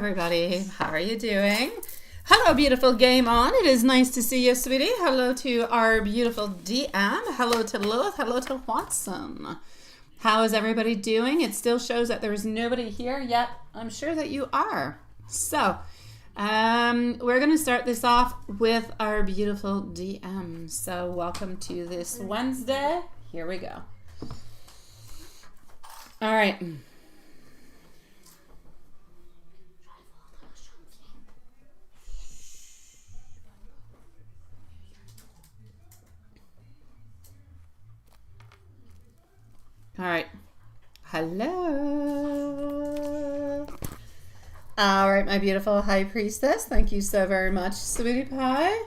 everybody. How are you doing? Hello, beautiful game on. It is nice to see you, sweetie. Hello to our beautiful DM. Hello to Lilith. Hello to Watson. How is everybody doing? It still shows that there's nobody here yet. I'm sure that you are. So, we're going to start this off with our beautiful DM. So, welcome to this Wednesday. Here we go. All right. All right. Hello. All right, my beautiful high priestess. Thank you so very much, sweetie pie.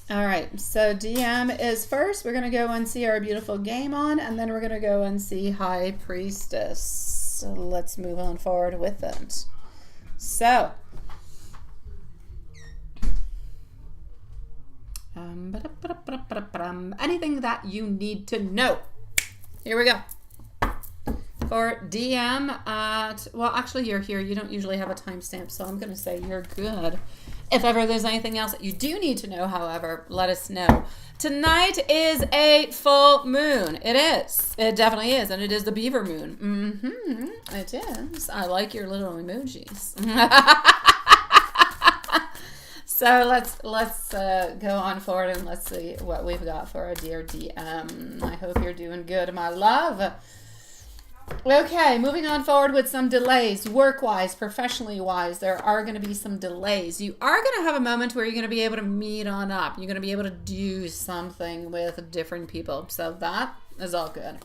All right, so DM is first. We're going to go and see our beautiful game on, and then we're going to go and see high priestess. So let's move on forward with it. So, anything that you need to know. Here we go. For DM at, well, actually you're here. You don't usually have a timestamp, so I'm going to say you're good. If ever there's anything else that you do need to know, however, let us know. Tonight is a full moon. It is. It definitely is, and it is the beaver moon. It is. I like your little emojis. So let's go on forward and let's see what we've got for our dear DM. I hope you're doing good, my love. Okay, moving on forward with some delays, work-wise, professionally-wise. There are going to be some delays. You are going to have a moment where you're going to be able to meet on up. You're going to be able to do something with different people. So that is all good.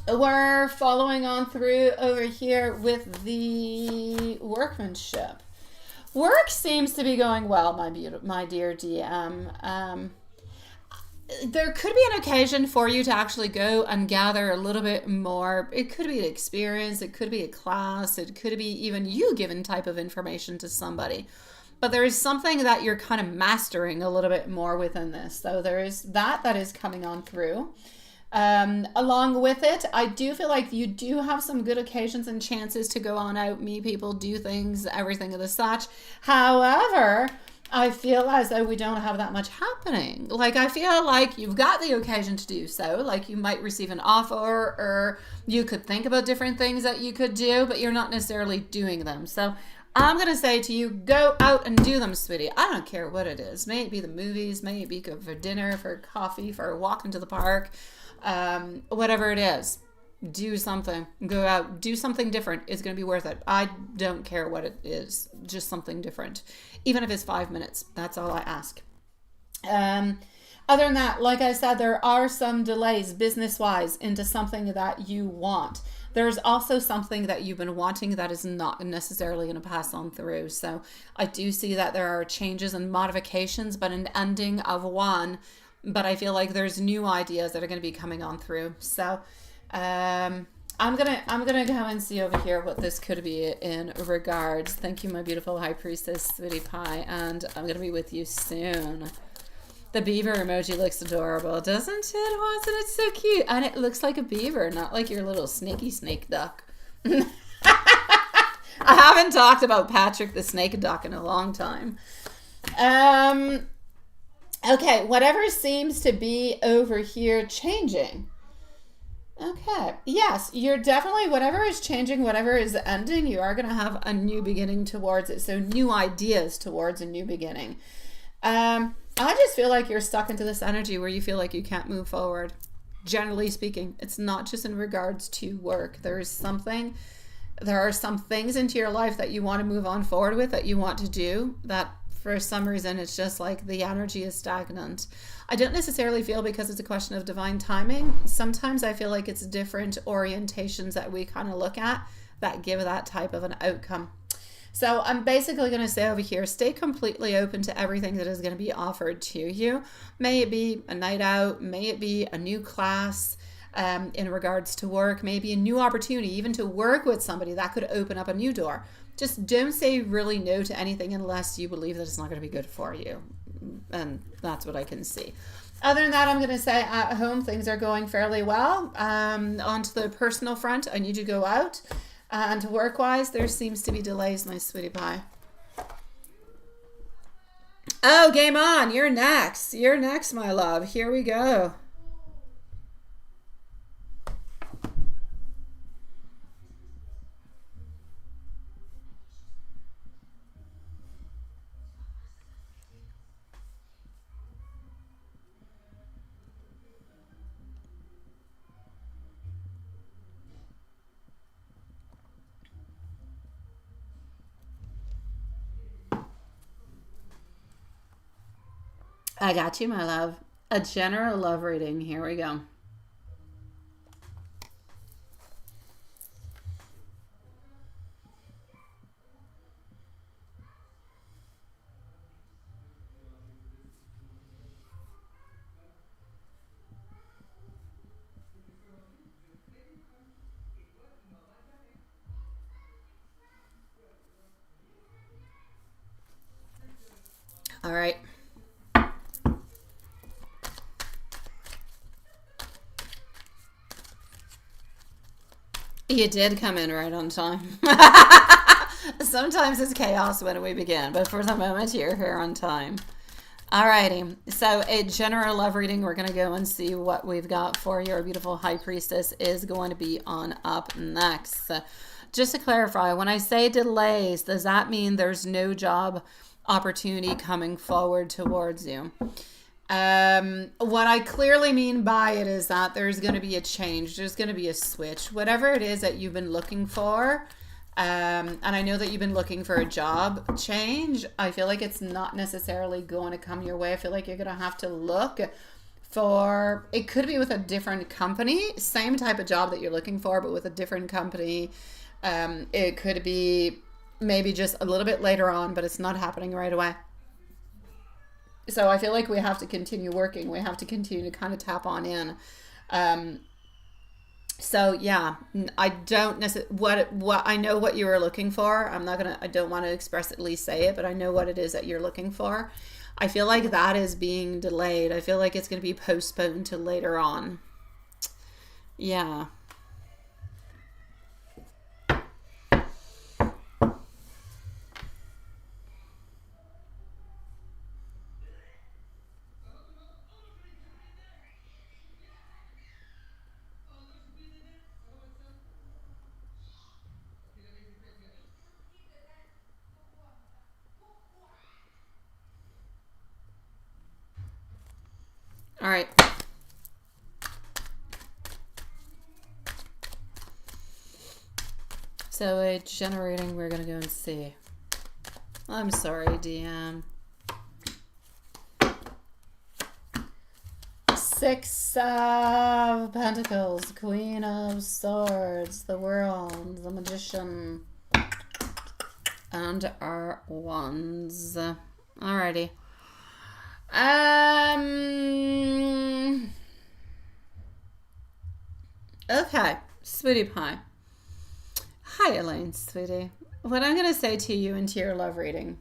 We're following on through over here with the workmanship. Work seems to be going well, my dear DM. There could be an occasion for you to actually go and gather a little bit more. It could be an experience. It could be a class. It could be even you giving type of information to somebody. But there is something that you're kind of mastering a little bit more within this. So there is that is coming on through. Along with it, I do feel like you do have some good occasions and chances to go on out, meet people, do things, everything of the such. However, I feel as though we don't have that much happening. Like, I feel like you've got the occasion to do so. Like, you might receive an offer, or you could think about different things that you could do, but you're not necessarily doing them. So I'm going to say to you, go out and do them, sweetie. I don't care what it is. May it be the movies, may it be go for dinner, for coffee, for a walk into the park. Whatever it is, do something, go out, do something different. It's going to be worth it. I don't care what it is, just something different. Even if it's 5 minutes, that's all I ask. Other than that, like I said, there are some delays business-wise into something that you want. There's also something that you've been wanting that is not necessarily going to pass on through. So I do see that there are changes and modifications, but an ending of one. But I feel like there's new ideas that are going to be coming on through. So I'm gonna go and see over here what this could be in regards. Thank you, my beautiful high priestess, sweetie pie, and I'm gonna be with you soon. The beaver emoji looks adorable, doesn't it? Wasn't it so cute? And it looks like a beaver, not like your little snaky snake duck. I haven't talked about Patrick the snake duck in a long time. Okay, whatever seems to be over here changing. Okay, yes, you're definitely, whatever is changing, whatever is ending, you are going to have a new beginning towards it. So new ideas towards a new beginning. I just feel like you're stuck into this energy where you feel like you can't move forward. Generally speaking, it's not just in regards to work. There are some things into your life that you want to move on forward with, that you want to do, that for some reason it's just like the energy is stagnant. I don't necessarily feel because it's a question of divine timing. Sometimes I feel like it's different orientations that we kind of look at that give that type of an outcome. So I'm basically going to say over here, stay completely open to everything that is going to be offered to you. May it be a night out, may it be a new class, in regards to work, maybe a new opportunity, even to work with somebody that could open up a new door. Just don't say really no to anything unless you believe that it's not going to be good for you. And that's what I can see. Other than that, I'm going to say at home, things are going fairly well. Onto the personal front, I need you to go out. And work-wise, there seems to be delays, my sweetie pie. Oh, game on. You're next. You're next, my love. Here we go. I got you, my love. A general love reading. Here we go. All right. You did come in right on time. Sometimes it's chaos when we begin, but for the moment, you're here on time. Alrighty, so a general love reading. We're going to go and see what we've got for your beautiful High Priestess is going to be on up next. Just to clarify, when I say delays, does that mean there's no job opportunity coming forward towards you? What I clearly mean by it is that there's going to be a change. There's going to be a switch. Whatever it is that you've been looking for, and I know that you've been looking for a job change, I feel like it's not necessarily going to come your way. I feel like you're going to have to look for, it could be with a different company, same type of job that you're looking for, but with a different company. It could be maybe just a little bit later on, but it's not happening right away. So I feel like we have to continue working. We have to continue to kind of tap on in. So yeah, I don't necessarily, what I know what you were looking for. I don't want to expressly say it, but I know what it is that you're looking for. I feel like that is being delayed. I feel like it's going to be postponed to later on. Yeah. All right. So generating, we're going to go and see. I'm sorry, DM. 6 of Pentacles, Queen of Swords, the World, the Magician, and our Wands. Alrighty. Okay, sweetie pie. Hi, Elaine, sweetie. What I'm going to say to you into your love reading,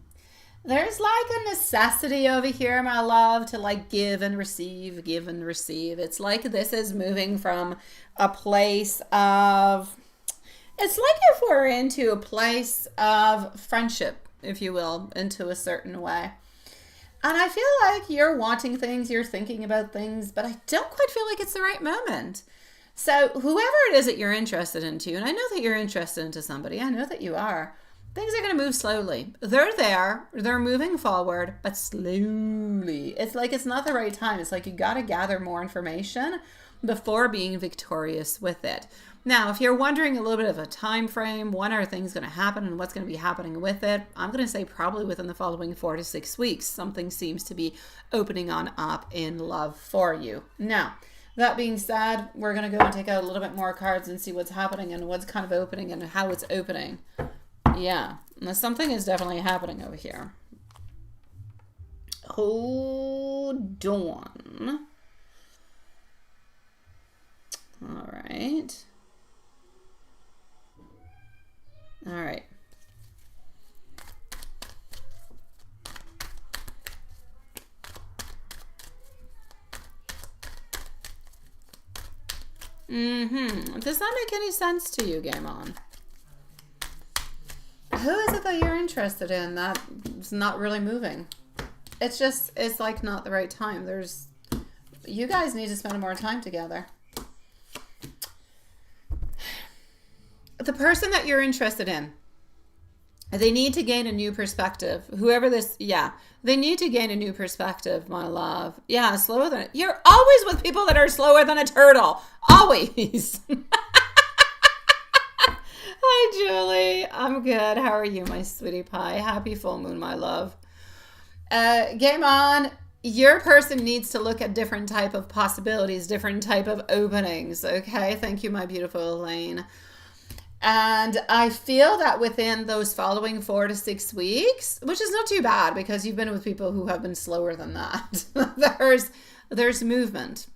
there's like a necessity over here, my love, to like give and receive, give and receive. It's like this is moving from a place of, it's like if we're into a place of friendship, if you will, into a certain way. And I feel like you're wanting things, you're thinking about things, but I don't quite feel like it's the right moment. So whoever it is that you're interested into, and I know that you're interested into somebody, I know that you are, things are going to move slowly. They're there, they're moving forward, but slowly. It's like it's not the right time. It's like you got to gather more information before being victorious with it. Now, if you're wondering a little bit of a time frame, when are things going to happen and what's going to be happening with it, I'm going to say probably within the following 4 to 6 weeks, something seems to be opening on up in love for you. Now, that being said, we're going to go and take out a little bit more cards and see what's happening and what's kind of opening and how it's opening. Yeah, something is definitely happening over here. Hold on. All right. All right. Does that make any sense to you, Game On? Who is it that you're interested in that is not really moving? It's just, it's like not the right time. You guys need to spend more time together. The person that you're interested in, they need to gain a new perspective. Whoever this, they need to gain a new perspective, my love. Yeah, slower than, you're always with people that are slower than a turtle. Always. Hi, Julie. I'm good. How are you, my sweetie pie? Happy full moon, my love. Game on. Your person needs to look at different type of possibilities, different type of openings. Okay. Thank you, my beautiful Elaine. And I feel that within those following 4 to 6 weeks, which is not too bad because you've been with people who have been slower than that, there's movement.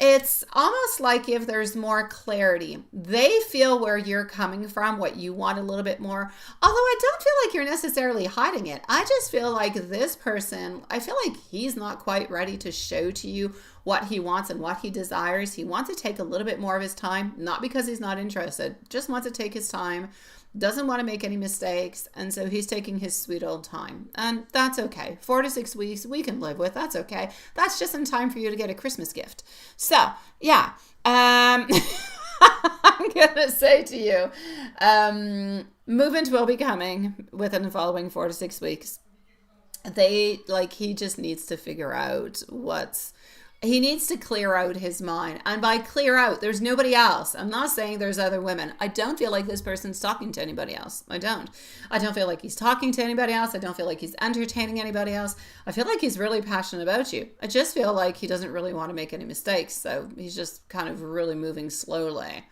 It's almost like if there's more clarity, they feel where you're coming from, what you want a little bit more. Although I don't feel like you're necessarily hiding it. I just feel like this person, I feel like he's not quite ready to show to you what he wants and what he desires. He wants to take a little bit more of his time, not because he's not interested, just wants to take his time, doesn't want to make any mistakes. And so he's taking his sweet old time. And that's okay. 4 to 6 weeks we can live with. That's okay. That's just in time for you to get a Christmas gift. So, yeah. I'm going to say to you, movement will be coming within the following 4 to 6 weeks. He just needs to figure out he needs to clear out his mind. And by clear out, there's nobody else. I'm not saying there's other women. I don't feel like this person's talking to anybody else. I don't feel like he's talking to anybody else. I don't feel like he's entertaining anybody else. I feel like he's really passionate about you. I just feel like he doesn't really want to make any mistakes. So he's just kind of really moving slowly.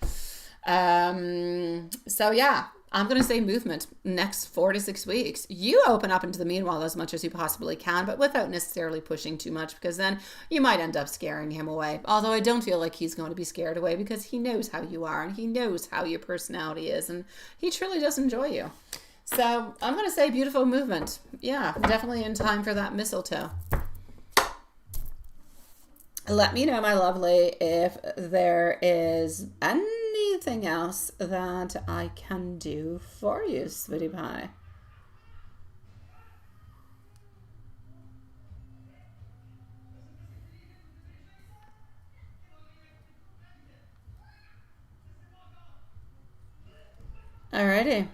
So yeah. I'm going to say movement next 4 to 6 weeks. You open up into the meanwhile as much as you possibly can, but without necessarily pushing too much, because then you might end up scaring him away. Although I don't feel like he's going to be scared away because he knows how you are and he knows how your personality is and he truly does enjoy you. So I'm going to say beautiful movement. Yeah, definitely in time for that mistletoe. Let me know, my lovely, if there is anything else that I can do for you, sweetie pie. Alrighty.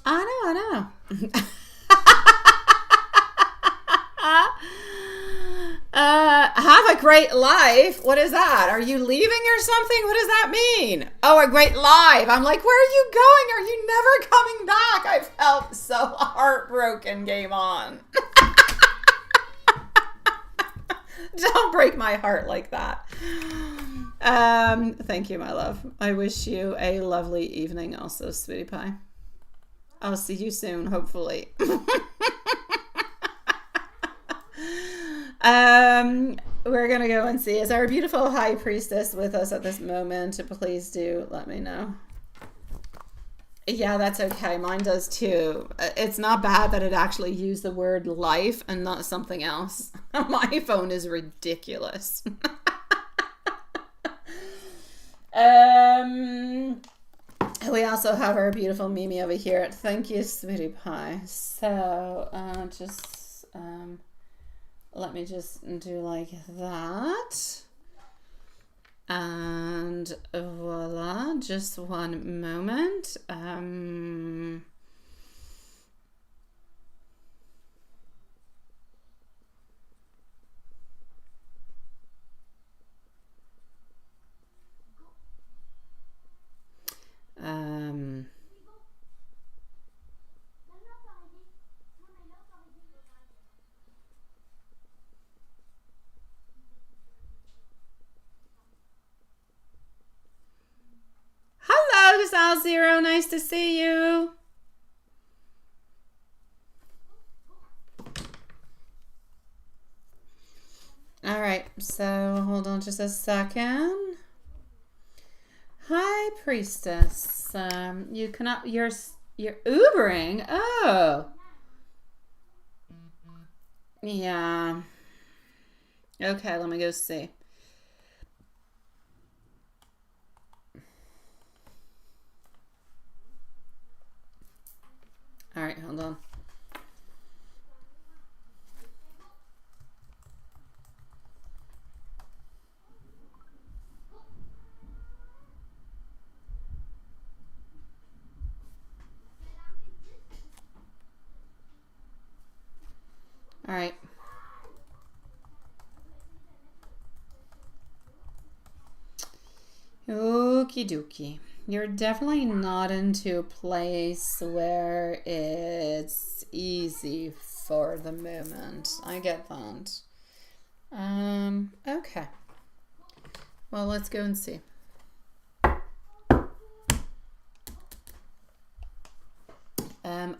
I know. Have a great life. What is that? Are you leaving or something? What does that mean? Oh, a great life. I'm like, where are you going? Are you never coming back? I felt so heartbroken. Game on. Don't break my heart like that. Thank you, my love. I wish you a lovely evening also, sweetie pie. I'll see you soon, hopefully. We're gonna go and see, is our beautiful high priestess with us at this moment? Please do let me know. Yeah, that's okay. Mine does too. It's not bad that it actually used the word life and not something else. My phone is ridiculous. We also have our beautiful Mimi over here. Thank you, sweetie pie. So let me just do like that. And voila, just one moment. Hello, Sal Zero. Nice to see you. All right, so hold on just a second. Hi, priestess. You cannot. You're Ubering. Oh, yeah. Okay, let me go see. All right, hold on. All right. Okie dokie. You're definitely not into a place where it's easy for the moment. I get that. Okay. Well, let's go and see.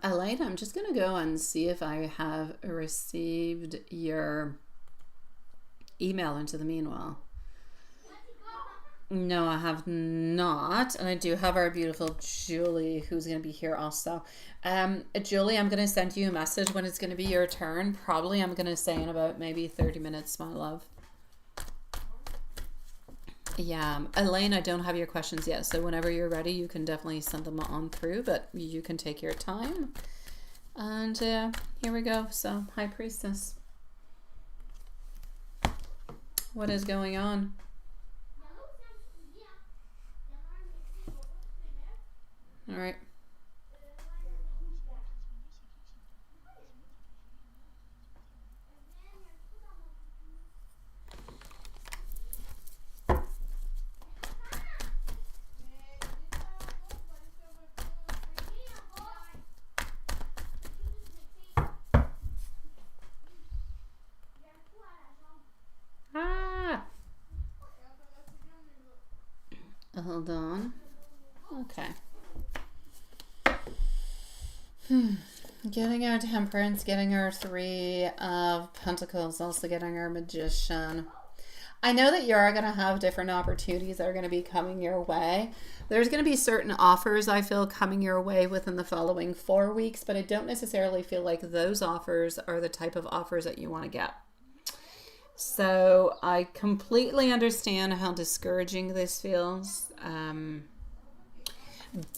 Elena, I'm just going to go and see if I have received your email into the meanwhile. No, I have not. And I do have our beautiful Julie who's going to be here also. Julie, I'm going to send you a message when it's going to be your turn. Probably I'm going to say in about maybe 30 minutes, my love. Yeah, Elaine, I don't have your questions yet. So whenever you're ready, you can definitely send them on through, but you can take your time. And here we go. So, High Priestess. What is going on? All right. Hold on. Okay. Getting our Temperance, getting our Three of Pentacles, also getting our Magician. I know that you're going to have different opportunities that are going to be coming your way. There's going to be certain offers, I feel, coming your way within the following 4 weeks, but I don't necessarily feel like those offers are the type of offers that you want to get. So I completely understand how discouraging this feels.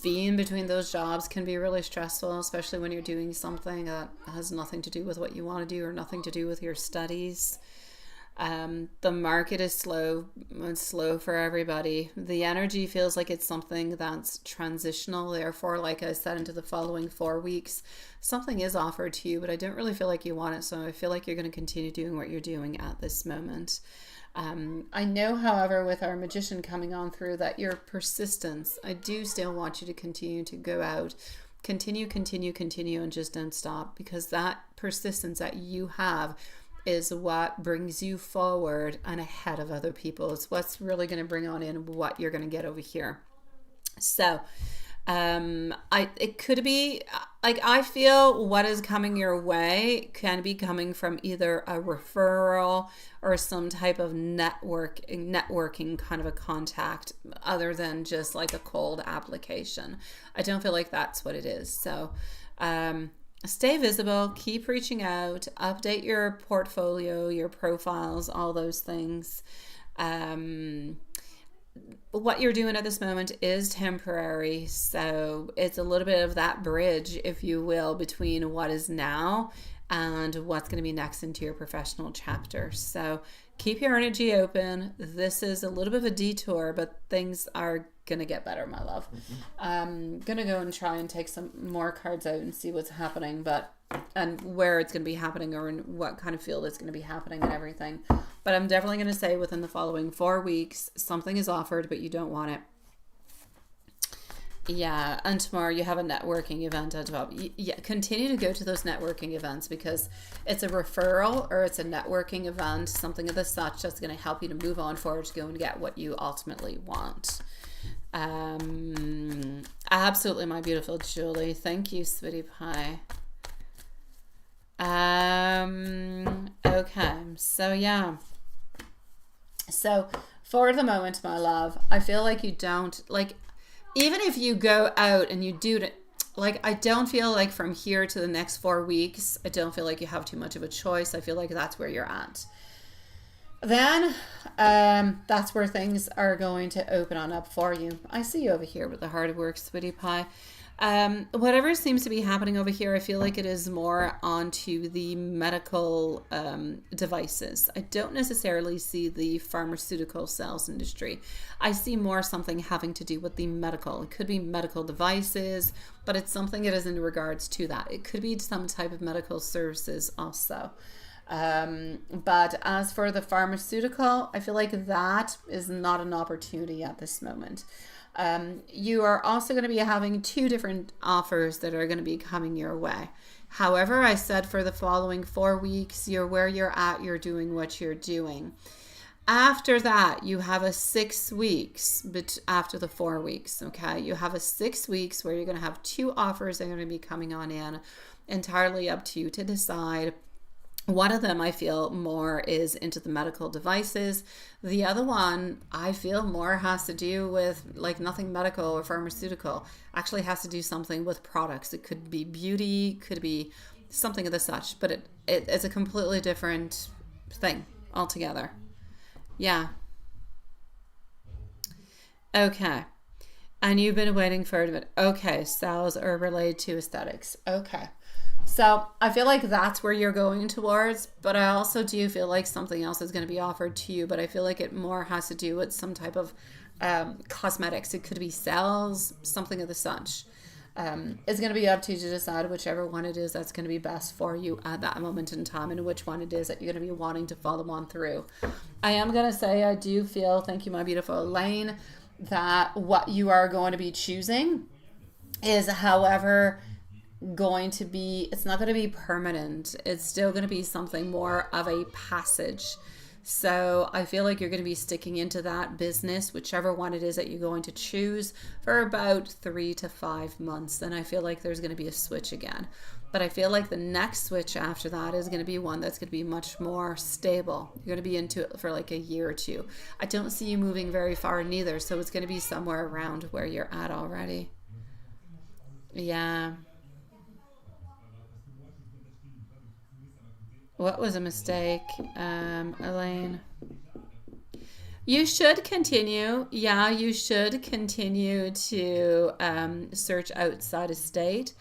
Being between those jobs can be really stressful, especially when you're doing something that has nothing to do with what you want to do or nothing to do with your studies. The market is slow. It's slow for everybody. The energy feels like it's something that's transitional. Therefore, like I said, into the following 4 weeks, something is offered to you, but I don't really feel like you want it. So I feel like you're going to continue doing what you're doing at this moment. I know, however, with our Magician coming on through, that your persistence, I do still want you to continue to go out, continue, and just don't stop, because that persistence that you have is what brings you forward and ahead of other people. It's what's really going to bring on in what you're going to get over here. So it could be like, I feel what is coming your way can be coming from either a referral or some type of networking kind of a contact, other than just like a cold application. I don't feel like that's what it is. So stay visible, keep reaching out, update your portfolio, your profiles, all those things. What you're doing at this moment is temporary, so it's a little bit of that bridge, if you will, between what is now and what's going to be next into your professional chapter. So keep your energy open. This is a little bit of a detour, but things are going to get better, my love. I'm going to go and try and take some more cards out and see what's happening, and where it's going to be happening, or in what kind of field it's going to be happening and everything. But I'm definitely going to say within the following 4 weeks, something is offered, but you don't want it. Yeah, and tomorrow you have a networking event as well. Yeah, continue to go to those networking events, because it's a referral or it's a networking event, something of the such that's going to help you to move on forward to go and get what you ultimately want. Absolutely, my beautiful Julie. Thank you, sweetie pie. Okay, so yeah. So for the moment, my love, I feel like you don't, like, even if you go out and you do it, like, I don't feel like from here to the next 4 weeks, I don't feel like you have too much of a choice. I feel like that's where you're at. Then that's where things are going to open on up for you. I see you over here with the Heart of Work, sweetie pie. Whatever seems to be happening over here, I feel like it is more onto the medical devices. I don't necessarily see the pharmaceutical sales industry. I see more something having to do with the medical. It could be medical devices, but it's something that is in regards to that. It could be some type of medical services also. But as for the pharmaceutical, I feel like that is not an opportunity at this moment. You are also going to be having two different offers that are going to be coming your way. However, I said for the following 4 weeks, you're where you're at, you're doing what you're doing. After that, you have a 6 weeks, but after the 4 weeks, okay, you have a 6 weeks where you're going to have two offers that are going to be coming on in, entirely up to you to decide. One of them I feel more is into the medical devices. The other one I feel more has to do with like nothing medical or pharmaceutical. Actually has to do something with products. It could be beauty, could be something of the such, but it's a completely different thing altogether. Yeah. Okay. And you've been waiting for it. Okay. Sales are related to aesthetics. Okay. So I feel like that's where you're going towards, but I also do feel like something else is going to be offered to you, but I feel like it more has to do with some type of cosmetics. It could be cells, something of the such. It's going to be up to you to decide whichever one it is that's going to be best for you at that moment in time and which one it is that you're going to be wanting to follow on through. I am going to say I do feel, thank you, my beautiful Elaine, that what you are going to be choosing is, however, going to be, it's not going to be permanent. It's still going to be something more of a passage. So I feel like you're going to be sticking into that business, whichever one it is that you're going to choose, for about 3 to 5 months. Then I feel like there's going to be a switch again. But I feel like the next switch after that is going to be one that's going to be much more stable. You're going to be into it for like a year or two. I don't see you moving very far neither. So it's going to be somewhere around where you're at already. Yeah. What was a mistake, Elaine? You should continue. Yeah, you should continue to search outside of state.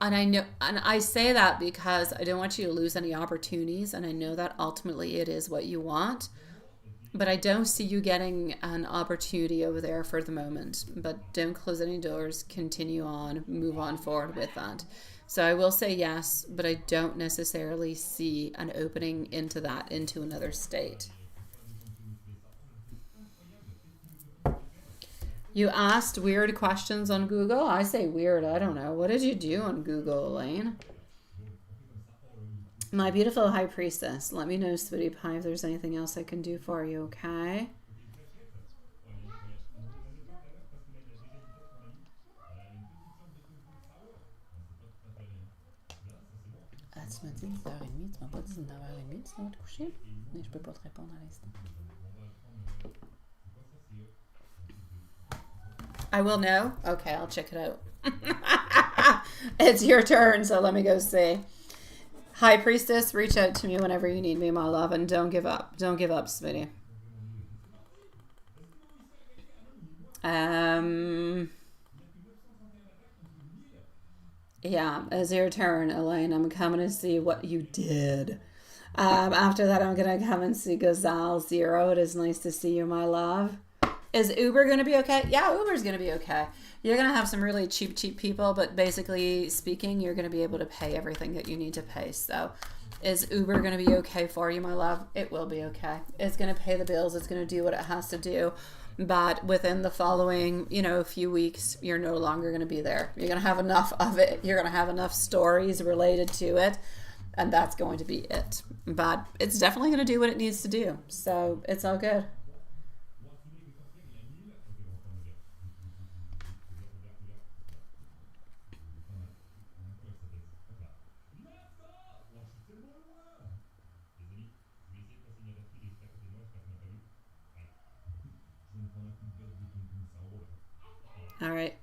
And I know, and I say that because I don't want you to lose any opportunities. And I know that ultimately it is what you want. But I don't see you getting an opportunity over there for the moment. But don't close any doors. Continue on. Move on forward with that. So I will say yes, but I don't necessarily see an opening into that, into another state. You asked weird questions on Google. I say weird. I don't know. What did you do on Google, Elaine? My beautiful high priestess, let me know, sweetie pie, if there's anything else I can do for you, okay? Tu m'as dit 10h30, tu m'as pas dit 9h30, tu vas te coucher? Mais je peux pas te répondre à l'instant. I will know? Okay, I'll check it out. It's your turn, so let me go see. High priestess, reach out to me whenever you need me, my love, and don't give up. Don't give up, sweetie. Yeah, it's your turn, Elaine. I'm coming to see what you did. After that, I'm going to come and see Gazelle Zero. It is nice to see you, my love. Is Uber going to be okay? Yeah, Uber's going to be okay. You're going to have some really cheap people, but basically speaking, you're going to be able to pay everything that you need to pay. So is Uber going to be okay for you, my love? It will be okay. It's going to pay the bills. It's going to do what it has to do. But within the following, few weeks, you're no longer going to be there. You're going to have enough of it. You're going to have enough stories related to it. And that's going to be it. But it's definitely going to do what it needs to do. So it's all good. All right.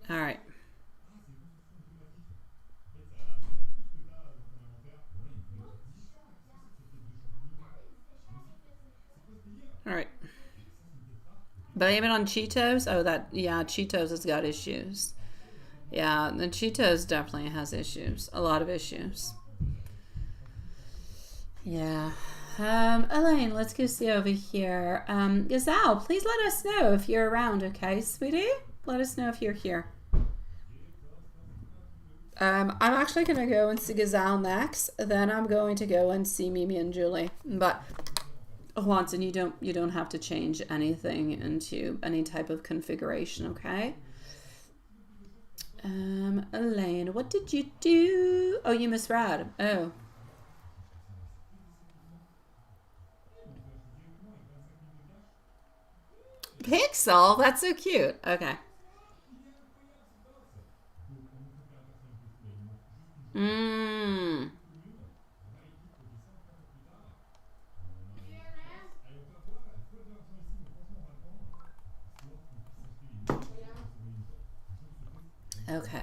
All right. Blame it on Cheetos? Oh, that, yeah, Cheetos has got issues. Yeah, the Cheetos definitely has issues. A lot of issues. Yeah. Elaine, let's go see over here. Gazelle, please let us know if you're around, okay, sweetie? Let us know if you're here. I'm actually going to go and see Gazelle next. Then I'm going to go and see Mimi and Julie. But Watson, you don't have to change anything into any type of configuration, okay? Elaine, what did you do? Oh, you misread. Oh. Pixel? That's so cute. Okay. Mmm. Okay.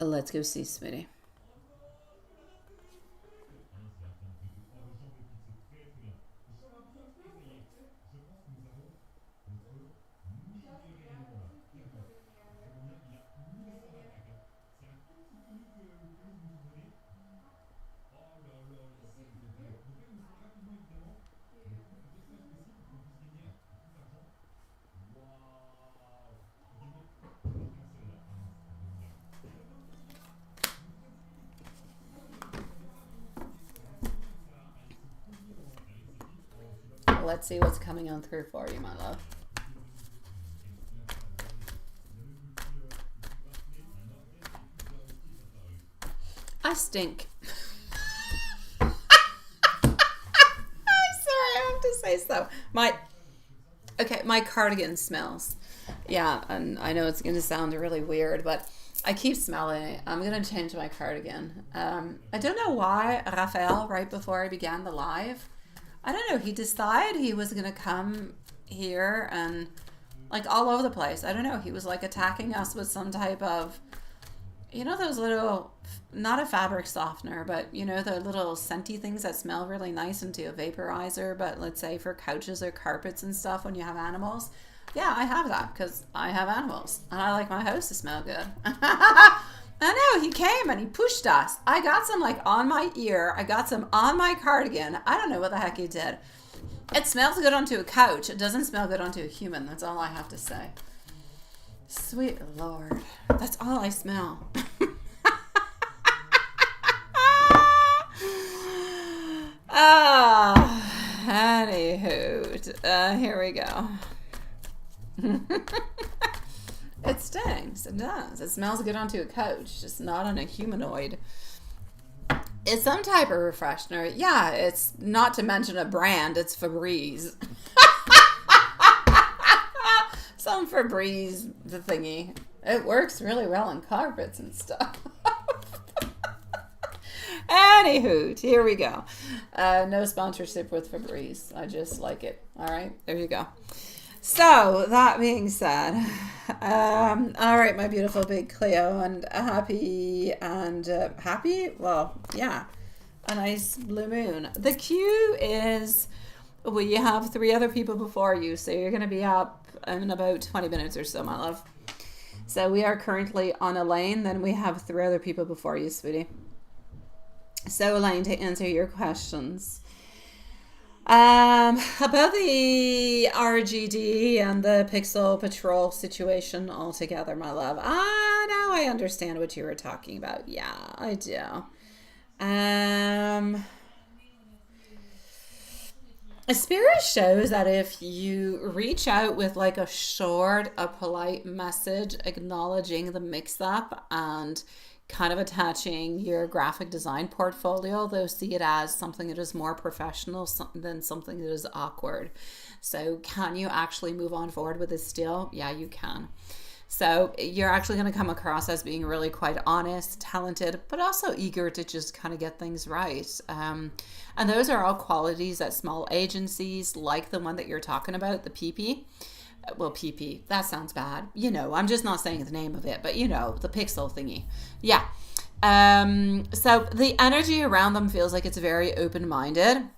Let's go see sweetie. Let's see what's coming on through for you, my love. I stink. I'm sorry, I have to say so. My cardigan smells. Yeah, and I know it's going to sound really weird, but I keep smelling it. I'm going to change my cardigan. I don't know why Raphael, right before I began the live, I don't know, he decided he was going to come here and like all over the place. I don't know, he was like attacking us with some type of, you know, those little, not a fabric softener, but you know, the little scenty things that smell really nice into a vaporizer, but let's say for couches or carpets and stuff when you have animals. Yeah, I have that because I have animals and I like my house to smell good. I know, he came and he pushed us. I got some like on my ear. I got some on my cardigan. I don't know what the heck he did. It smells good onto a couch. It doesn't smell good onto a human. That's all I have to say. Sweet Lord. That's all I smell. Anywho, here we go. It stinks. It does. It smells good onto a couch, just not on a humanoid. It's some type of refreshener. Yeah, it's not to mention a brand. It's Febreze. Some Febreze, the thingy. It works really well on carpets and stuff. Anywho, here we go. No sponsorship with Febreze. I just like it. All right, there you go. So, that being said, all right, my beautiful big Cleo, and happy, well, yeah, a nice blue moon. The cue is we have 3 other people before you, so you're going to be up in about 20 minutes or so, my love. So, we are currently on Elaine, then we have 3 other people before you, sweetie. So, Elaine, to answer your questions. About the RGD and the Pixel Patrol situation altogether, my love. Now I understand what you were talking about. Yeah, I do. Spirit shows that if you reach out with like a short, a polite message acknowledging the mix-up and kind of attaching your graphic design portfolio, they'll see it as something that is more professional than something that is awkward. So can you actually move on forward with this still? Yeah, you can. So you're actually going to come across as being really quite honest, talented, but also eager to just kind of get things right. And those are all qualities that small agencies like the one that you're talking about, the PP, well, PP, that sounds bad. You know, I'm just not saying the name of it, but you know, the pixel thingy. Yeah. So the energy around them feels like it's very open-minded.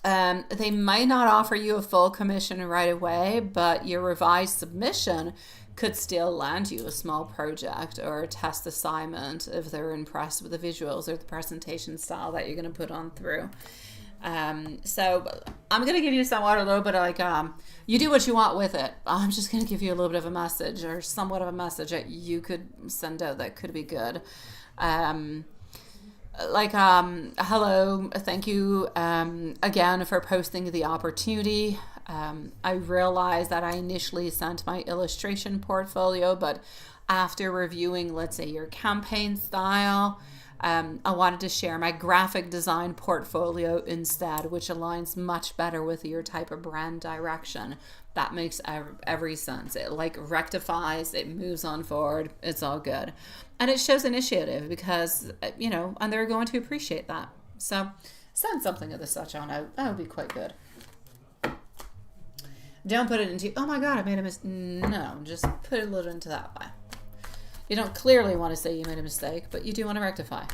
They might not offer you a full commission right away, but your revised submission could still land you a small project or a test assignment if they're impressed with the visuals or the presentation style that you're going to put on through. So I'm going to give you somewhat a little bit of like, you do what you want with it. I'm just going to give you a little bit of a message or somewhat of a message that you could send out that could be good. Hello, thank you again for posting the opportunity. I realized that I initially sent my illustration portfolio, but after reviewing, let's say, your campaign style, I wanted to share my graphic design portfolio instead, which aligns much better with your type of brand direction. That makes every sense. It like rectifies, it moves on forward, it's all good. And it shows initiative because, you know, and they're going to appreciate that. So send something of the such on out. That would be quite good. Don't put it into, oh my God, I made a mistake. No, just put a little into that way. You don't clearly want to say you made a mistake, but you do want to rectify.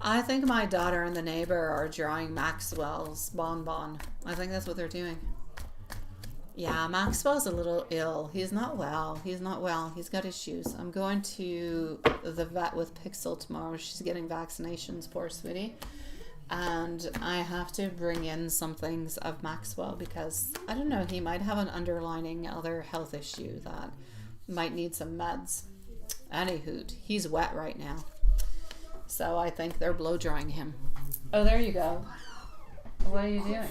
I think my daughter and the neighbor are drawing Maxwell's bonbon. I think that's what they're doing. Yeah, Maxwell's a little ill. He's not well. He's not well. He's got issues. I'm going to the vet with Pixel tomorrow. She's getting vaccinations, poor sweetie. And I have to bring in some things of Maxwell because, I don't know, he might have an underlying other health issue that might need some meds. Anywho, he's wet right now. So I think they're blow drying him. Oh, there you go. What are you doing?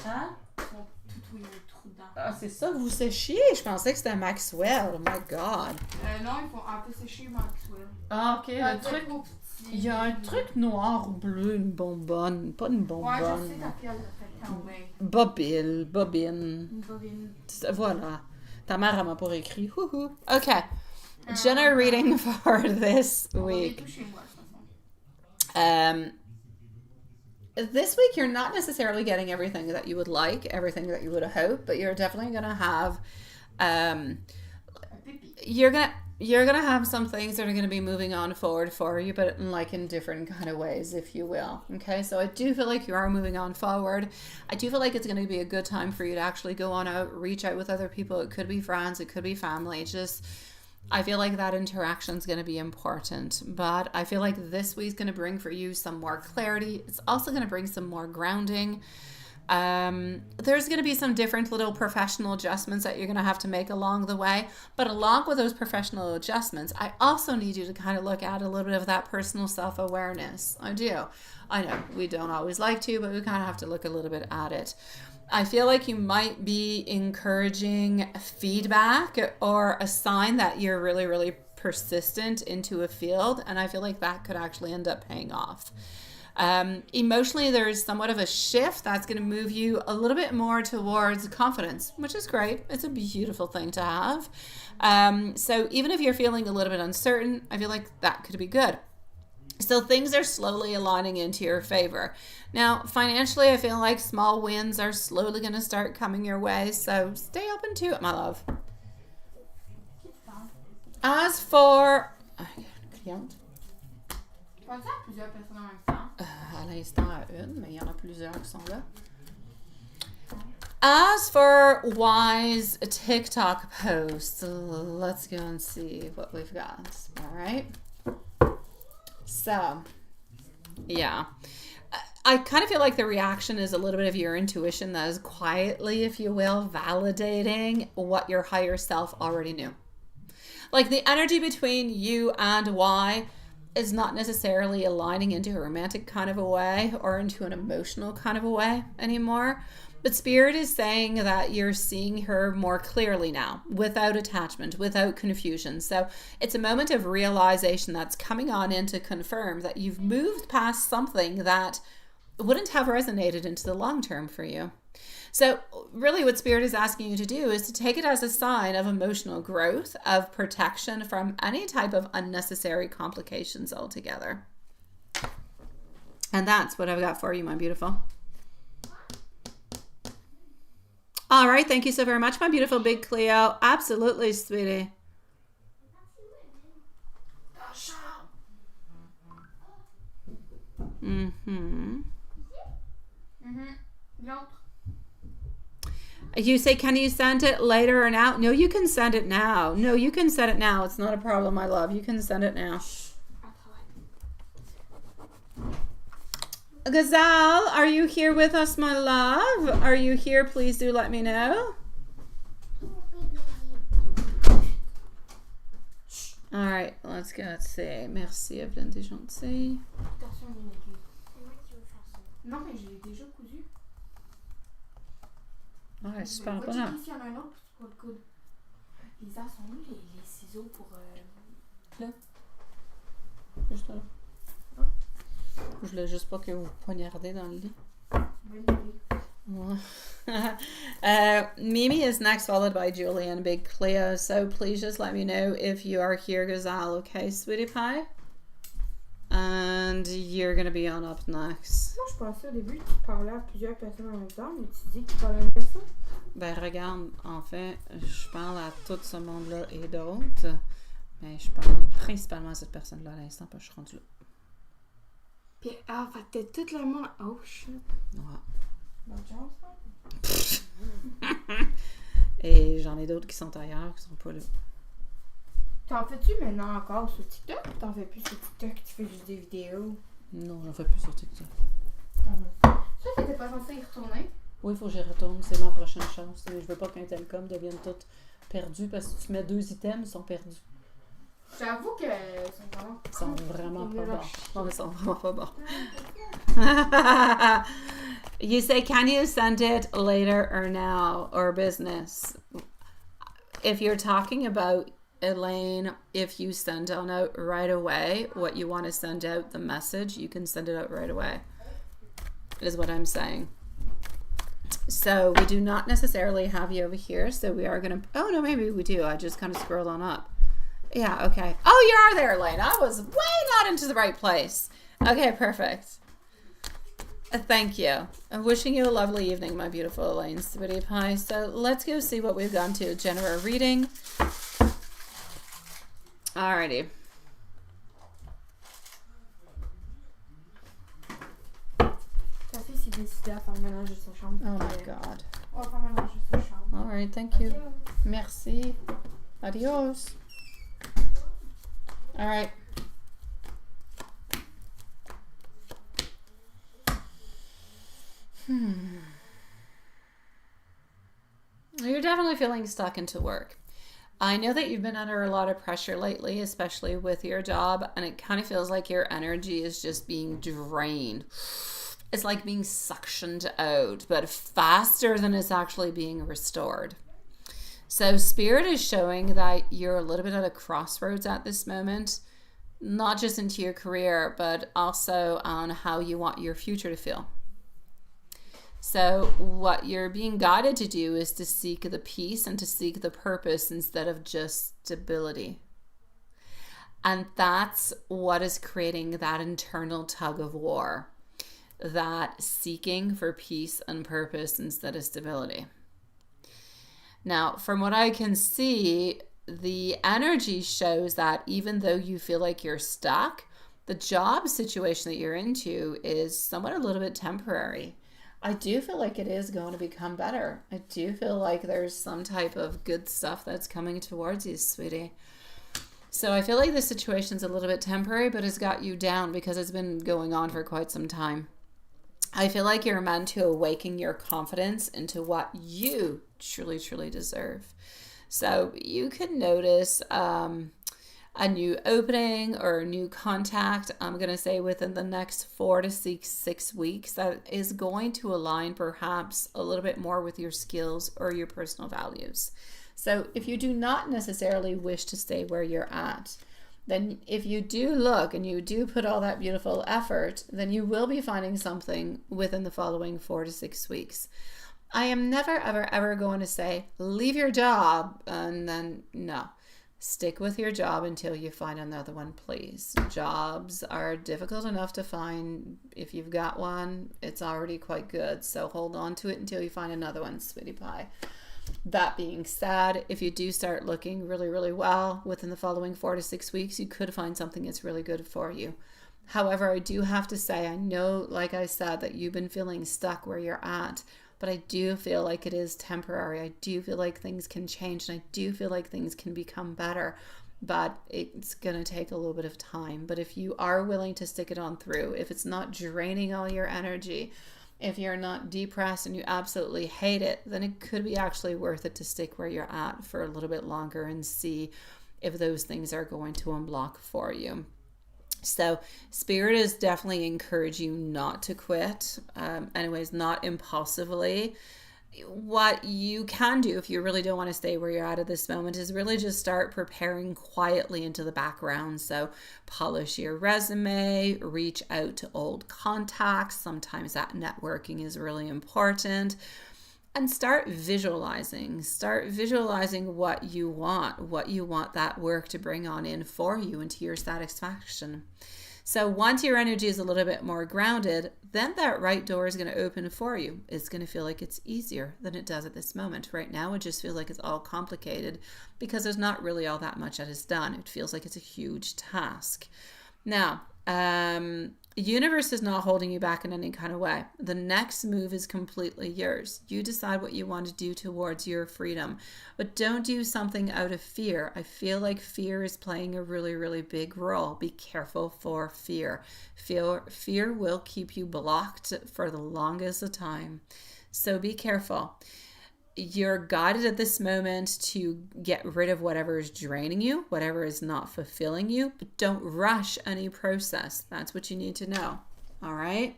Hein? Ah, c'est ça, vous séchiez? Je pensais que c'était Maxwell. Oh my God. Non, ils font un peu sécher Maxwell. Ah, ok. Il y a un truc noir ou bleu, une bonbonne. Pas une bonbonne. Ouais, je sais laquelle. Bobine. Voilà. Ta mère, elle m'a pas écrit. Okay. General reading for this week. This week, you're not necessarily getting everything that you would like, everything that you would hope, but you're definitely going to have, you're going to have some things that are going to be moving on forward for you, but like in different kind of ways, if you will. Okay. So I do feel like you are moving on forward. I do feel like it's going to be a good time for you to actually go on out, reach out with other people. It could be friends. It could be family. I feel like that interaction is going to be important, but I feel like this week's going to bring for you some more clarity. It's also going to bring some more grounding. There's going to be some different little professional adjustments that you're going to have to make along the way, but along with those professional adjustments, I also need you to kind of look at a little bit of that personal self-awareness. I do. I know we don't always like to, but we kind of have to look a little bit at it. I feel like you might be encouraging feedback or a sign that you're really, really persistent into a field. And I feel like that could actually end up paying off. Emotionally, there's somewhat of a shift that's going to move you a little bit more towards confidence, which is great. It's a beautiful thing to have. So even if you're feeling a little bit uncertain, I feel like that could be good. So things are slowly aligning into your favor. Now, financially, I feel like small wins are slowly going to start coming your way. So stay open to it, my love. As for... cliente. À l'instant, à une, mais il y en a plusieurs qui sont là. As for wise TikTok posts, let's go and see what we've got. All right. So, yeah. I kind of feel like the reaction is a little bit of your intuition that is quietly, if you will, validating what your higher self already knew. Like the energy between you and Y is not necessarily aligning into a romantic kind of a way or into an emotional kind of a way anymore. But Spirit is saying that you're seeing her more clearly now, without attachment, without confusion. So it's a moment of realization that's coming on in to confirm that you've moved past something that wouldn't have resonated into the long term for you. So really what Spirit is asking you to do is to take it as a sign of emotional growth, of protection from any type of unnecessary complications altogether. And that's what I've got for you, my beautiful. All right. Thank you so very much, my beautiful big Cleo. Absolutely, sweetie. Mm-hmm. L'autre. You say, can you send it later or now? No, you can send it now. No, you can send it now. It's not a problem, my love. You can send it now. Gazelle, are you here with us, my love? Are you here? Please do let me know. All right, let's go. Let's see. Merci, Evelyn, t'es gentille. Personne n'est aiguille. C'est moi qui veux faire ça. Non, mais je l'ai déjà cousu. Ouais, super bon. bon. Ici, il y en a un autre pour le coude. Lisa, sont où les ciseaux pour... Là. Juste là. Je voulais juste pas que vous poignardez dans le lit. Mimi is next, followed by Julie and Big Cleo. So please just let me know if you are here, Gazelle. Okay, sweetie pie? And you're going to be on up next. Moi, je pensais au début que tu parlais à plusieurs personnes en même temps, mais tu dis que tu parlais à une personne. Ben regarde, en fait, je parle à tout ce monde-là et d'autres. Mais je parle principalement à cette personne-là à l'instant parce que je suis rendue là. Puis, fait que t'es tout le monde... Oh, shit. Ouais. Bonne chance, hein? Et j'en ai d'autres qui sont ailleurs, qui sont pas là. T'en fais-tu maintenant encore sur TikTok ou t'en fais plus sur TikTok, tu fais juste des vidéos? Non, j'en fais plus sur TikTok. Ça, t'étais pas censé y retourner? Oui, il faut que j'y retourne. C'est ma prochaine chance. Je veux pas qu'un Telcom devienne tout perdu parce que si tu mets 2 items, ils sont perdus. J'avoue que ils sont vraiment pas bons. Non, ils sont vraiment pas bons. You say, can you send it later or now or business? If you're talking about Elaine, if you send on out right away what you want to send out, the message, you can send it out right away, is what I'm saying. So we do not necessarily have you over here. So we are going to, oh no, maybe we do. I just kind of scrolled on up. Yeah, okay. Oh, you are there, Elaine. I was way not into the right place. Okay, perfect. Thank you. I'm wishing you a lovely evening, my beautiful Elaine, sweetie pie. So let's go see what we've gone to. General reading. Alrighty. Ta fille s'est décidée à faire le ménage de sa chambre. Oh my God. On va faire le ménage de sa chambre. Alright, thank you. Merci. Adios. Alright. You're definitely feeling stuck into work. I know that you've been under a lot of pressure lately, especially with your job, and it kind of feels like your energy is just being drained. It's like being suctioned out, but faster than it's actually being restored. So Spirit is showing that you're a little bit at a crossroads at this moment, not just into your career, but also on how you want your future to feel. So what you're being guided to do is to seek the peace and to seek the purpose instead of just stability. And that's what is creating that internal tug of war, that seeking for peace and purpose instead of stability. Now, from what I can see, the energy shows that even though you feel like you're stuck, the job situation that you're into is somewhat a little bit temporary. I do feel like it is going to become better. I do feel like there's some type of good stuff that's coming towards you, sweetie. So I feel like the situation's a little bit temporary, but it's got you down because it's been going on for quite some time. I feel like you're meant to awaken your confidence into what you truly, truly deserve. So you could notice a new opening or a new contact, I'm going to say within the next 4 to 6 weeks, that is going to align perhaps a little bit more with your skills or your personal values. So if you do not necessarily wish to stay where you're at, then if you do look and you do put all that beautiful effort, then you will be finding something within the following 4 to 6 weeks. I am never, ever, ever going to say, leave your job, and then no. Stick with your job until you find another one, please. Jobs are difficult enough to find. If you've got one, it's already quite good. So hold on to it until you find another one, sweetie pie. That being said, if you do start looking really, really well within the following 4 to 6 weeks, you could find something that's really good for you. However, I do have to say, I know, like I said, that you've been feeling stuck where you're at, but I do feel like it is temporary. I do feel like things can change, and I do feel like things can become better, but it's going to take a little bit of time. But if you are willing to stick it on through, if it's not draining all your energy, if you're not depressed and you absolutely hate it, then it could be actually worth it to stick where you're at for a little bit longer and see if those things are going to unblock for you. So Spirit is definitely encouraging you not to quit. Anyways, not impulsively. What you can do if you really don't want to stay where you're at this moment is really just start preparing quietly into the background. So polish your resume, reach out to old contacts. Sometimes that networking is really important. And start visualizing what you want that work to bring on in for you and to your satisfaction. So once your energy is a little bit more grounded, then that right door is going to open for you. It's going to feel like it's easier than it does at this moment. Right now, it just feels like it's all complicated because there's not really all that much that is done. It feels like it's a huge task. Now, the universe is not holding you back in any kind of way. The next move is completely yours. You decide what you want to do towards your freedom, but don't do something out of fear. I feel like fear is playing a really, really big role. Be careful for fear. Fear will keep you blocked for the longest of time. So be careful. You're guided at this moment to get rid of whatever is draining you, whatever is not fulfilling you, but don't rush any process. That's what you need to know. All right.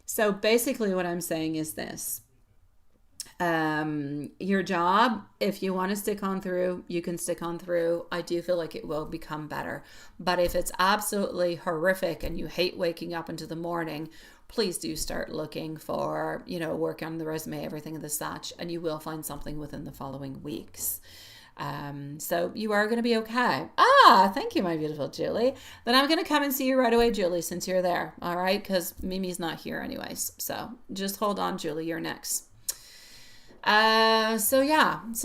So basically what I'm saying is this. Your job, if you want to stick on through, you can stick on through. I do feel like it will become better. But if it's absolutely horrific and you hate waking up into the morning, please do start looking for, work on the resume, everything of the such, and you will find something within the following weeks. So you are going to be okay. Thank you, my beautiful Julie. Then I'm going to come and see you right away, Julie, since you're there. All right. Because Mimi's not here anyways. So just hold on, Julie. You're next. So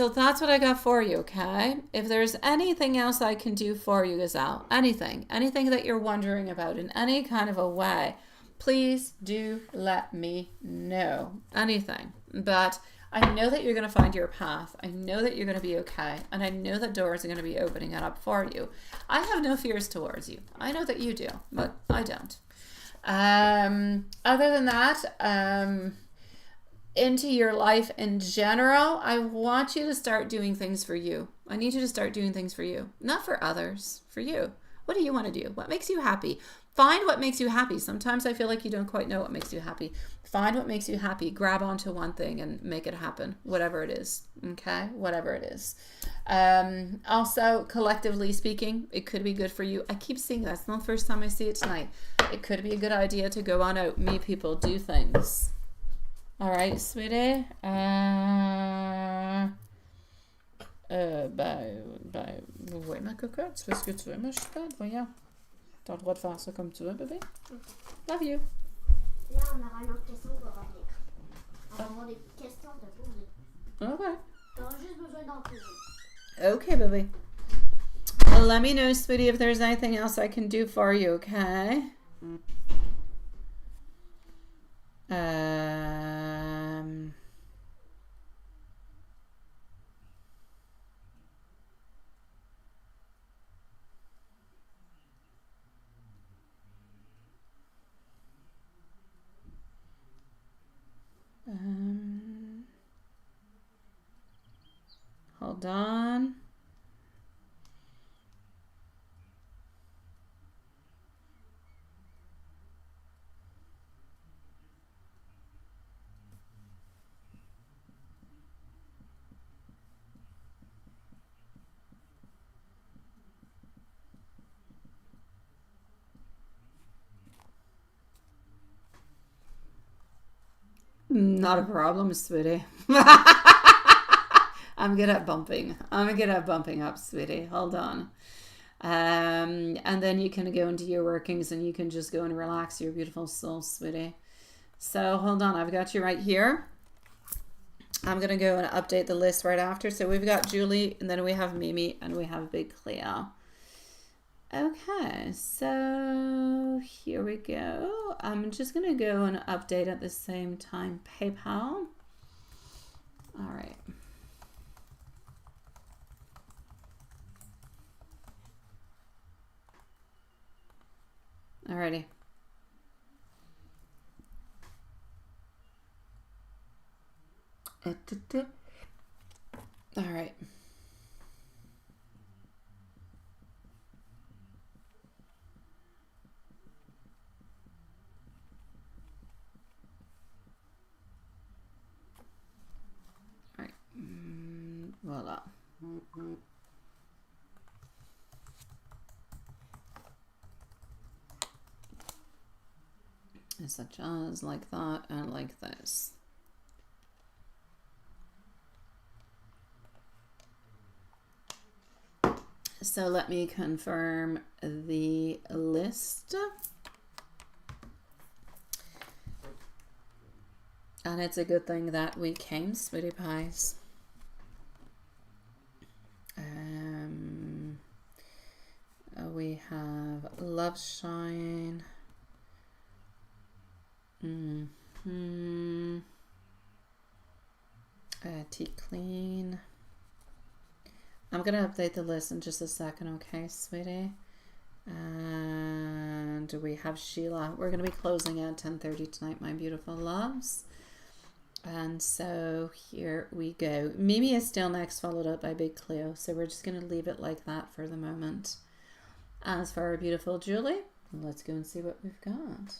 that's what I got for you. Okay. If there's anything else I can do for you, Gazelle, anything that you're wondering about in any kind of a way, please do let me know. Anything. But I know that you're going to find your path. I know that you're going to be okay. And I know that doors are going to be opening it up for you. I have no fears towards you. I know that you do, but I don't. Other than that, into your life in general, I want you to start doing things for you. I need you to start doing things for you. Not for others, for you. What do you want to do? What makes you happy? Find what makes you happy. Sometimes I feel like you don't quite know what makes you happy. Find what makes you happy. Grab onto one thing and make it happen. Whatever it is. Okay? Whatever it is. Also, collectively speaking, it could be good for you. I keep seeing that. It's not the first time I see it tonight. It could be a good idea to go on out, meet people, do things. All right, sweetie. Oui, ma cocotte, tu fais ce que tu veux. Moi, je suis pas, voyons. T'as le droit de faire ça comme tu veux, bébé. Love you. Là, on aura une autre question qu'on va lire. On va avoir des questions à te poser. Okay. T'auras juste besoin d'en poser. Okay, baby. Well, let me know, sweetie, if there's anything else I can do for you, okay? Hold on. Not a problem, sweetie. I'm good at bumping. I'm good at bumping up, sweetie. Hold on. And then you can go into your workings and you can just go and relax your beautiful soul, sweetie. So hold on, I've got you right here. I'm going to go and update the list right after. So we've got Julie, and then we have Mimi, and we have Big Cleo. Okay, so here we go. I'm just going to go and update at the same time PayPal. All right. Alrighty. All right. All right. Voila. Such as like that and like this. So let me confirm the list. And it's a good thing that we came, sweetie pies. We have Love Shine. Tea Clean. I'm going to update the list in just a second, okay, sweetie? And we have Sheila. We're going to be closing at 10:30 tonight, my beautiful loves. And so here we go. Mimi is still next, followed up by Big Cleo. So we're just going to leave it like that for the moment. As for our beautiful Julie, let's go and see what we've got.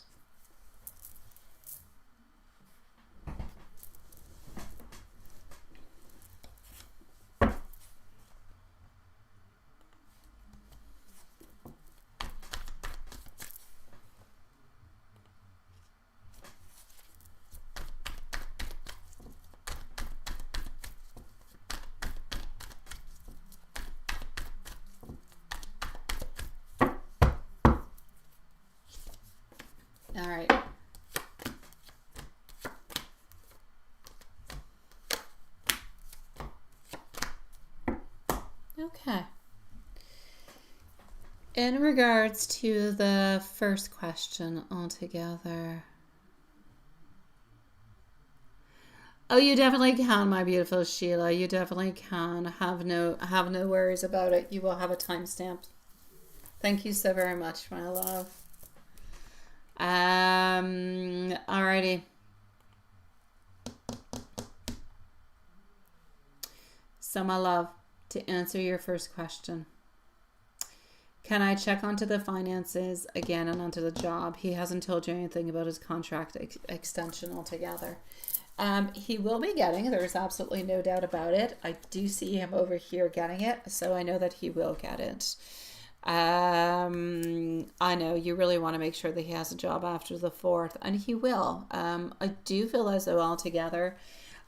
All right. Okay. In regards to the first question altogether. Oh, you definitely can, my beautiful Sheila. You definitely can. Have no worries about it. You will have a timestamp. Thank you so very much, my love. Alrighty. So, my love, to answer your first question, can I check onto the finances again and onto the job? He hasn't told you anything about his contract extension altogether. He will be getting it. There's absolutely no doubt about it. I do see him over here getting it, so I know that he will get it. I know you really want to make sure that he has a job after the 4th, and he will. I do feel as though altogether,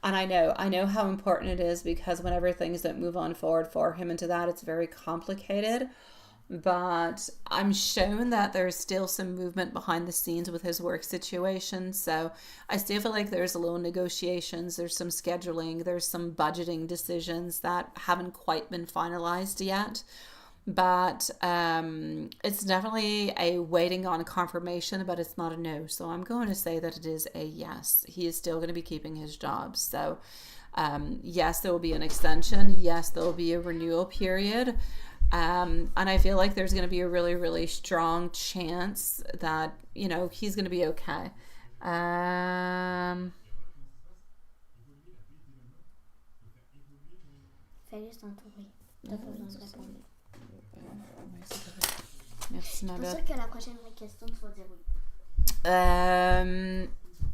and I know how important it is, because whenever things don't move on forward for him into that, it's very complicated. But I'm shown that there's still some movement behind the scenes with his work situation. So I still feel like there's a little negotiations, there's some scheduling, there's some budgeting decisions that haven't quite been finalized yet. But it's definitely a waiting on confirmation, but it's not a no. So I'm going to say that it is a yes. He is still going to be keeping his job. So yes, there will be an extension. Yes, there will be a renewal period. And I feel like there's going to be a really, really strong chance that, you know, he's going to be okay. C'est pour ça que la prochaine question, tu vas dire oui.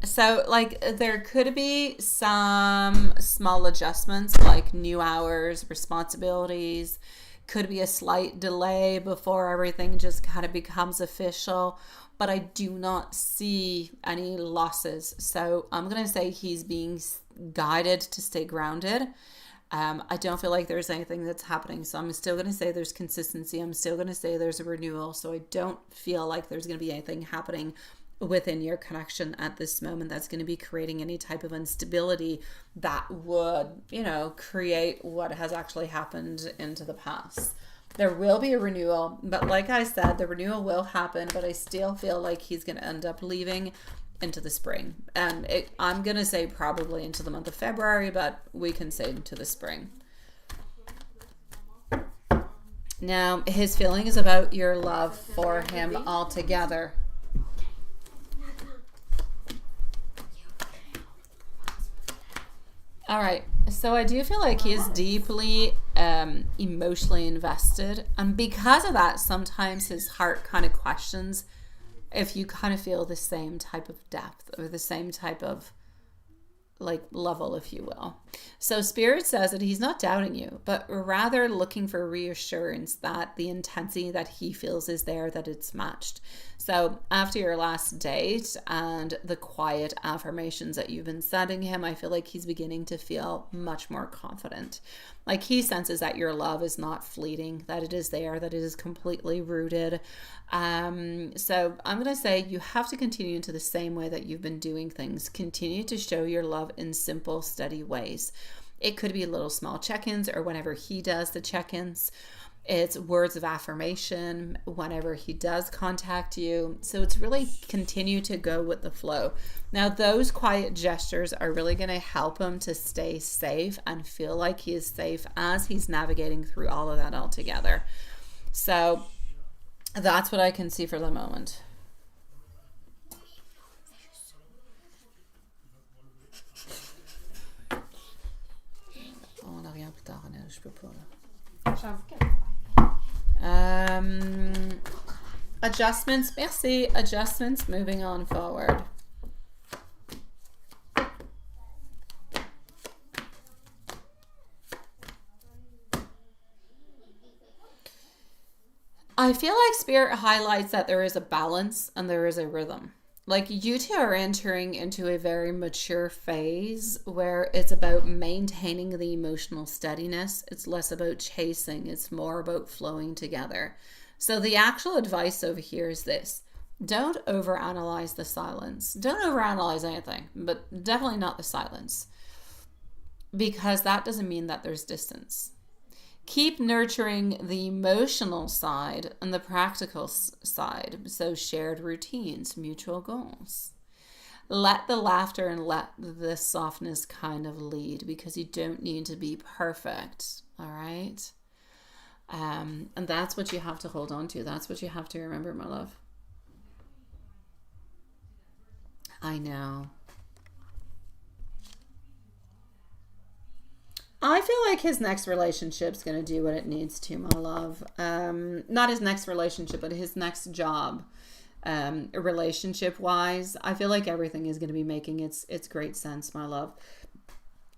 So, like, there could be some small adjustments, like new hours, responsibilities. Could be a slight delay before everything just kind of becomes official. But I do not see any losses. So I'm going to say he's being guided to stay grounded. I don't feel like there's anything that's happening. So I'm still going to say there's consistency. I'm still going to say there's a renewal. So I don't feel like there's going to be anything happening within your connection at this moment that's going to be creating any type of instability that would, you know, create what has actually happened into the past. There will be a renewal, but like I said, the renewal will happen, but I still feel like he's going to end up leaving into the spring. And I'm going to say probably into the month of February, but we can say into the spring. Now, his feeling is about your love for him altogether. All right, so I do feel like he is deeply emotionally invested. And because of that, sometimes his heart kind of questions if you kind of feel the same type of depth or the same type of like level, if you will. So Spirit says that he's not doubting you, but rather looking for reassurance that the intensity that he feels is there, that it's matched. So after your last date and the quiet affirmations that you've been sending him, I feel like he's beginning to feel much more confident. Like he senses that your love is not fleeting, that it is there, that it is completely rooted. So I'm going to say you have to continue into the same way that you've been doing things. Continue to show your love in simple, steady ways. It could be little small check-ins, or whenever he does the check-ins, it's words of affirmation whenever he does contact you. So it's really continue to go with the flow. Now, those quiet gestures are really going to help him to stay safe and feel like he is safe as he's navigating through all of that all together. So that's what I can see for the moment. On n'a rien plus tard, je peux pas là. J'avoue que... Adjustments, merci. Adjustments, moving on forward. I feel like Spirit highlights that there is a balance and there is a rhythm. Like you two are entering into a very mature phase where it's about maintaining the emotional steadiness. It's less about chasing. It's more about flowing together. So the actual advice over here is this. Don't overanalyze the silence. Don't overanalyze anything, but definitely not the silence. Because that doesn't mean that there's distance. Keep nurturing the emotional side and the practical side. So shared routines, mutual goals. Let the laughter and let the softness kind of lead, because you don't need to be perfect. All right. And that's what you have to hold on to. That's what you have to remember, my love. I know. I feel like his next relationship's going to do what it needs to, my love. Not his next relationship, but his next job. Relationship-wise, I feel like everything is going to be making its great sense, my love.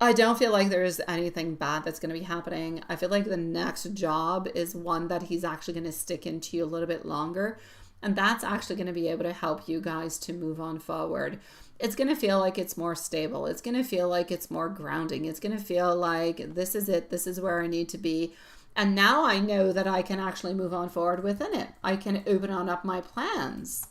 I don't feel like there's anything bad that's going to be happening. I feel like the next job is one that he's actually going to stick into a little bit longer. And that's actually going to be able to help you guys to move on forward. It's going to feel like it's more stable. It's going to feel like it's more grounding. It's going to feel like this is it. This is where I need to be. And now I know that I can actually move on forward within it. I can open on up my plans.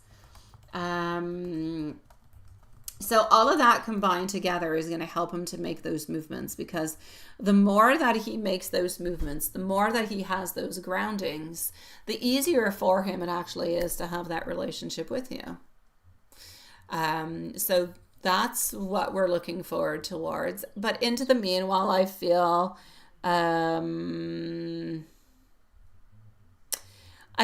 So all of that combined together is going to help him to make those movements, because the more that he makes those movements, the more that he has those groundings, the easier for him it actually is to have that relationship with you. So that's what we're looking forward towards. But into the meanwhile, I feel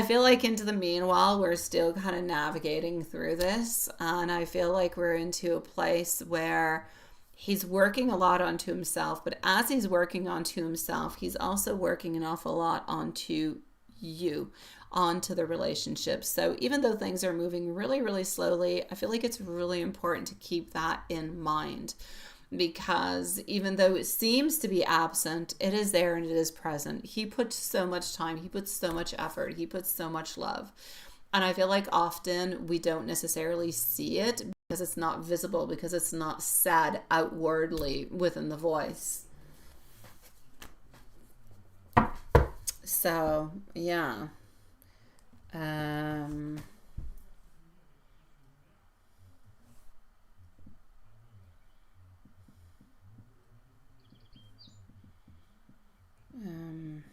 like into the meanwhile, we're still kind of navigating through this. And I feel like we're into a place where he's working a lot onto himself. But as he's working onto himself, he's also working an awful lot onto you, onto the relationship. So even though things are moving really, really slowly, I feel like it's really important to keep that in mind. Because even though it seems to be absent, it is there and it is present. He puts so much time, he puts so much effort, he puts so much love. And I feel like often we don't necessarily see it because it's not visible, because it's not said outwardly within the voice. So, yeah. Um, um,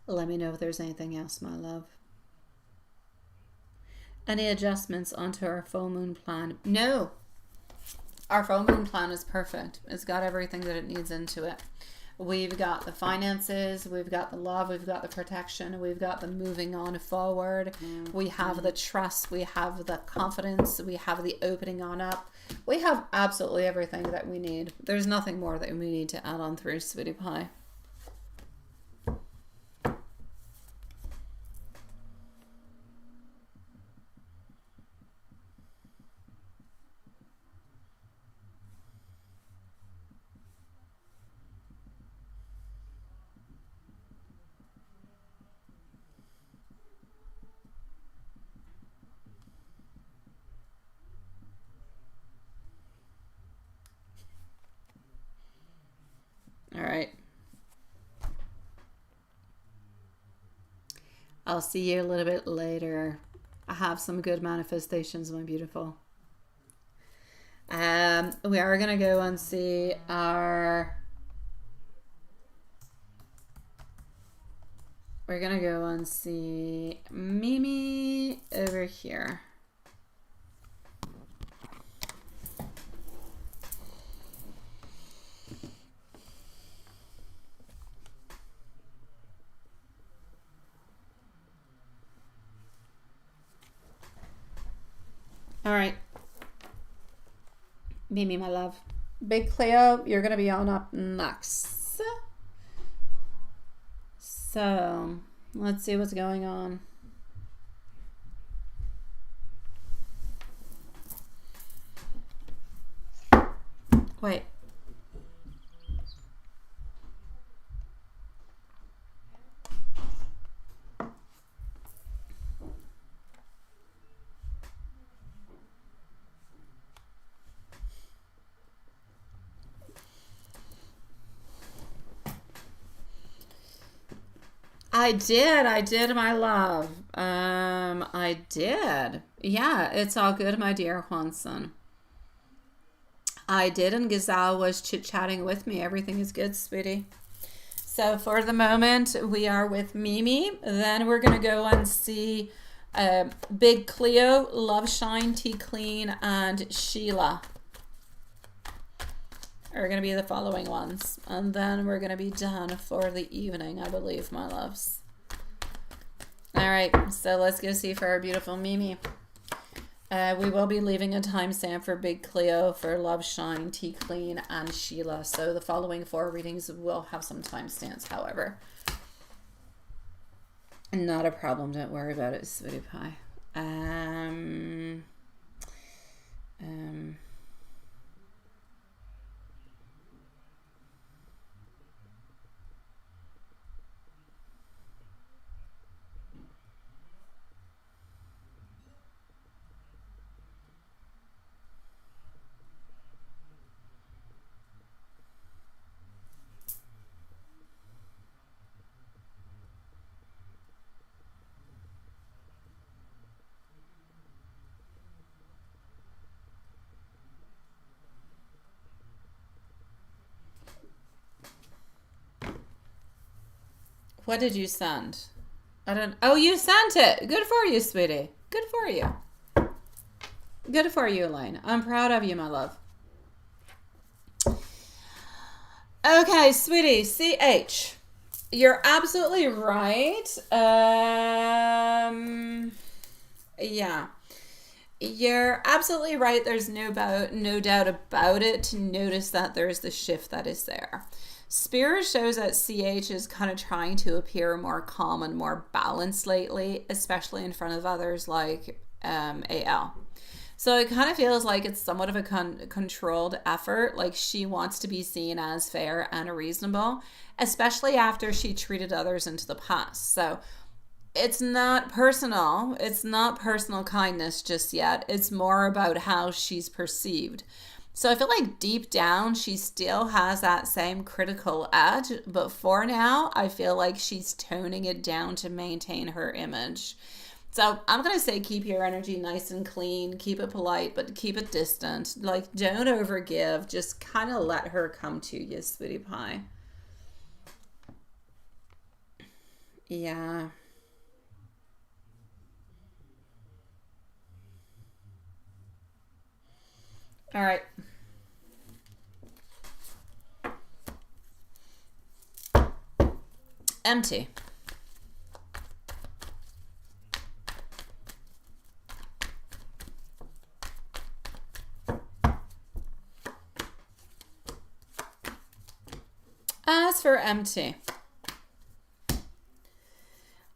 let me know if there's anything else, my love. Any adjustments onto our full moon plan? No. Our full moon plan is perfect. It's got everything that it needs into it. We've got the finances, we've got the love, we've got the protection, we've got the moving on forward. We have the trust, we have the confidence, we have the opening on up. We have absolutely everything that we need. There's nothing more that we need to add on through, sweetie pie. All right. I'll see you a little bit later. I have some good manifestations, my beautiful. We are going to go and see our... We're going to go and see Mimi over here. All right. Mimi, my love. Big Cleo, you're going to be on up next. So, let's see what's going on. Wait. I did, my love. I did. Yeah, it's all good, my dear Juanson. I did, and Gazelle was chit-chatting with me. Everything is good, sweetie. So for the moment, we are with Mimi. Then we're going to go and see Big Cleo, Love Shine, Tea Clean, and Sheila are going to be the following ones. And then we're going to be done for the evening, I believe, my loves. All right, so let's go see for our beautiful Mimi. We will be leaving a timestamp for Big Cleo, for Love Shine, Tea Clean, and Sheila. So the following 4 readings will have some timestamps, however. Not a problem, don't worry about it, sweetie pie. What did you send? I don't... Oh, you sent it. Good for you, sweetie. Good for you. Good for you, Elaine. I'm proud of you, my love. Okay, sweetie. CH. You're absolutely right. Yeah. You're absolutely right. There's no doubt about it to notice that there's the shift that is there. Spirit shows that CH is kind of trying to appear more calm and more balanced lately, especially in front of others like AL. So it kind of feels like it's somewhat of a controlled effort. Like she wants to be seen as fair and reasonable, especially after she treated others into the past. So it's not personal. It's not personal kindness just yet. It's more about how she's perceived. So I feel like deep down, she still has that same critical edge. But for now, I feel like she's toning it down to maintain her image. So I'm going to say keep your energy nice and clean. Keep it polite, but keep it distant. Like, don't overgive. Just kind of let her come to you, sweetie pie. Yeah. All right. Empty. As for empty,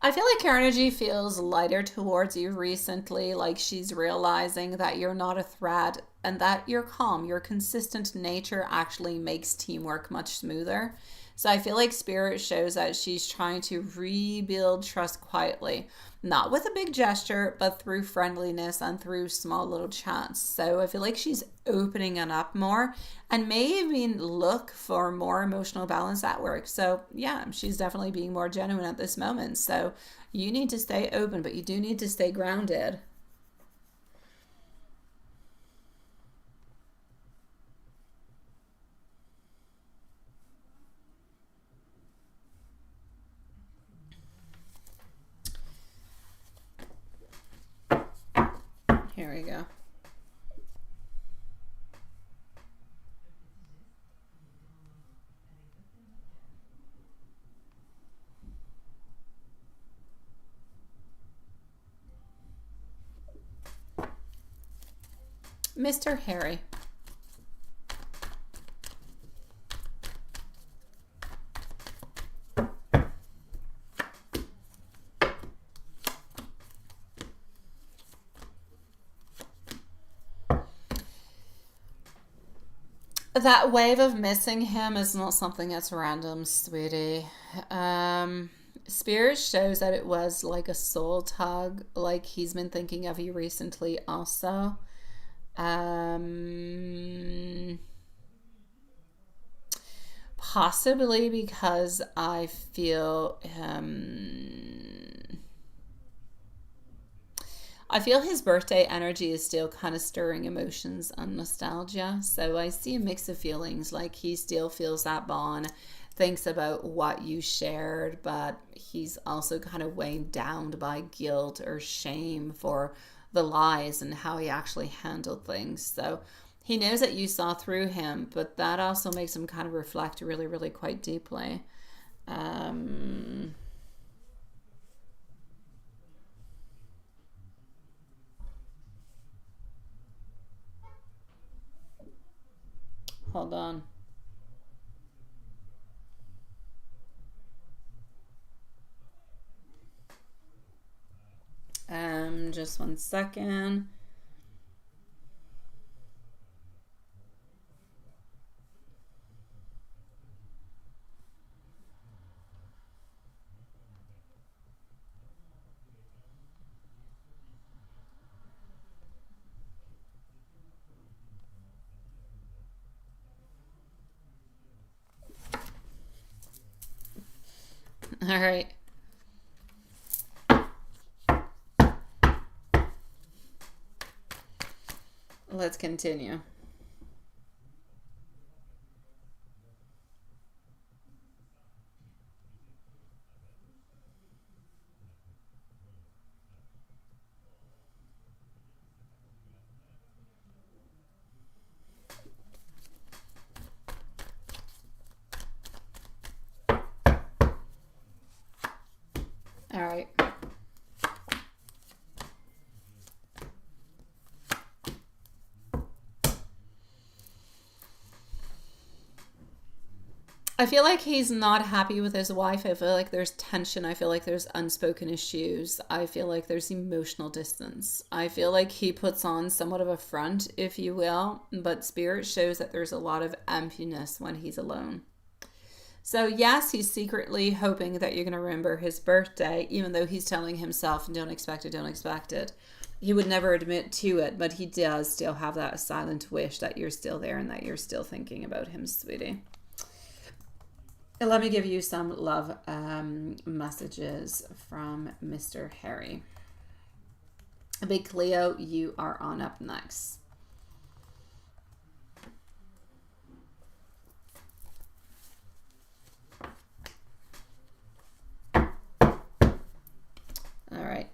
I feel like your energy feels lighter towards you recently, like she's realizing that you're not a threat and that you're calm. Your consistent nature actually makes teamwork much smoother. So I feel like Spirit shows that she's trying to rebuild trust quietly, not with a big gesture, but through friendliness and through small little chats. So I feel like she's opening it up more and may even look for more emotional balance at work. So yeah, she's definitely being more genuine at this moment. So you need to stay open, but you do need to stay grounded. Here we go. Mr. Harry. That wave of missing him is not something that's random, sweetie. Spirit shows that it was like a soul tug, like he's been thinking of you recently also. Possibly because I feel I feel his birthday energy is still kind of stirring emotions and nostalgia. So I see a mix of feelings, like he still feels that bond, thinks about what you shared, but he's also kind of weighed down by guilt or shame for the lies and how he actually handled things. So he knows that you saw through him, but that also makes him kind of reflect really, really quite deeply. Hold on. Just 1 second. All right. Let's continue. All right. I feel like he's not happy with his wife. I feel like there's tension. I feel like there's unspoken issues. I feel like there's emotional distance. I feel like he puts on somewhat of a front, if you will, but Spirit shows that there's a lot of emptiness when he's alone. So yes, he's secretly hoping that you're going to remember his birthday, even though he's telling himself, don't expect it, don't expect it. He would never admit to it, but he does still have that silent wish that you're still there and that you're still thinking about him, sweetie. Let me give you some love messages from Mr. Harry. Big Cleo, you are on up next. All right.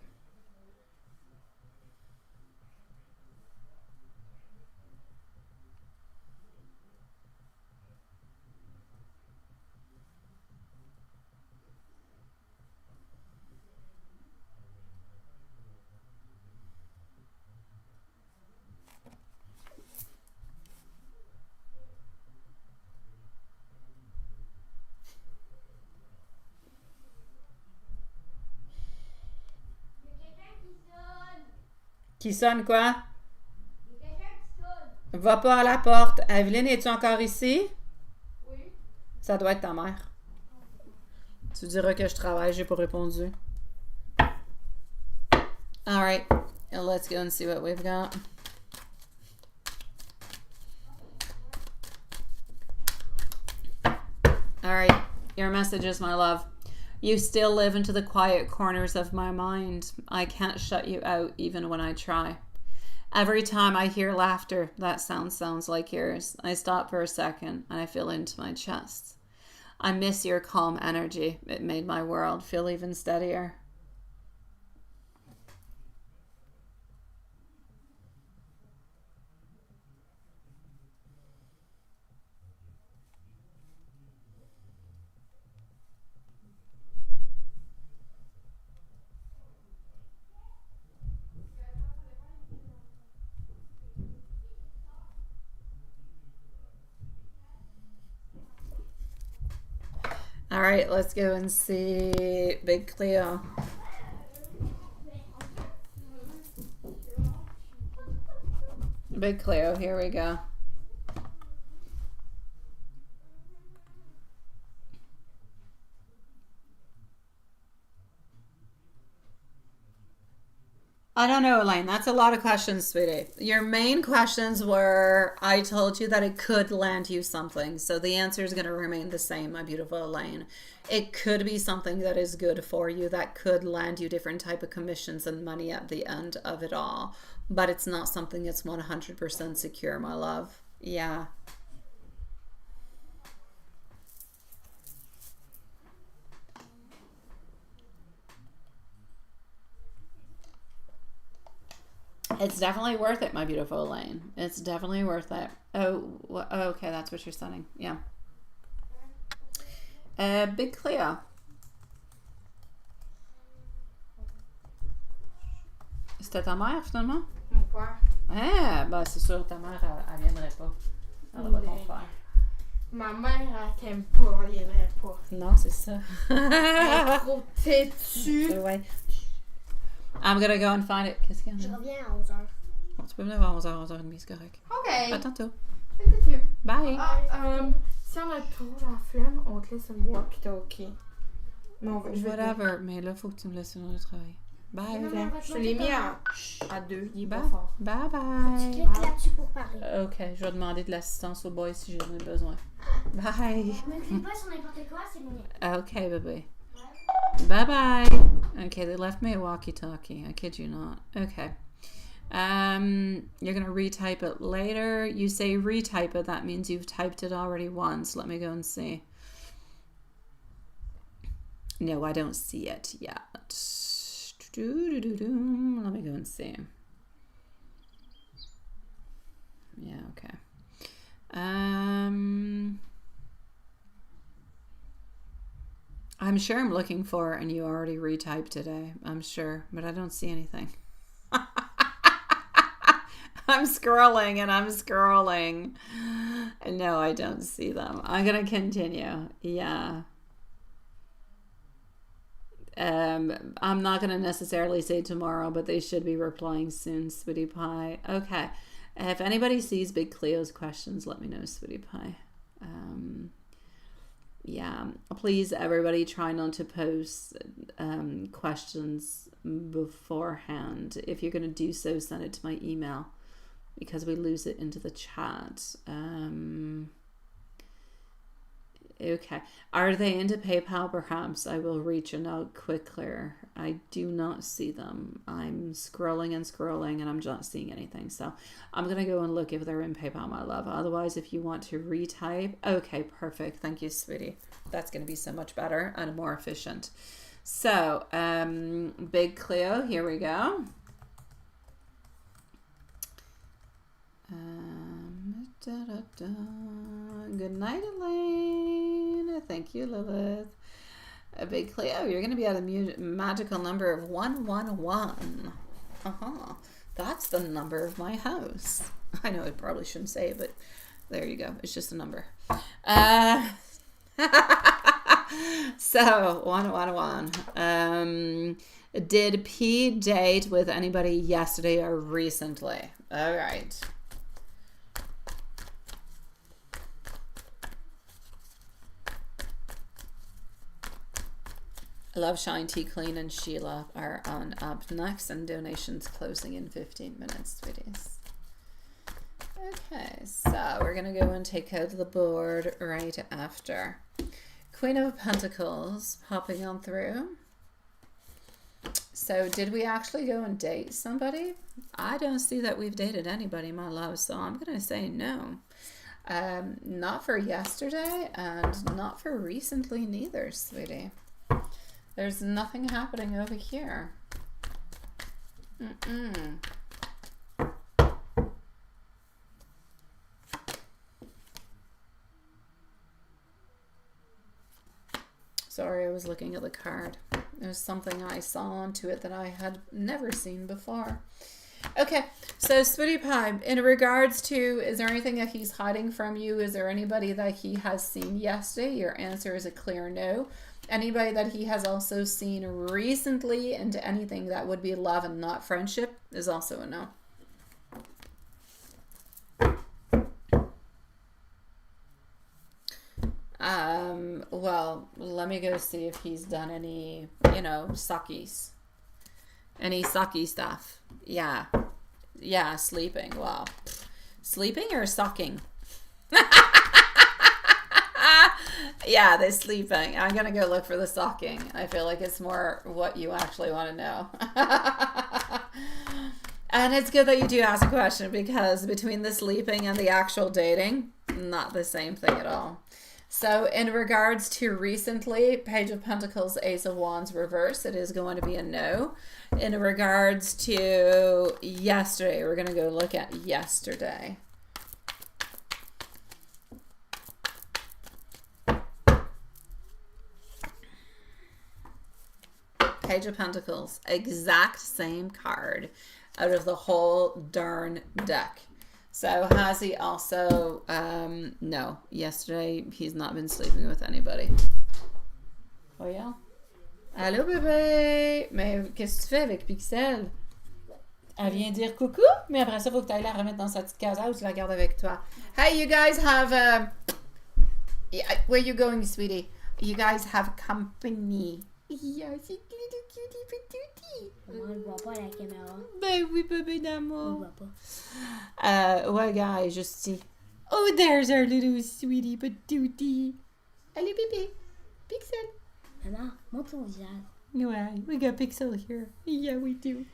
Qui sonne quoi? Va pas à la porte. Evelyne, es-tu encore ici? Oui. Ça doit être ta mère. Tu diras que je travaille, j'ai pas répondu. Alright, let's go and see what we've got. Alright, your messages, my love. You still live into the quiet corners of my mind. I can't shut you out even when I try. Every time I hear laughter, that sounds like yours. I stop for a second and I feel into my chest. I miss your calm energy. It made my world feel even steadier. All right, let's go and see Big Cleo. Big Cleo, here we go. I don't know, Elaine. That's a lot of questions, sweetie. Your main questions were, I told you that it could land you something. So the answer is going to remain the same, my beautiful Elaine. It could be something that is good for you, that could land you different type of commissions and money at the end of it all. But it's not something that's 100% secure, my love. Yeah. It's definitely worth it, my beautiful Elaine. It's definitely worth it. Oh, okay, that's what you're studying. Yeah. Big Cleo. C'était ta mère, finalement? Mon père. Ah, ben c'est sûr, ta mère, elle viendrait pas. Elle va ton frère. Ma mère, elle t'aime pas, elle viendrait pas. Non, c'est ça. Elle est trop têtue. Ouais. I'm gonna go and find it. Qu'est-ce qu'il y Je en a? reviens à 11h. Bon, tu peux venir à 11h, 11h30, c'est correct. Ok. À tantôt. Têtue. Bye. Si on a trop la flemme, on te laisse une boîte pis t'es ok. Mais on va, je vais Whatever, mais là, faut que tu me laisses une autre travail. Bye. Non, Je te l'ai mis à 2. Il est pas Bye. fort. Bye Tu bye. cliques là-dessus pour parler. Ok, je vais demander de l'assistance au boy si j'en ai besoin. Bye. Ne clique pas sur n'importe quoi, c'est mon Ok, baby. Bye bye. Okay, they left me a walkie-talkie. I kid you not. Okay. You're gonna retype it later. You say retype it, that means you've typed it already once. Let me go and see. No, I don't see it yet. Let me go and see. Yeah, okay. I'm sure I'm looking for, and you already retyped today. I'm sure, but I don't see anything. I'm scrolling and I'm scrolling. No, I don't see them. I'm going to continue. Yeah. I'm not going to necessarily say tomorrow, but they should be replying soon, Sweetie Pie. Okay. If anybody sees Big Cleo's questions, let me know, Sweetie Pie. Yeah, please, everybody, try not to post questions beforehand. If you're going to do so, send it to my email because we lose it into the chat. Okay. Are they into PayPal? Perhaps I will reach a note quicker. I do not see them. I'm scrolling and scrolling and I'm not seeing anything. So I'm going to go and look if they're in PayPal, my love. Otherwise, if you want to retype. Okay, perfect. Thank you, sweetie. That's going to be so much better and more efficient. So, Big Cleo, here we go. Good night, Elaine. Thank you, Lilith. A Big Cleo, you're going to be at a magical number of 111. That's the number of my house. I know I probably shouldn't say it, but there you go. It's just a number. So 111. Did P date with anybody yesterday or recently? All right. Love Shine, Tea Clean, and Sheila are on up next, and donations closing in 15 minutes, sweeties. Okay, so we're going to go and take out the board right after. Queen of Pentacles popping on through. So did we actually go and date somebody? I don't see that we've dated anybody, my love, so I'm going to say no. Not for yesterday and not for recently neither, sweetie. There's nothing happening over here. Sorry, I was looking at the card. There's something I saw onto it that I had never seen before. Okay, so Sweetie Pie, in regards to, is there anything that he's hiding from you? Is there anybody that he has seen yesterday? Your answer is a clear no. Anybody that he has also seen recently into anything that would be love and not friendship is also a no. Well, let me go see if he's done any, suckies. Any sucky stuff. Yeah. Yeah, sleeping. Wow. Sleeping or sucking? Yeah, they're sleeping. I'm going to go look for the sucking. I feel like it's more what you actually want to know. And it's good that you do ask a question because between the sleeping and the actual dating, not the same thing at all. So in regards to recently, Page of Pentacles, Ace of Wands reverse, it is going to be a no. In regards to yesterday, we're going to go look at yesterday. Page of Pentacles, exact same card out of the whole darn deck. So has he also, no, yesterday he's not been sleeping with anybody. Oh yeah? Allô bébé? Mais qu'est-ce que tu fais avec Pixel? Elle vient dire coucou, mais après ça, faut que tu ailles la remettre dans sa petite case ou tu la gardes avec toi. Hey, you guys have, where you going, sweetie? You guys have company. Yeah, c'est little cutie patootie. On ne voit pas la caméra. Ben oui, bébé d'amour. On ne voit pas. Ouais, guys, just see. Oh, there's our little sweetie patootie. Allez, bébé. Pixel. Maman, montre ton visage. Ouais, we got Pixel here. Yeah, we do.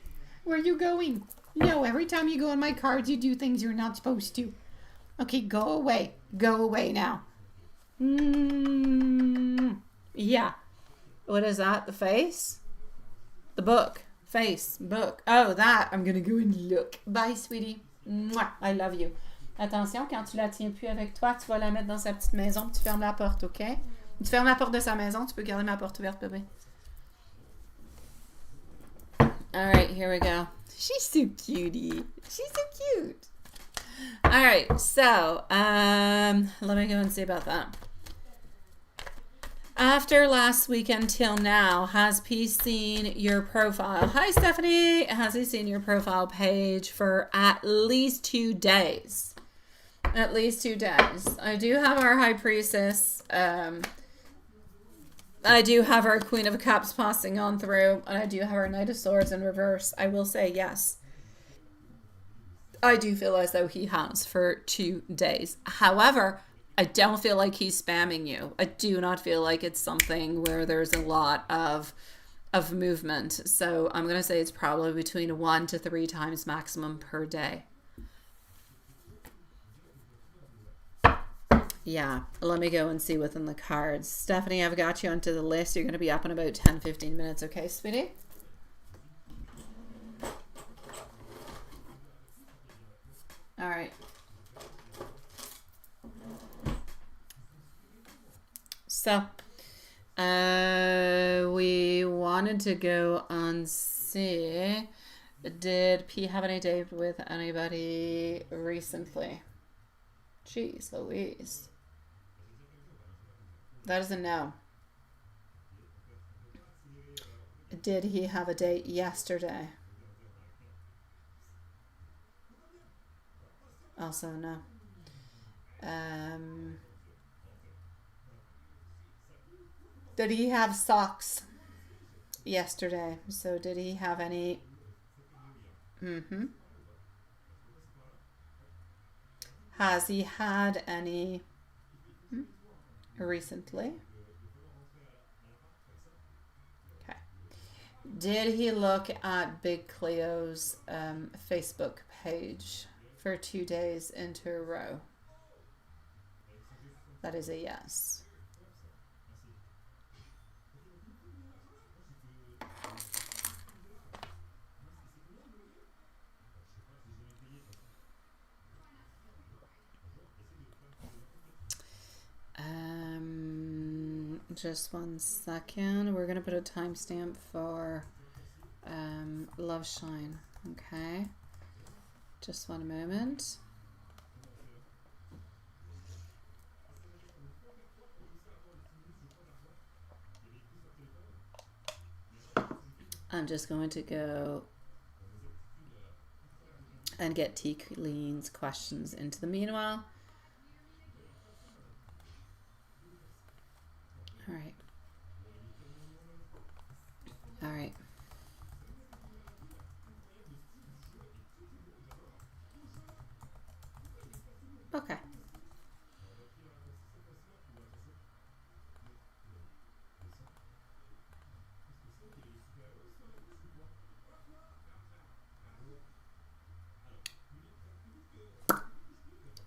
Where you going? No, every time you go on my cards, you do things you're not supposed to. Okay, go away. Go away now. Yeah. What is that? The face? The book. Face. Book. Oh, that. I'm gonna go and look. Bye, sweetie. Mwah. I love you. Attention, quand tu la tiens plus avec toi, tu vas la mettre dans sa petite maison, puis tu fermes la porte, OK? Tu fermes la porte de sa maison, tu peux garder ma porte ouverte, bébé. All right, here we go. She's so cutie. She's so cute. All right, so let me go and see about that. After last weekend till now, has P seen your profile? Hi, Stephanie. Has he seen your profile page for at least 2 days? At least 2 days. I do have our High Priestess. I do have our Queen of Cups passing on through. And I do have our Knight of Swords in reverse. I will say yes. I do feel as though he has for 2 days. However, I don't feel like he's spamming you. I do not feel like it's something where there's a lot of movement. So I'm going to say it's probably between 1 to 3 times maximum per day. Yeah, let me go and see within the cards. Stephanie, I've got you onto the list. You're going to be up in about 10-15 minutes. Okay, sweetie? All right. So, we wanted to go and see, did P have any date with anybody recently? Jeez Louise. That is a no. Did he have a date yesterday? Also no. Did he have socks yesterday? So did he have any? Has he had any recently? Okay. Did he look at Big Cleo's Facebook page for 2 days into a row? That is a yes. Just 1 second. We're gonna put a timestamp for Love Shine. Okay. Just 1 moment. I'm just going to go and get T. Lean's questions into the meanwhile. All right. All right. Okay.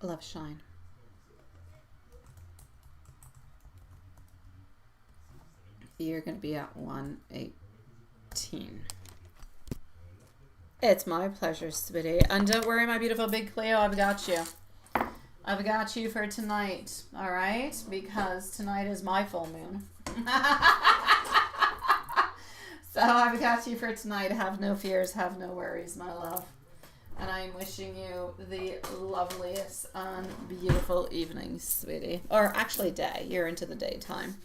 Love Shine. You're going to be at 118. It's my pleasure, sweetie. And don't worry, my beautiful Big Cleo, I've got you. I've got you for tonight, all right? Because tonight is my full moon. So I've got you for tonight. Have no fears, have no worries, my love. And I'm wishing you the loveliest and beautiful evening, sweetie. Or actually day. You're into the daytime.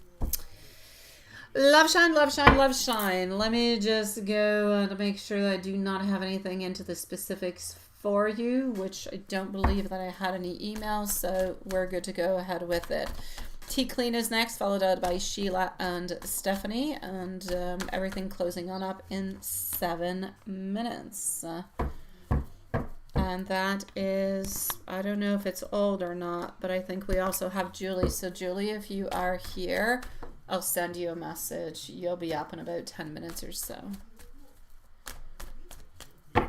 Love Shine, Love Shine, Love Shine. Let me just go to make sure that I do not have anything into the specifics for you, which I don't believe that I had any emails, so we're good to go ahead with it. T Clean is next, followed out by Sheila and Stephanie, and everything closing on up in 7 minutes. And that is, I don't know if it's old or not, but I think we also have Julie. So Julie, if you are here, I'll send you a message. You'll be up in about 10 minutes or so. All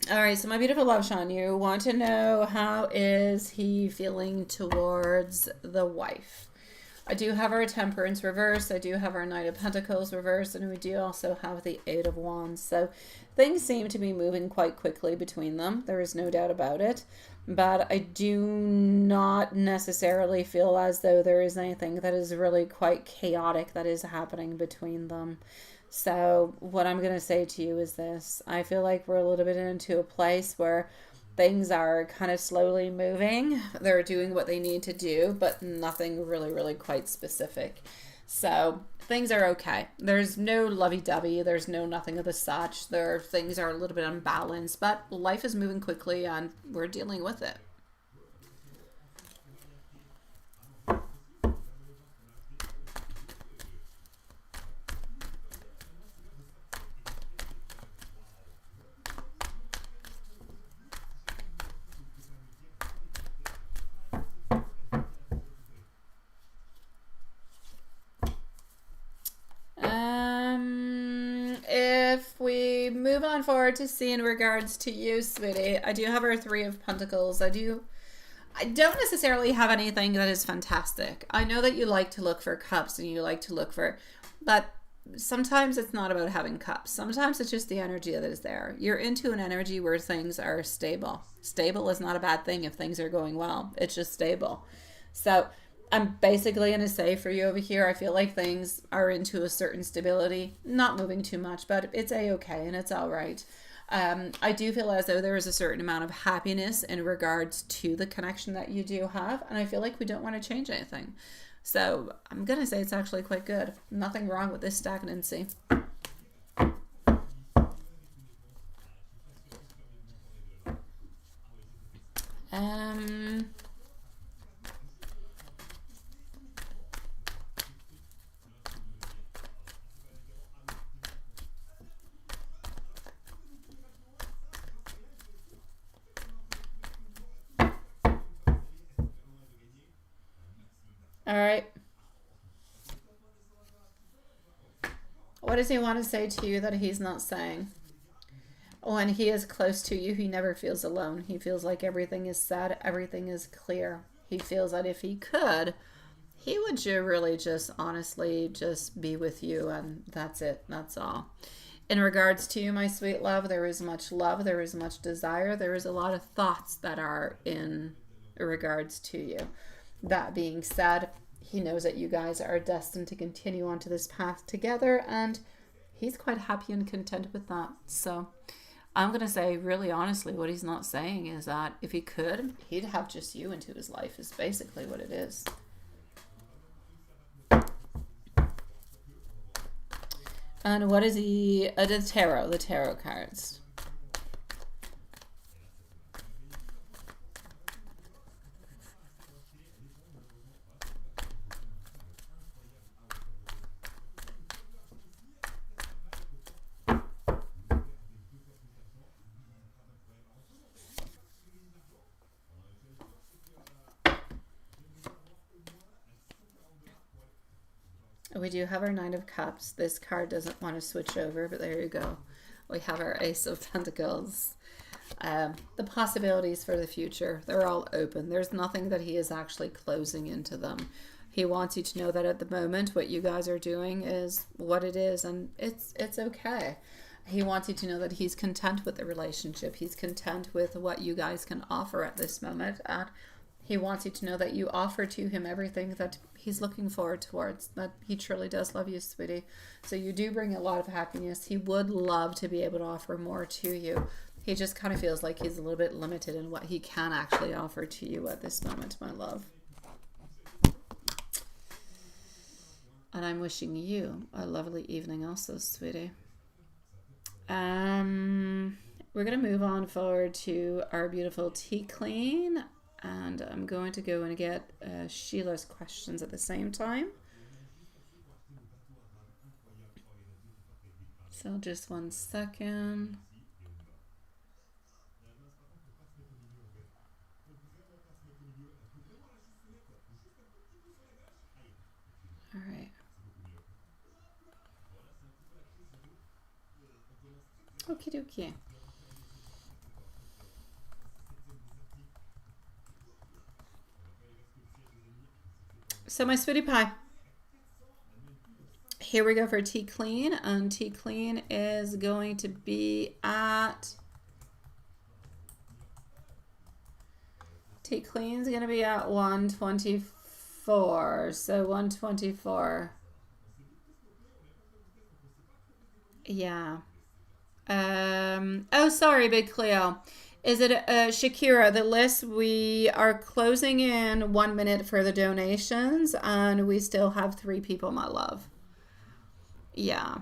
right, so my beautiful Love Shine, you want to know how is he feeling towards the wife? I do have our Temperance reverse. I do have our Knight of Pentacles reverse. And we do also have the Eight of Wands. So things seem to be moving quite quickly between them. There is no doubt about it. But I do not necessarily feel as though there is anything that is really quite chaotic that is happening between them. So what I'm going to say to you is this. I feel like we're a little bit into a place where things are kind of slowly moving. They're doing what they need to do, but nothing really, really quite specific. So things are okay. There's no lovey-dovey. There's no nothing of the such. Things are a little bit unbalanced, but life is moving quickly and we're dealing with it. If we move on forward to see in regards to you, sweetie, I do have our Three of Pentacles. I don't necessarily have anything that is fantastic. I know that you like to look for cups and you like to look for, but sometimes it's not about having cups. Sometimes it's just the energy that is there. You're into an energy where things are stable. Stable is not a bad thing if things are going well. It's just stable. So I'm basically going to say for you over here, I feel like things are into a certain stability, not moving too much, but it's a-okay and it's all right. I do feel as though there is a certain amount of happiness in regards to the connection that you do have, and I feel like we don't want to change anything. So I'm going to say it's actually quite good. Nothing wrong with this stagnancy. All right. What does he want to say to you that he's not saying? When he is close to you, he never feels alone. He feels like everything is said, everything is clear. He feels that if he could, he would really just honestly just be with you, and that's it. That's all. In regards to you, my sweet love, there is much love. There is much desire. There is a lot of thoughts that are in regards to you. That being said, he knows that you guys are destined to continue onto this path together, and he's quite happy and content with that. So I'm going to say, really honestly, what he's not saying is that if he could, he'd have just you into his life, is basically what it is. And what is he? The tarot cards. We do have our Nine of Cups. This card doesn't want to switch over, but there you go. We have our Ace of Pentacles. The possibilities for the future, they're all open. There's nothing that he is actually closing into them. He wants you to know that at the moment, what you guys are doing is what it is, and it's okay. He wants you to know that he's content with the relationship. He's content with what you guys can offer at this moment. And he wants you to know that you offer to him everything that he's looking forward towards, that he truly does love you, sweetie. So you do bring a lot of happiness. He would love to be able to offer more to you. He just kind of feels like he's a little bit limited in what he can actually offer to you at this moment, my love. And I'm wishing you a lovely evening also, sweetie. We're going to move on forward to our beautiful tea clean. And I'm going to go and get Sheila's questions at the same time. So just 1 second. All right. Okie dokie. So my sweetie pie. Here we go for T Clean, and T Clean is going to be at T Clean's going to be at 124. So 124. Yeah. Oh, sorry, Big Cleo. Is it Shakira? The list, we are closing in 1 minute for the donations, and we still have 3 people, my love. Yeah.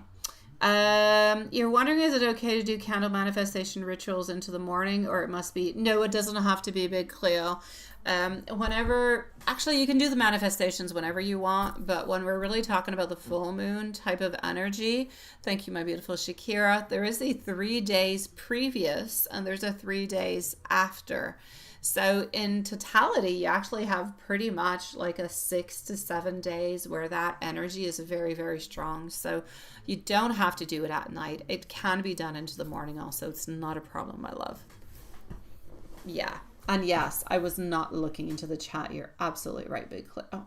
You're wondering, is it okay to do candle manifestation rituals into the morning, or it must be? No, it doesn't have to be, Big Cleo. Whenever, actually, you can do the manifestations whenever you want, but when we're really talking about the full moon type of energy, thank you, my beautiful Shakira, there is a 3 days previous and there's a 3 days after. So in totality, you actually have pretty much like a 6 to 7 days where that energy is very, very strong. So you don't have to do it at night. It can be done into the morning also. It's not a problem, my love. Yeah. And yes, I was not looking into the chat. You're absolutely right, Big Clip. Oh.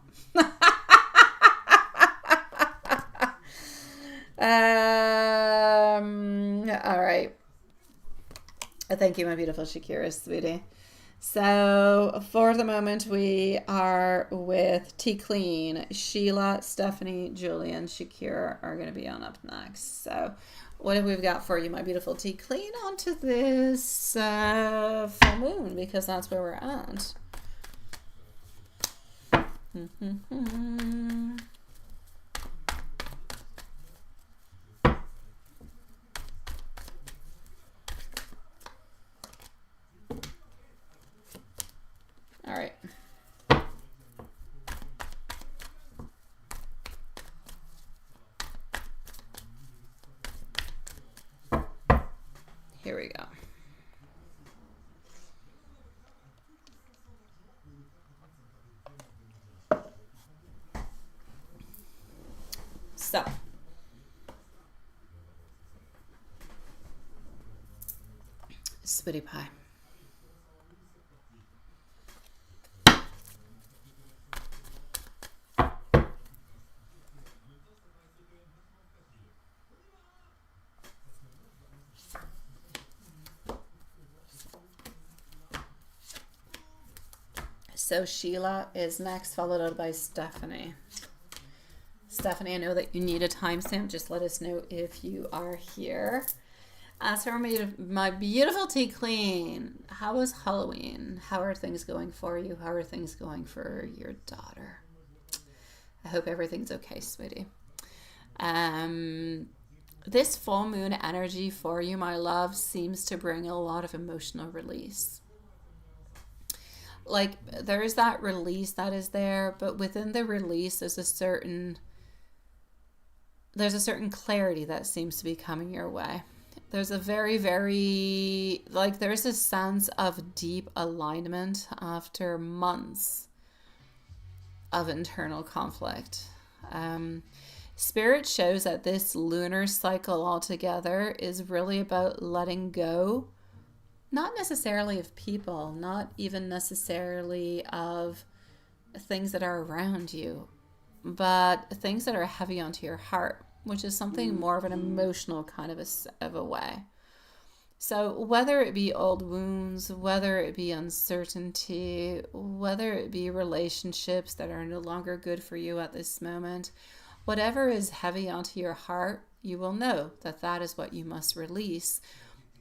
All right. Thank you, my beautiful Shakira, sweetie. So for the moment, we are with T Clean. Sheila, Stephanie, Julian, Shakira are going to be on up next. So what have we got for you, my beautiful T Clean, onto this full moon, because that's where we're at. All right. Here we go. So, sweetie pie. So Sheila is next, followed out by Stephanie. Stephanie, I know that you need a timestamp. Just let us know if you are here. As for my beautiful T Clean, how was Halloween? How are things going for you? How are things going for your daughter? I hope everything's okay, sweetie. This full moon energy for you, my love, seems to bring a lot of emotional release. Like, there's that release that is there, but within the release there's a certain clarity that seems to be coming your way. There's a very, very, like, there's a sense of deep alignment after months of internal conflict. Spirit shows that this lunar cycle altogether is really about letting go, not necessarily of people, not even necessarily of things that are around you, but things that are heavy onto your heart, which is something more of an emotional kind of a way. So whether it be old wounds, whether it be uncertainty, whether it be relationships that are no longer good for you at this moment, whatever is heavy onto your heart, you will know that that is what you must release.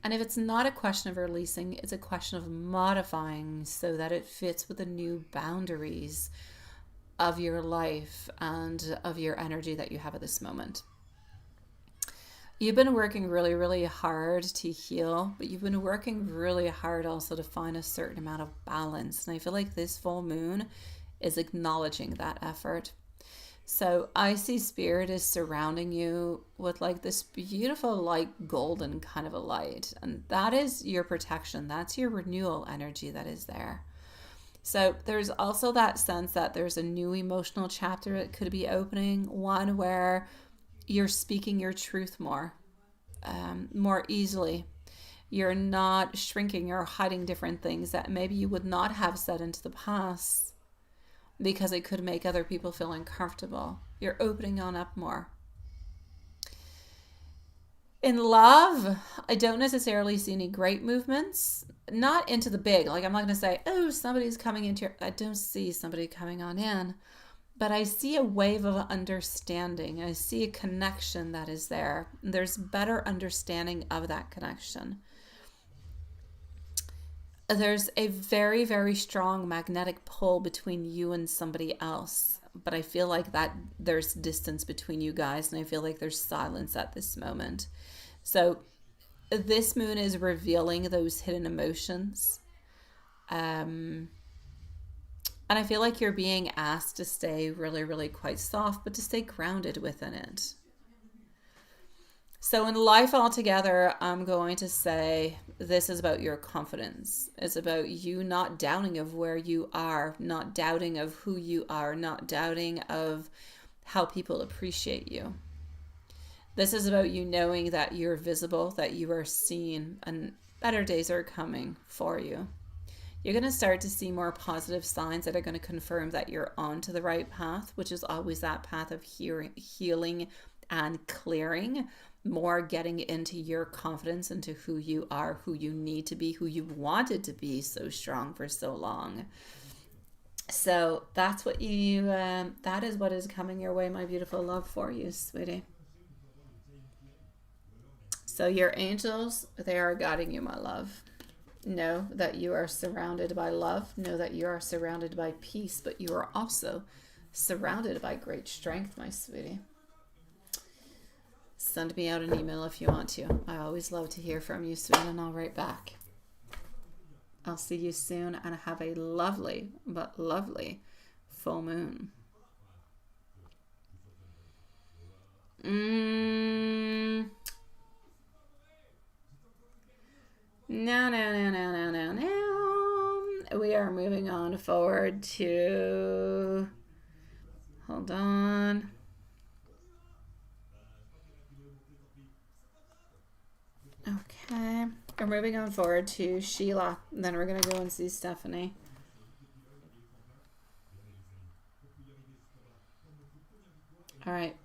And if it's not a question of releasing, it's a question of modifying so that it fits with the new boundaries of your life and of your energy that you have at this moment. You've been working really, really hard to heal, but you've been working really hard also to find a certain amount of balance. And I feel like this full moon is acknowledging that effort. So I see Spirit is surrounding you with like this beautiful light golden kind of a light. And that is your protection. That's your renewal energy that is there. So there's also that sense that there's a new emotional chapter that could be opening. One where you're speaking your truth more easily. You're not shrinking or hiding different things that maybe you would not have said into the past. because it could make other people feel uncomfortable. You're opening on up more. In love, I don't necessarily see any great movements. Not into the big. Like, I'm not going to say, oh, somebody's coming into your... I don't see somebody coming on in. But I see a wave of understanding. I see a connection that is there. There's better understanding of that connection. There's a very, very strong magnetic pull between you and somebody else. But I feel like that there's distance between you guys, and I feel like there's silence at this moment. So this moon is revealing those hidden emotions. And I feel like you're being asked to stay really, really quite soft, but to stay grounded within it. So in life altogether, I'm going to say this is about your confidence. It's about you not doubting of where you are, not doubting of who you are, not doubting of how people appreciate you. This is about you knowing that you're visible, that you are seen, and better days are coming for you. You're going to start to see more positive signs that are going to confirm that you're onto the right path, which is always that path of healing and clearing, more getting into your confidence, into who you are, who you need to be, who you've wanted to be so strong for so long. So that's what that is what is coming your way, my beautiful love, for you, sweetie. So your angels, they are guiding you, my love. Know that you are surrounded by love. Know that you are surrounded by peace, but you are also surrounded by great strength, my sweetie. Send me out an email if you want to. I always love to hear from you, sweet, and I'll write back. I'll see you soon, and have a lovely, but lovely full moon. No. We are moving on forward to... Hold on. Okay. We're moving on forward to Sheila. Then we're going to go and see Stephanie. All right.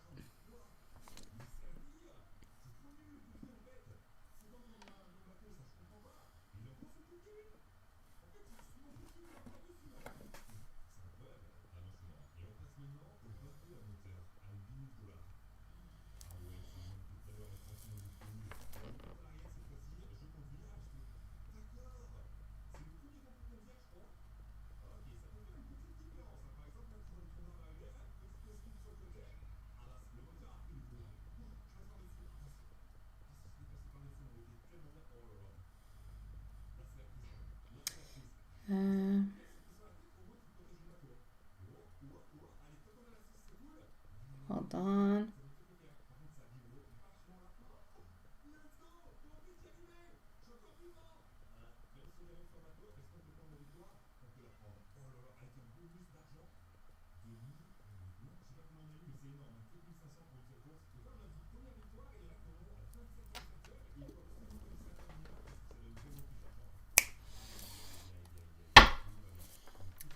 Hold on.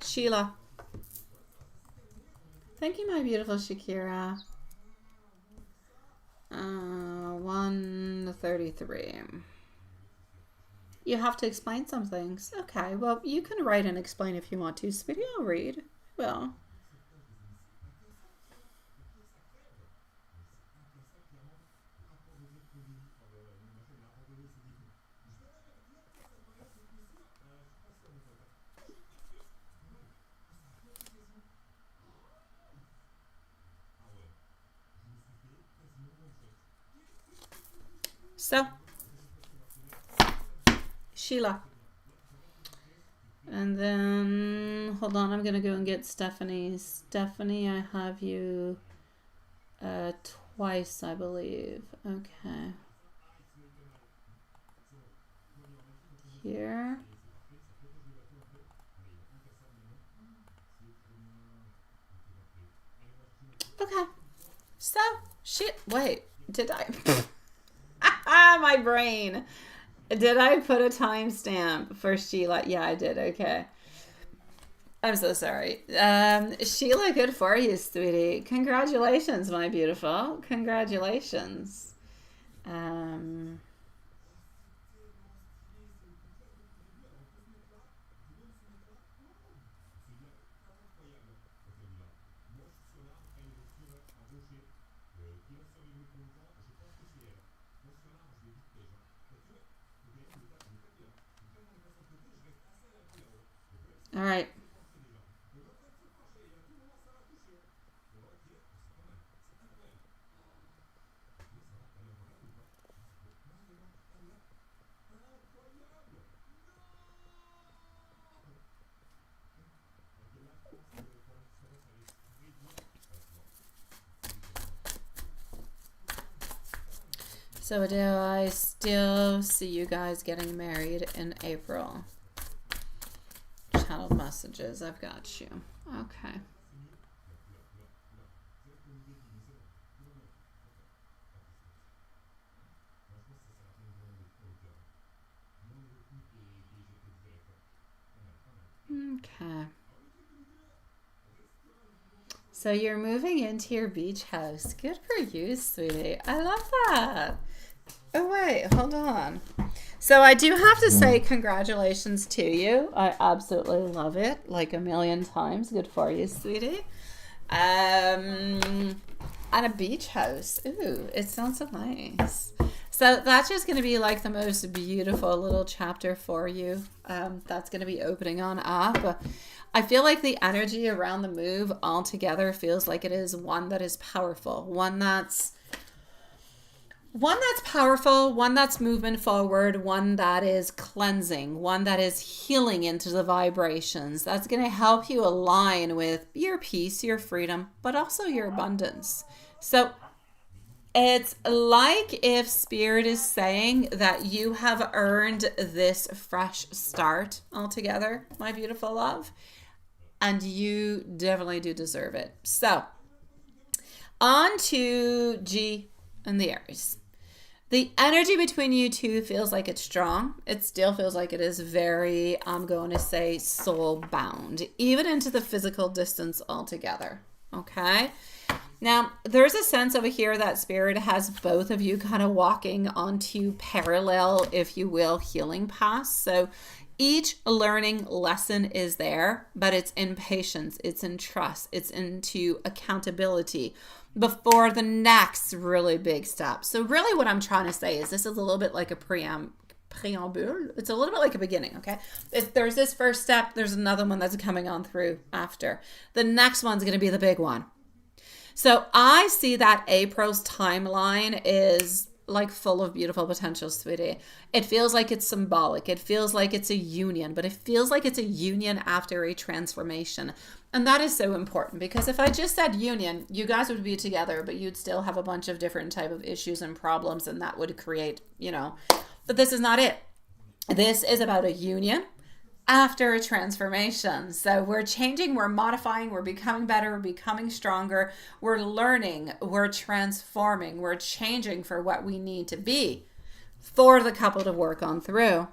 Sheila. Thank you, my beautiful Shakira. 133. You have to explain some things. Okay, well, you can write and explain if you want to, sweetie. I'll read. Well. So, Sheila. And then, hold on, I'm going to go and get Stephanie. Stephanie, I have you twice, I believe. Okay. Here. Okay. So, wait, did I... my brain. Did I put a timestamp for Sheila? Yeah, I did. Okay. I'm so sorry. Sheila, good for you, sweetie. Congratulations, my beautiful. Congratulations. Um, all right. So do I still see you guys getting married in April? Channel messages. I've got you. Okay. Okay. So you're moving into your beach house. Good for you, sweetie. I love that. Oh, wait, hold on. So I do have to say congratulations to you. I absolutely love it, like a million times. Good for you, sweetie. And a beach house. Ooh, it sounds so nice. So that's just going to be like the most beautiful little chapter for you. That's going to be opening on up. I feel like the energy around the move altogether feels like it is one that is powerful, one that's powerful, one that's moving forward, one that is cleansing, one that is healing into the vibrations. That's going to help you align with your peace, your freedom, but also your abundance. So it's like if Spirit is saying that you have earned this fresh start altogether, my beautiful love, and you definitely do deserve it. So on to G and the Aries. The energy between you two feels like it's strong. It still feels like it is very, I'm going to say, soul bound, even into the physical distance altogether. Okay. Now, there's a sense over here that Spirit has both of you kind of walking onto parallel, if you will, healing paths. So each learning lesson is there, but it's in patience, it's in trust, it's into accountability before the next really big step. So really what I'm trying to say is this is a little bit like a preamble. It's a little bit like a beginning, okay? If there's this first step, there's another one that's coming on through after. The next one's going to be the big one. So I see that April's timeline is like full of beautiful potential, sweetie. It feels like it's symbolic. It feels like it's a union, but it feels like it's a union after a transformation. And that is so important because if I just said union, you guys would be together, but you'd still have a bunch of different type of issues and problems, and that would create, but this is not it. This is about a union after a transformation. So we're changing, we're modifying, we're becoming better, we're becoming stronger, we're learning, we're transforming, we're changing for what we need to be for the couple to work on through.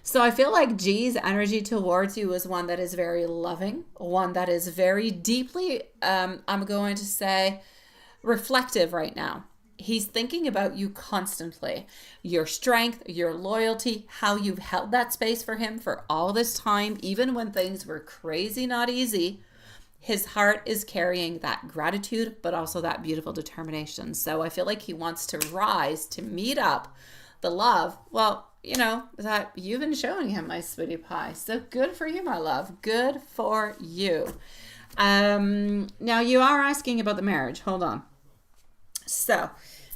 So I feel like G's energy towards you is one that is very loving, one that is very deeply, I'm going to say, reflective right now. He's thinking about you constantly, your strength, your loyalty, how you've held that space for him for all this time, even when things were crazy, not easy. His heart is carrying that gratitude, but also that beautiful determination. So I feel like he wants to rise to meet up the love, that you've been showing him, my sweetie pie. So good for you, my love. Good for you. Now you are asking about the marriage. Hold on. So,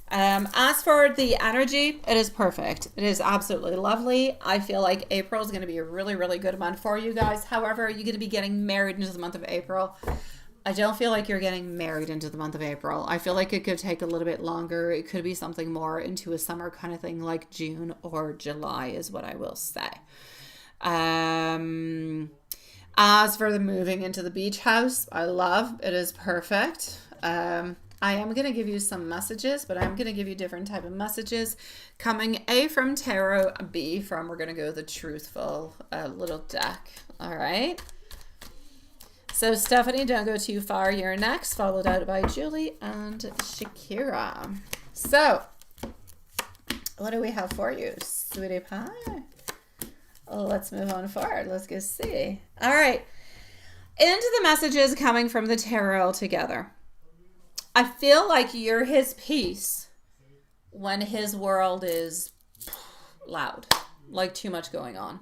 as for the energy, it is perfect. It is absolutely lovely. I feel like April is going to be a really, really good month for you guys. However, you're going to be getting married into the month of April. I don't feel like you're getting married into the month of April. I feel like it could take a little bit longer. It could be something more into a summer kind of thing like June or July is what I will say. As for the moving into the beach house, I love it. Is perfect. I am going to give you some messages, but I'm going to give you different type of messages coming A from tarot, B from, we're going to go the truthful little deck. All right. So Stephanie, don't go too far. You're next, followed out by Julie and Shakira. So, what do we have for you, sweetie pie? Let's move on forward. Let's go see. All right. Into the messages coming from the tarot together. I feel like you're his piece when his world is loud, like too much going on.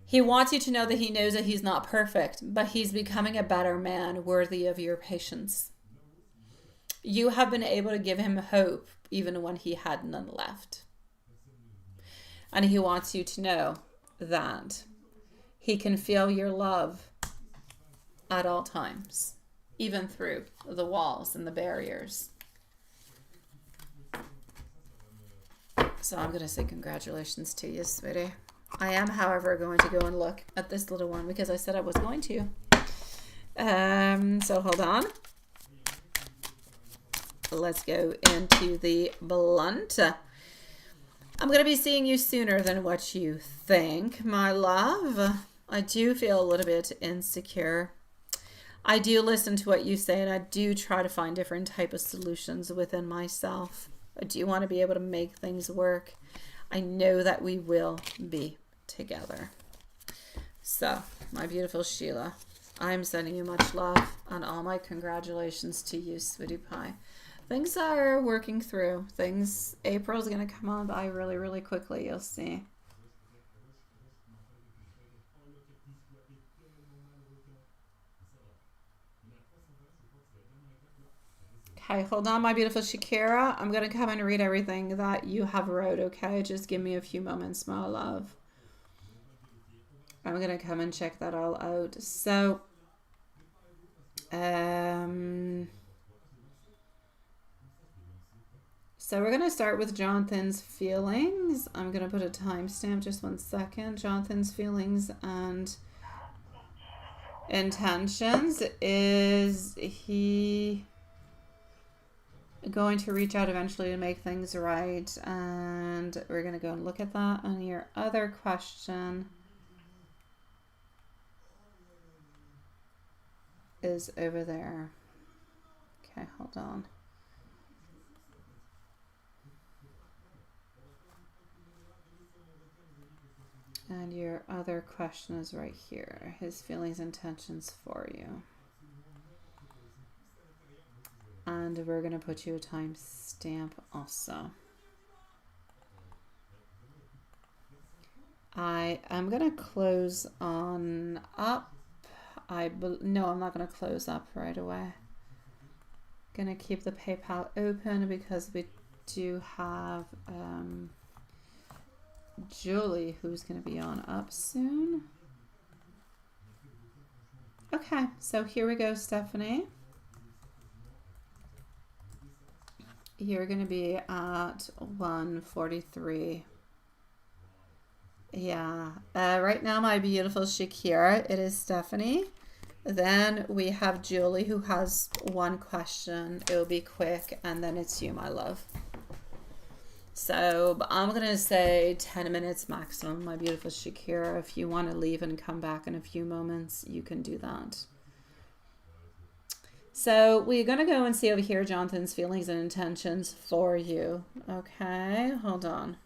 He wants you to know that he knows that he's not perfect, but he's becoming a better man worthy of your patience. You have been able to give him hope even when he had none left. And he wants you to know that he can feel your love at all times, even through the walls and the barriers. So I'm going to say congratulations to you, sweetie. I am, however, going to go and look at this little one because I said I was going to. So hold on. Let's go into the blunt. I'm going to be seeing you sooner than what you think, my love. I do feel a little bit insecure. I do listen to what you say, and I do try to find different type of solutions within myself. I do want to be able to make things work. I know that we will be together. So, my beautiful Sheila, I'm sending you much love and all my congratulations to you, sweetie pie. Things are working through. April's going to come on by really, really quickly. You'll see. Okay, hold on, my beautiful Shakira. I'm going to come and read everything that you have wrote, okay? Just give me a few moments, my love. I'm going to come and check that all out. So, so we're going to start with Jonathan's feelings. I'm going to put a timestamp, just 1 second. Jonathan's feelings and intentions. Is he going to reach out eventually to make things right? And we're going to go and look at that. And your other question is over there. Okay, hold on. And your other question is right here. His feelings, intentions for you. And we're going to put you a timestamp also. I am going to close on up. No, I'm not going to close up right away. Going to keep the PayPal open because we do have Julie, who's going to be on up soon. Okay, so here we go, Stephanie. You're going to be at 143. Yeah. Right now, my beautiful Shakira, it is Stephanie. Then we have Julie, who has one question. It will be quick, and then it's you, my love. So I'm going to say 10 minutes maximum, my beautiful Shakira. If you want to leave and come back in a few moments, you can do that. So we're going to go and see over here Jonathan's feelings and intentions for you. Okay, hold on.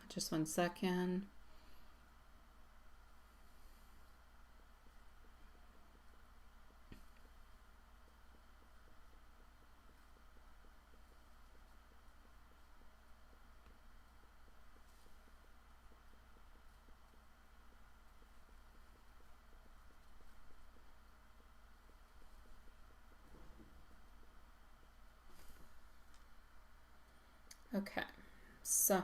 Just 1 second. Okay, so.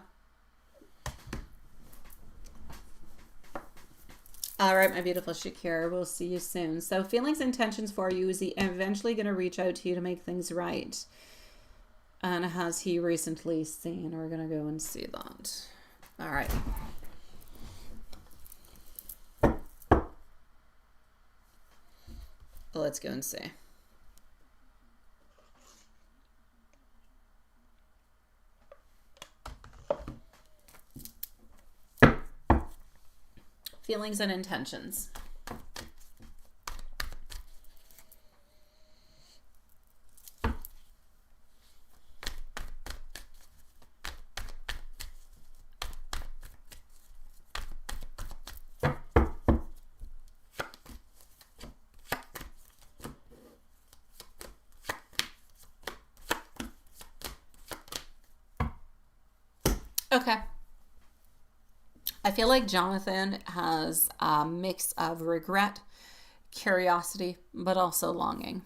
All right, my beautiful Shakira, we'll see you soon. So feelings, intentions for you, is he eventually going to reach out to you to make things right? And has he recently seen? We're going to go and see that. All right. Let's go and see. Feelings and intentions. Okay. I feel like Jonathan has a mix of regret, curiosity, but also longing.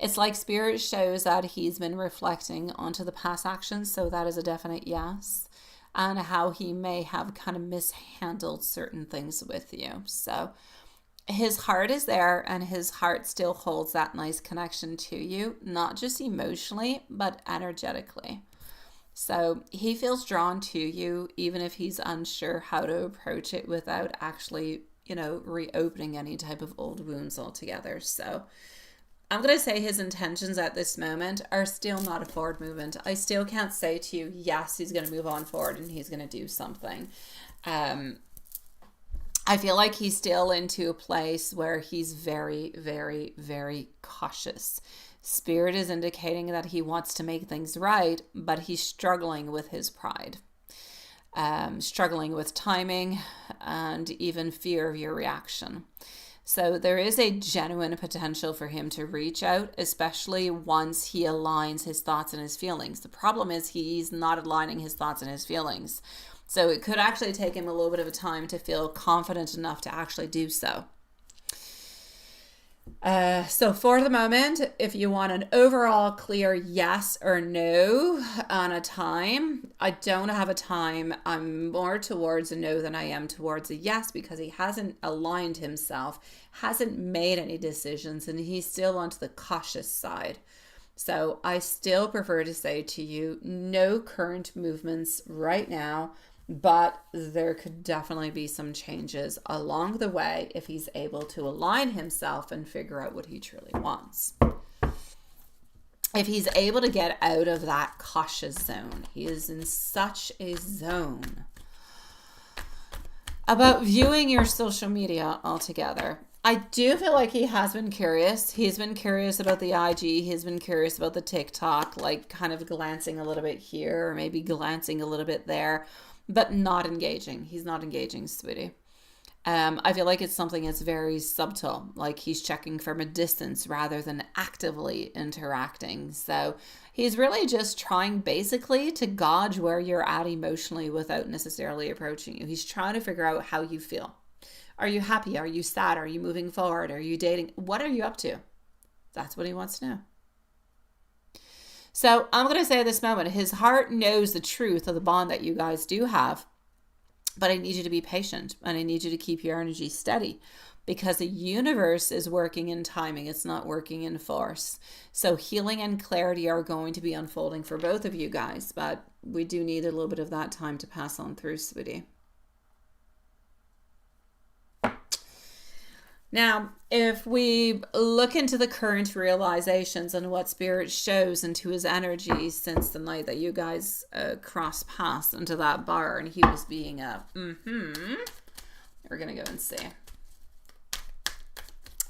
It's like Spirit shows that he's been reflecting onto the past actions, so that is a definite yes. And how he may have kind of mishandled certain things with you. So his heart is there, and his heart still holds that nice connection to you, not just emotionally, but energetically. So he feels drawn to you, even if he's unsure how to approach it without actually, reopening any type of old wounds altogether. So I'm going to say his intentions at this moment are still not a forward movement. I still can't say to you, yes, he's going to move on forward and he's going to do something. I feel like he's still into a place where he's very, very, very cautious. Spirit is indicating that he wants to make things right, but he's struggling with his pride, struggling with timing, and even fear of your reaction. So there is a genuine potential for him to reach out, especially once he aligns his thoughts and his feelings. The problem is he's not aligning his thoughts and his feelings. So it could actually take him a little bit of a time to feel confident enough to actually do so. So for the moment, if you want an overall clear yes or no on a time, I don't have a time. I'm more towards a no than I am towards a yes, because he hasn't aligned himself, hasn't made any decisions, and he's still onto the cautious side. So I still prefer to say to you, no current movements right now, but there could definitely be some changes along the way if he's able to align himself and figure out what he truly wants. If he's able to get out of that cautious zone, he is in such a zone about viewing your social media altogether. I do feel like he has been curious. He's been curious about the IG. He's been curious about the TikTok, like kind of glancing a little bit here or maybe glancing a little bit there, but not engaging. He's not engaging, sweetie. I feel like it's something that's very subtle, like he's checking from a distance rather than actively interacting. So he's really just trying basically to gauge where you're at emotionally without necessarily approaching you. He's trying to figure out how you feel. Are you happy? Are you sad? Are you moving forward? Are you dating? What are you up to? That's what he wants to know. So I'm going to say at this moment, his heart knows the truth of the bond that you guys do have, but I need you to be patient and I need you to keep your energy steady, because the universe is working in timing. It's not working in force. So healing and clarity are going to be unfolding for both of you guys, but we do need a little bit of that time to pass on through, sweetie. Now, if we look into the current realizations and what Spirit shows into his energy since the night that you guys crossed paths into that bar and he was being a we're going to go and see.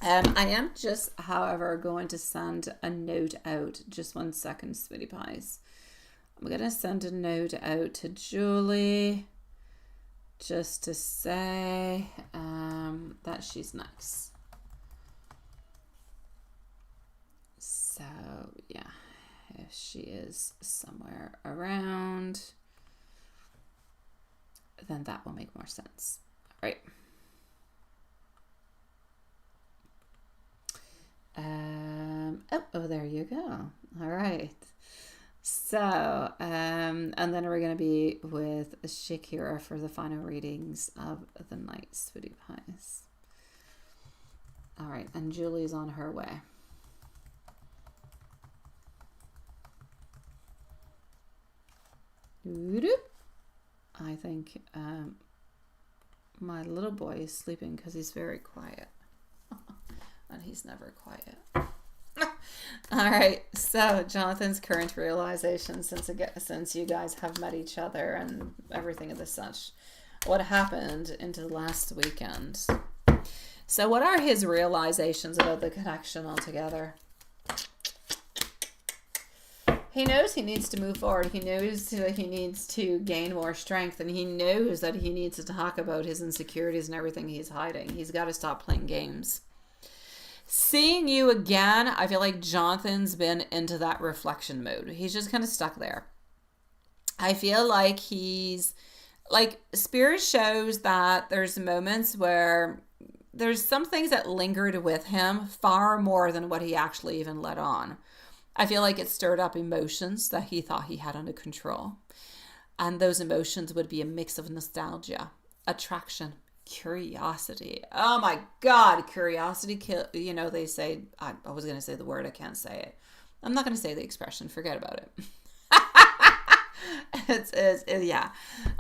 I am just, however, going to send a note out. Just 1 second, sweetie pies. I'm going to send a note out to Julie, just to say that she's nice. So, yeah, if she is somewhere around, then that will make more sense. All right. Oh, there you go. All right. So, and then we're going to be with Shakira for the final readings of the Knights Voodoo Pies. All right, and Julie's on her way. I think my little boy is sleeping because he's very quiet. And he's never quiet. All right, so Jonathan's current realization since you guys have met each other and everything of the such. What happened into the last weekend? So what are his realizations about the connection altogether? He knows he needs to move forward. He knows that he needs to gain more strength, and he knows that he needs to talk about his insecurities and everything he's hiding. He's got to stop playing games. Seeing you again, I feel like Jonathan's been into that reflection mode. He's just kind of stuck there. I feel like Spirit shows that there's moments where there's some things that lingered with him far more than what he actually even let on. I feel like it stirred up emotions that he thought he had under control. And those emotions would be a mix of nostalgia, attraction, curiosity. Oh my God, curiosity. They say, I was going to say the word, I can't say it. I'm not going to say the expression, forget about it. Yeah.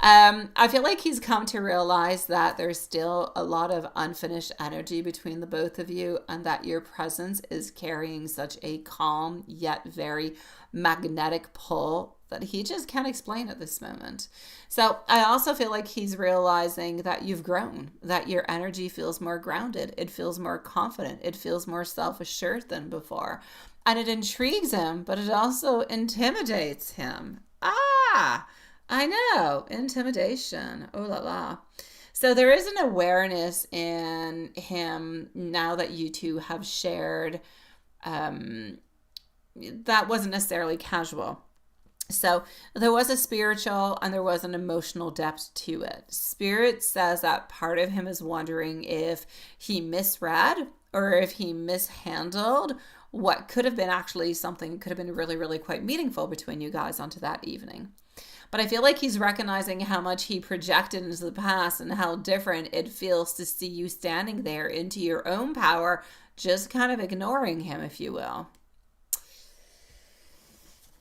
I feel like he's come to realize that there's still a lot of unfinished energy between the both of you, and that your presence is carrying such a calm yet very magnetic pull that he just can't explain at this moment. So I also feel like he's realizing that you've grown, that your energy feels more grounded. It feels more confident. It feels more self-assured than before. And it intrigues him, but it also intimidates him. I know. Intimidation. Oh la la. So there is an awareness in him now that you two have shared. That wasn't necessarily casual. So there was a spiritual and there was an emotional depth to it. Spirit says that part of him is wondering if he misread or if he mishandled what could have been actually something could have been really, really quite meaningful between you guys onto that evening. But I feel like he's recognizing how much he projected into the past and how different it feels to see you standing there into your own power, just kind of ignoring him, if you will.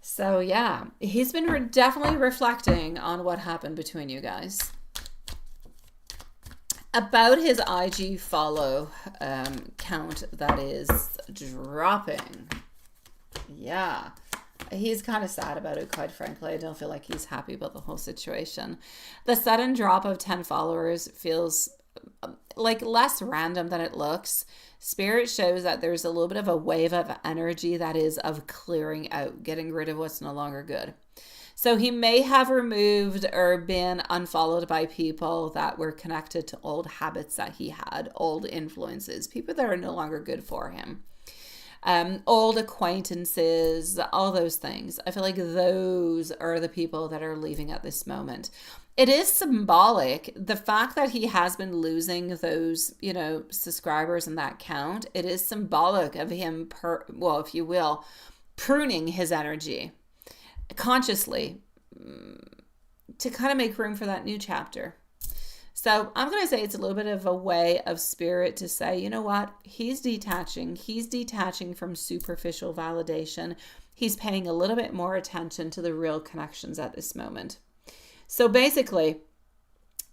So yeah, he's been definitely reflecting on what happened between you guys. About his IG follow count that is dropping. Yeah. He's kind of sad about it, quite frankly. I don't feel like he's happy about the whole situation. The sudden drop of 10 followers feels like less random than it looks. Spirit shows that there's a little bit of a wave of energy that is of clearing out, getting rid of what's no longer good. So he may have removed or been unfollowed by people that were connected to old habits that he had, old influences, people that are no longer good for him. Old acquaintances, all those things. I feel like those are the people that are leaving at this moment. It is symbolic. The fact that he has been losing those, subscribers in that count, it is symbolic of him, if you will, pruning his energy consciously to kind of make room for that new chapter. So I'm going to say it's a little bit of a way of Spirit to say, you know what? He's detaching. He's detaching from superficial validation. He's paying a little bit more attention to the real connections at this moment. So basically,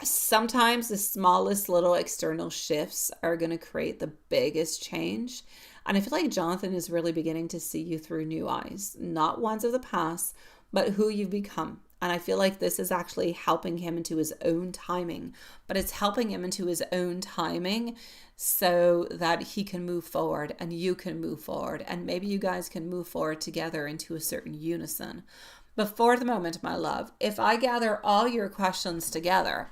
sometimes the smallest little external shifts are going to create the biggest change. And I feel like Jonathan is really beginning to see you through new eyes, not ones of the past, but who you've become. And I feel like this is actually helping him into his own timing, but it's helping him into his own timing so that he can move forward and you can move forward. And maybe you guys can move forward together into a certain unison. But for the moment, my love, if I gather all your questions together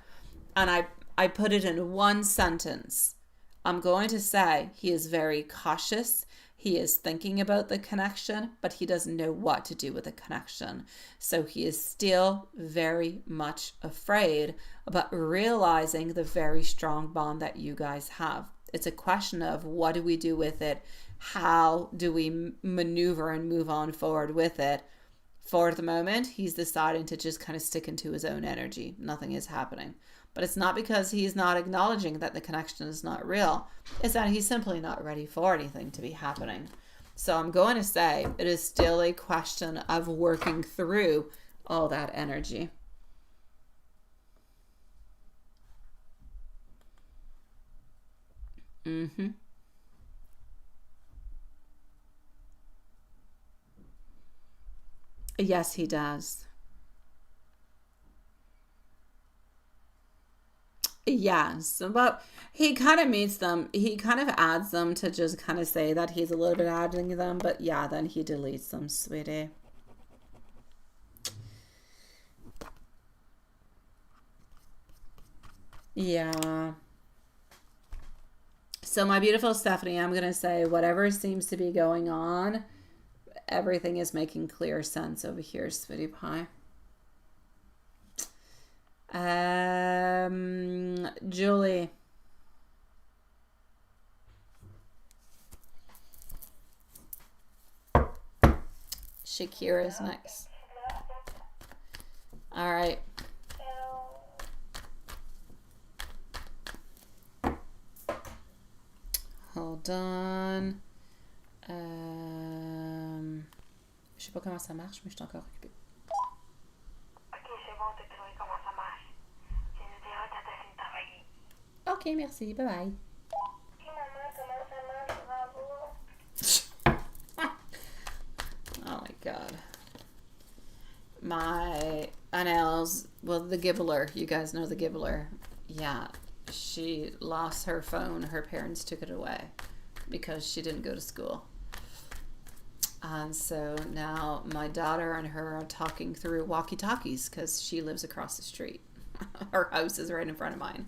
and I put it in one sentence, I'm going to say he is very cautious. He is thinking about the connection, but he doesn't know what to do with the connection. So he is still very much afraid about realizing the very strong bond that you guys have. It's a question of what do we do with it? How do we maneuver and move on forward with it? For the moment, he's deciding to just kind of stick into his own energy. Nothing is happening. But it's not because he's not acknowledging that the connection is not real. It's that he's simply not ready for anything to be happening. So I'm going to say it is still a question of working through all that energy. Yes, he does. Yes, but he kind of meets them. He kind of adds them to just kind of say that he's a little bit adding them. But yeah, then he deletes them, sweetie. Yeah. So my beautiful Stephanie, I'm going to say whatever seems to be going on, everything is making clear sense over here, sweetie pie. Julie. Shakira's next. All right. Hold on. Je sais pas comment ça marche, mais je suis encore occupée. Ok, c'est bon, t'as trouvé comment ça marche. Tu nous diras quand t'as fini de travailler. Ok, merci. Bye bye. Ok, maman, comment ça marche, bravo. Oh my god. My Annelle's, well, the Gibbler. You guys know the Gibbler. Yeah. She lost her phone. Her parents took it away because she didn't go to school. And so now my daughter and her are talking through walkie-talkies because she lives across the street. Her house is right in front of mine.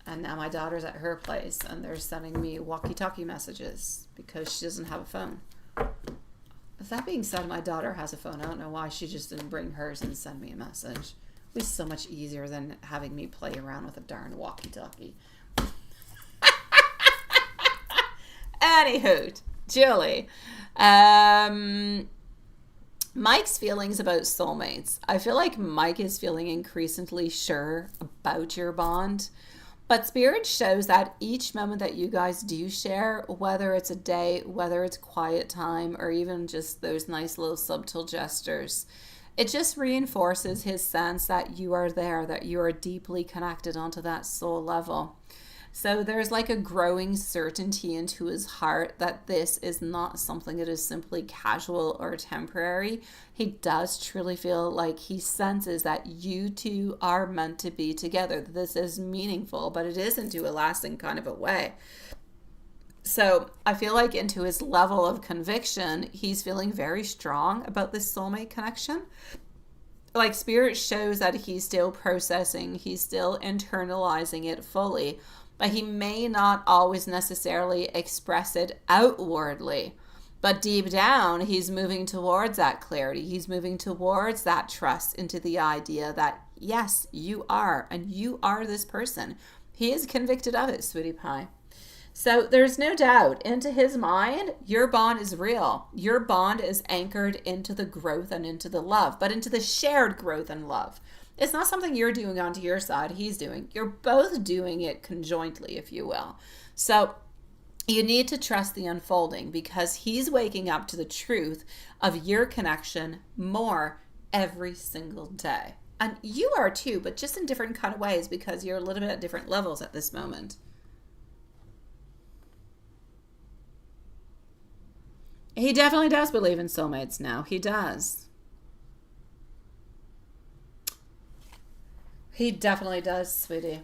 And now my daughter's at her place and they're sending me walkie-talkie messages because she doesn't have a phone. That being said, my daughter has a phone. I don't know why she just didn't bring hers and send me a message. It was so much easier than having me play around with a darn walkie-talkie. Anywho, Julie. Mike's feelings about soulmates. I feel like Mike is feeling increasingly sure about your bond. But Spirit shows that each moment that you guys do share, whether it's a day, whether it's quiet time, or even just those nice little subtle gestures, it just reinforces his sense that you are there, that you are deeply connected onto that soul level. So there's like a growing certainty into his heart that this is not something that is simply casual or temporary. He does truly feel like he senses that you two are meant to be together. This is meaningful, but it is into a lasting kind of a way. So I feel like into his level of conviction, he's feeling very strong about this soulmate connection. Like Spirit shows that he's still processing, he's still internalizing it fully, but he may not always necessarily express it outwardly. But deep down, he's moving towards that clarity. He's moving towards that trust into the idea that, yes, you are, and you are this person. He is convicted of it, sweetie pie. So there's no doubt, into his mind, your bond is real. Your bond is anchored into the growth and into the love, but into the shared growth and love. It's not something you're doing onto your side, he's doing. You're both doing it conjointly, if you will. So you need to trust the unfolding because he's waking up to the truth of your connection more every single day. And you are too, but just in different kind of ways because you're a little bit at different levels at this moment. He definitely does believe in soulmates now. He does. He definitely does, sweetie.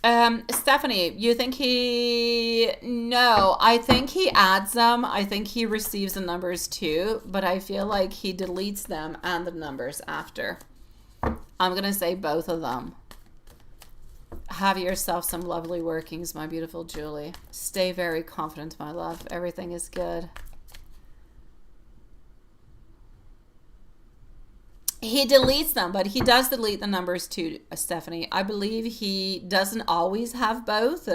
Stephanie, you think he... No, I think he adds them. I think he receives the numbers too, but I feel like he deletes them and the numbers after. I'm going to say both of them. Have yourself some lovely workings, my beautiful Julie. Stay very confident, my love. Everything is good. He deletes them, but he does delete the numbers too, Stephanie. I believe he doesn't always have both,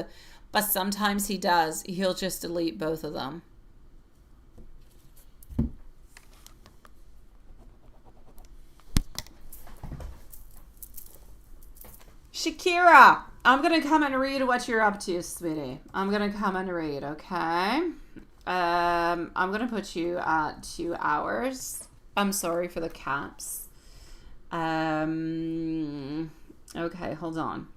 but sometimes he does. He'll just delete both of them. Shakira, I'm going to come and read what you're up to, sweetie. I'm going to come and read, okay? I'm going to put you at 2 hours. I'm sorry for the caps. Okay, hold on.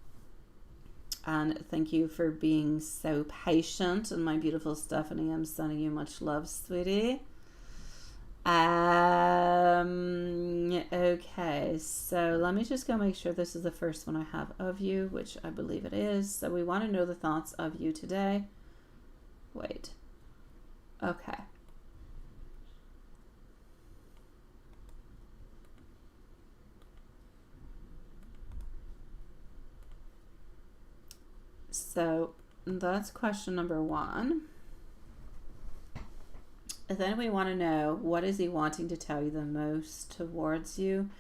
And thank you for being so patient. And my beautiful Stephanie, I'm sending you much love, sweetie. Okay, so let me just go make sure this is the first one I have of you, which I believe it is. So we want to know the thoughts of you today. Wait. Okay. So that's question number 1. And then we want to know, what is he wanting to tell you the most towards you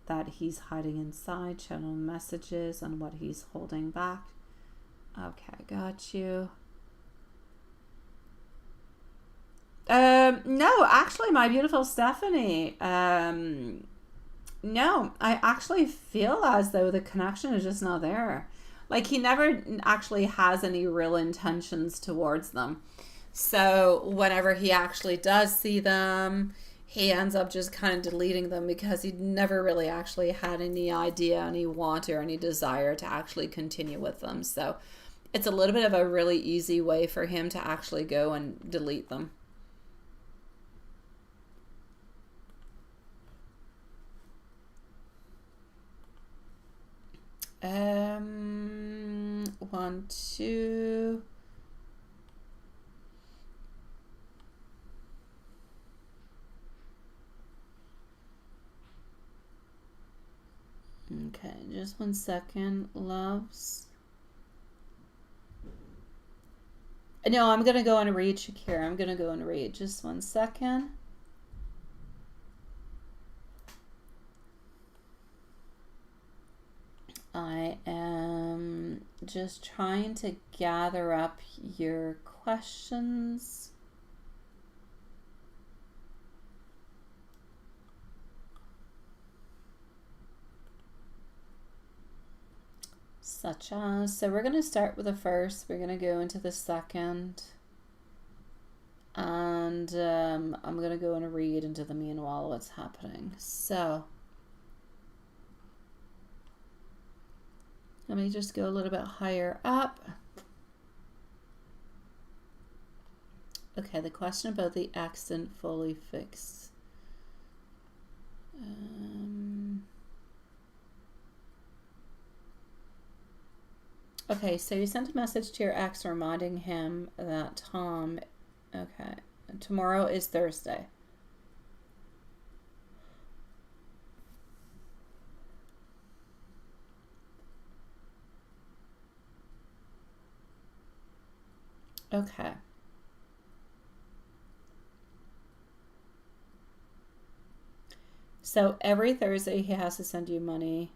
that he's hiding inside? Channel messages on what he's holding back. Okay, got you. No, actually, my beautiful Stephanie, no, I actually feel as though the connection is just not there. Like, he never actually has any real intentions towards them. So whenever he actually does see them, he ends up just kind of deleting them because he never really actually had any idea, any want, or any desire to actually continue with them. So it's a little bit of a really easy way for him to actually go and delete them. One, two. Okay, just 1 second, loves. No, I'm gonna go and read, Shakira. I'm gonna go and read. Just 1 second. I am just trying to gather up your questions. Such as, so we're going to start with the first, we're going to go into the second, and I'm going to go and read into the meanwhile what's happening. So let me just go a little bit higher up. Okay, the question about the accent fully fixed. Okay, so you sent a message to your ex reminding him that Tom, okay, tomorrow is Thursday. Okay. So every Thursday he has to send you money.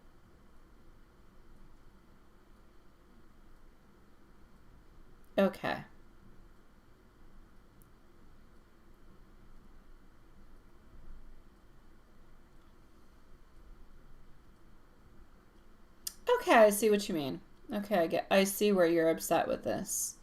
Okay. Okay, I see what you mean. Okay, I see where you're upset with this.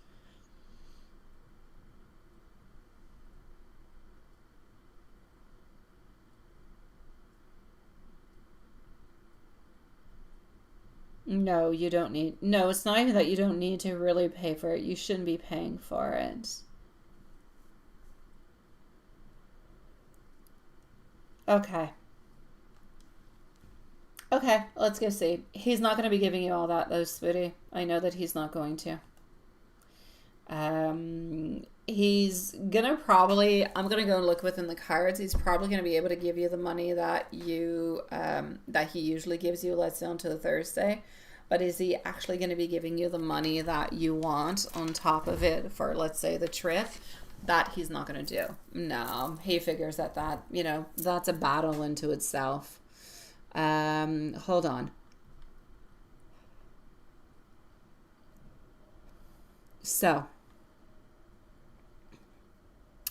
No, you don't need. No, it's not even that you don't need to really pay for it. You shouldn't be paying for it. Okay. Okay, let's go see. He's not going to be giving you all that, though, sweetie. I know that he's not going to. He's gonna probably, I'm gonna go and look within the cards. He's probably gonna be able to give you the money that you that he usually gives you, let's say on to the Thursday. But is he actually gonna be giving you the money that you want on top of it for, let's say, the trip? That he's not gonna do. No, he figures that you know, that's a battle into itself. Hold on. So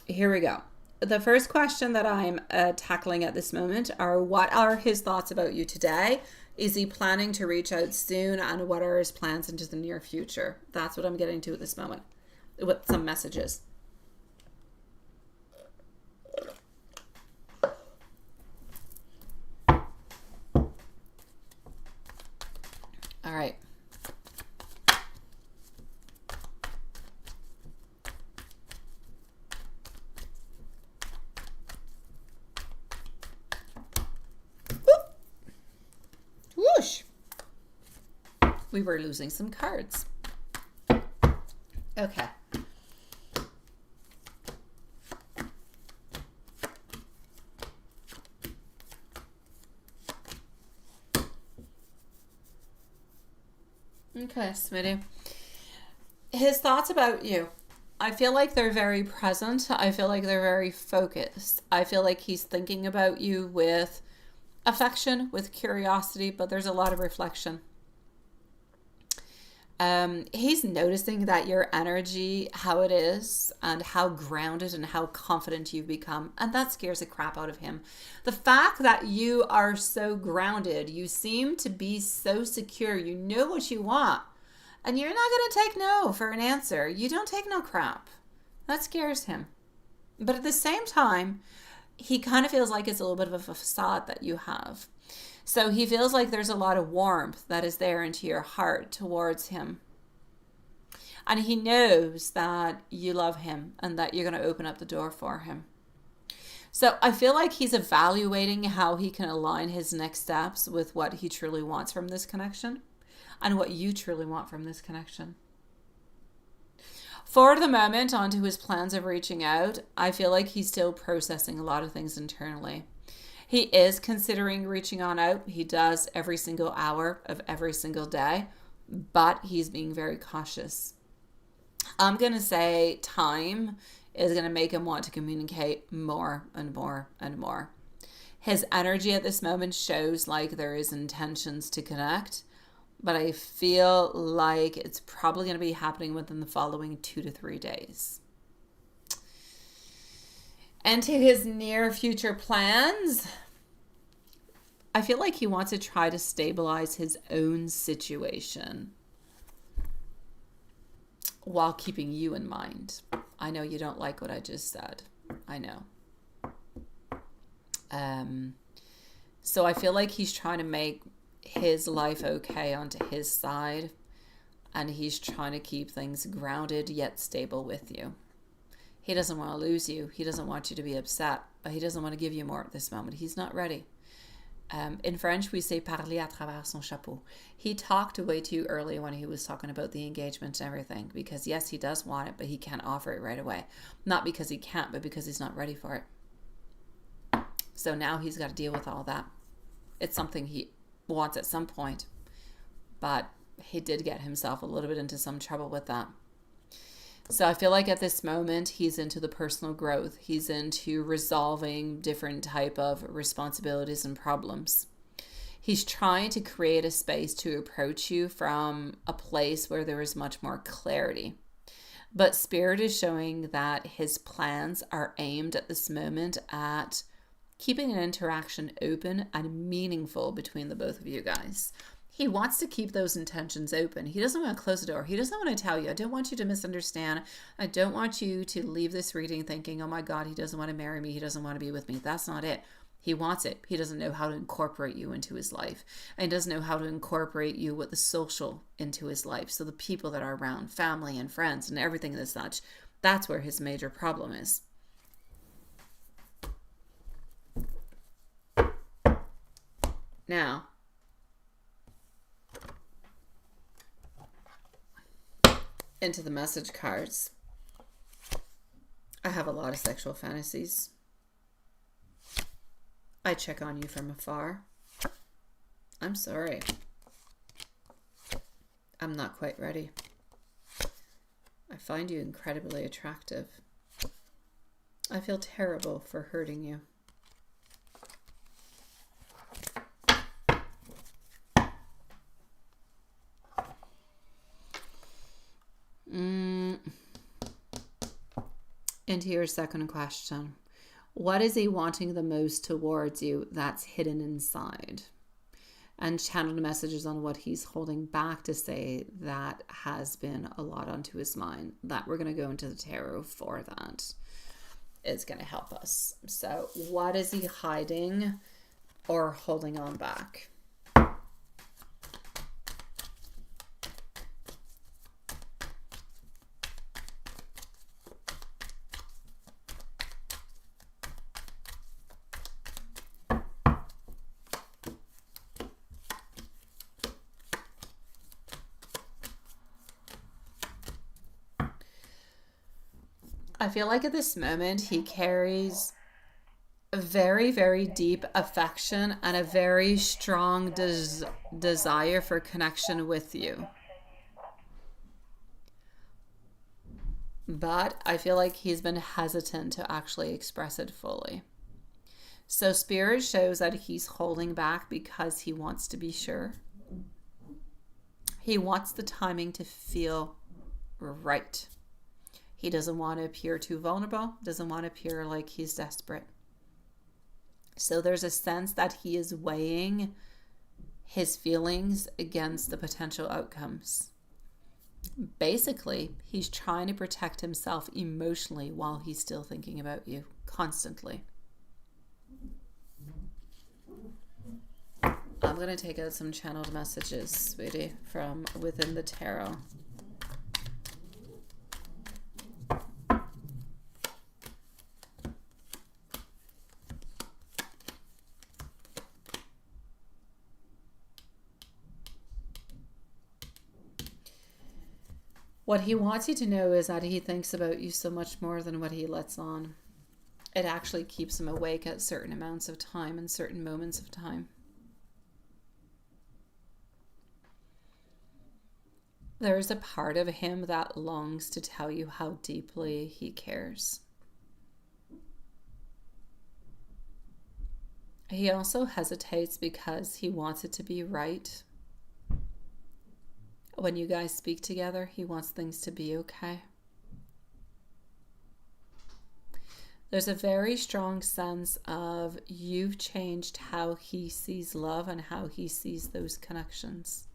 here we go. The first question that I'm tackling at this moment are, what are his thoughts about you today? Is he planning to reach out soon? And what are his plans into the near future? That's what I'm getting to at this moment with some messages. All right. Whoosh. We were losing some cards. Okay. Okay, Smitty. His thoughts about you. I feel like they're very present. I feel like they're very focused. I feel like he's thinking about you with affection, with curiosity, but there's a lot of reflection. He's noticing that your energy, how it is, and how grounded and how confident you've become, and that scares the crap out of him. The fact that you are so grounded, you seem to be so secure, you know what you want, and you're not going to take no for an answer. You don't take no crap. That scares him. But at the same time, he kind of feels like it's a little bit of a facade that you have. So he feels like there's a lot of warmth that is there into your heart towards him. And he knows that you love him and that you're going to open up the door for him. So I feel like he's evaluating how he can align his next steps with what he truly wants from this connection and what you truly want from this connection. For the moment, onto his plans of reaching out, I feel like he's still processing a lot of things internally. He is considering reaching on out. He does every single hour of every single day, but he's being very cautious. I'm going to say time is going to make him want to communicate more and more and more. His energy at this moment shows like there is intentions to connect, but I feel like it's probably going to be happening within the following 2 to 3 days. And to his near future plans, I feel like he wants to try to stabilize his own situation while keeping you in mind. I know you don't like what I just said. I know. So I feel like he's trying to make his life okay onto his side, and he's trying to keep things grounded yet stable with you. He doesn't want to lose you. He doesn't want you to be upset, but he doesn't want to give you more at this moment. He's not ready. In French, we say parler à travers son chapeau. He talked way too early when he was talking about the engagement and everything, because yes, he does want it, but he can't offer it right away. Not because he can't, but because he's not ready for it. So now he's got to deal with all that. It's something he wants at some point, but he did get himself a little bit into some trouble with that. So I feel like at this moment, he's into the personal growth. He's into resolving different type of responsibilities and problems. He's trying to create a space to approach you from a place where there is much more clarity. But Spirit is showing that his plans are aimed at this moment at keeping an interaction open and meaningful between the both of you guys. He wants to keep those intentions open. He doesn't want to close the door. He doesn't want to tell you, I don't want you to misunderstand. I don't want you to leave this reading thinking, oh my God, he doesn't want to marry me. He doesn't want to be with me. That's not it. He wants it. He doesn't know how to incorporate you into his life. And he doesn't know how to incorporate you with the social into his life. So the people that are around, family and friends and everything as such, that's where his major problem is. Now, into the message cards. I have a lot of sexual fantasies. I check on you from afar. I'm sorry. I'm not quite ready. I find you incredibly attractive. I feel terrible for hurting you. Into your second question. What is he wanting the most towards you that's hidden inside? and channeled messages on what he's holding back to say that has been a lot onto his mind. That we're going to go into the tarot for that. It's going to help us. So what is he hiding or holding on back? I feel like at this moment he carries a very, very deep affection and a very strong desire for connection with you. But I feel like he's been hesitant to actually express it fully. So Spirit shows that he's holding back because he wants to be sure. He wants the timing to feel right. He doesn't want to appear too vulnerable, doesn't want to appear like he's desperate. So there's a sense that he is weighing his feelings against the potential outcomes. Basically, he's trying to protect himself emotionally while he's still thinking about you constantly. I'm going to take out some channeled messages, sweetie, from within the tarot. What he wants you to know is that he thinks about you so much more than what he lets on. It actually keeps him awake at certain amounts of time and certain moments of time. There's a part of him that longs to tell you how deeply he cares. He also hesitates because he wants it to be right. When you guys speak together, he wants things to be okay. There's a very strong sense of you've changed how he sees love and how he sees those connections.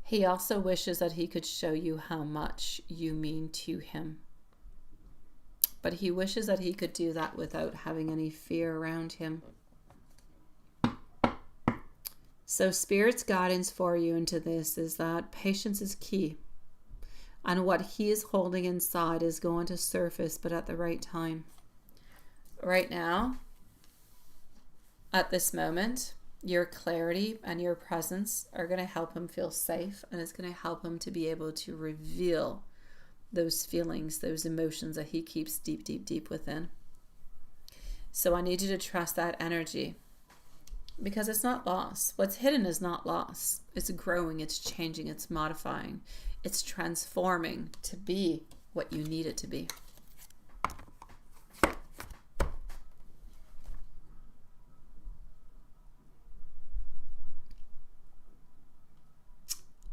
He also wishes that he could show you how much you mean to him. But he wishes that he could do that without having any fear around him. So Spirit's guidance for you into this is that patience is key. And what he is holding inside is going to surface, but at the right time. Right now, at this moment, your clarity and your presence are going to help him feel safe, and it's going to help him to be able to reveal those feelings, those emotions that he keeps deep, deep, deep within. So I need you to trust that energy, because it's not loss. What's hidden is not loss. It's growing, it's changing, it's modifying, it's transforming to be what you need it to be.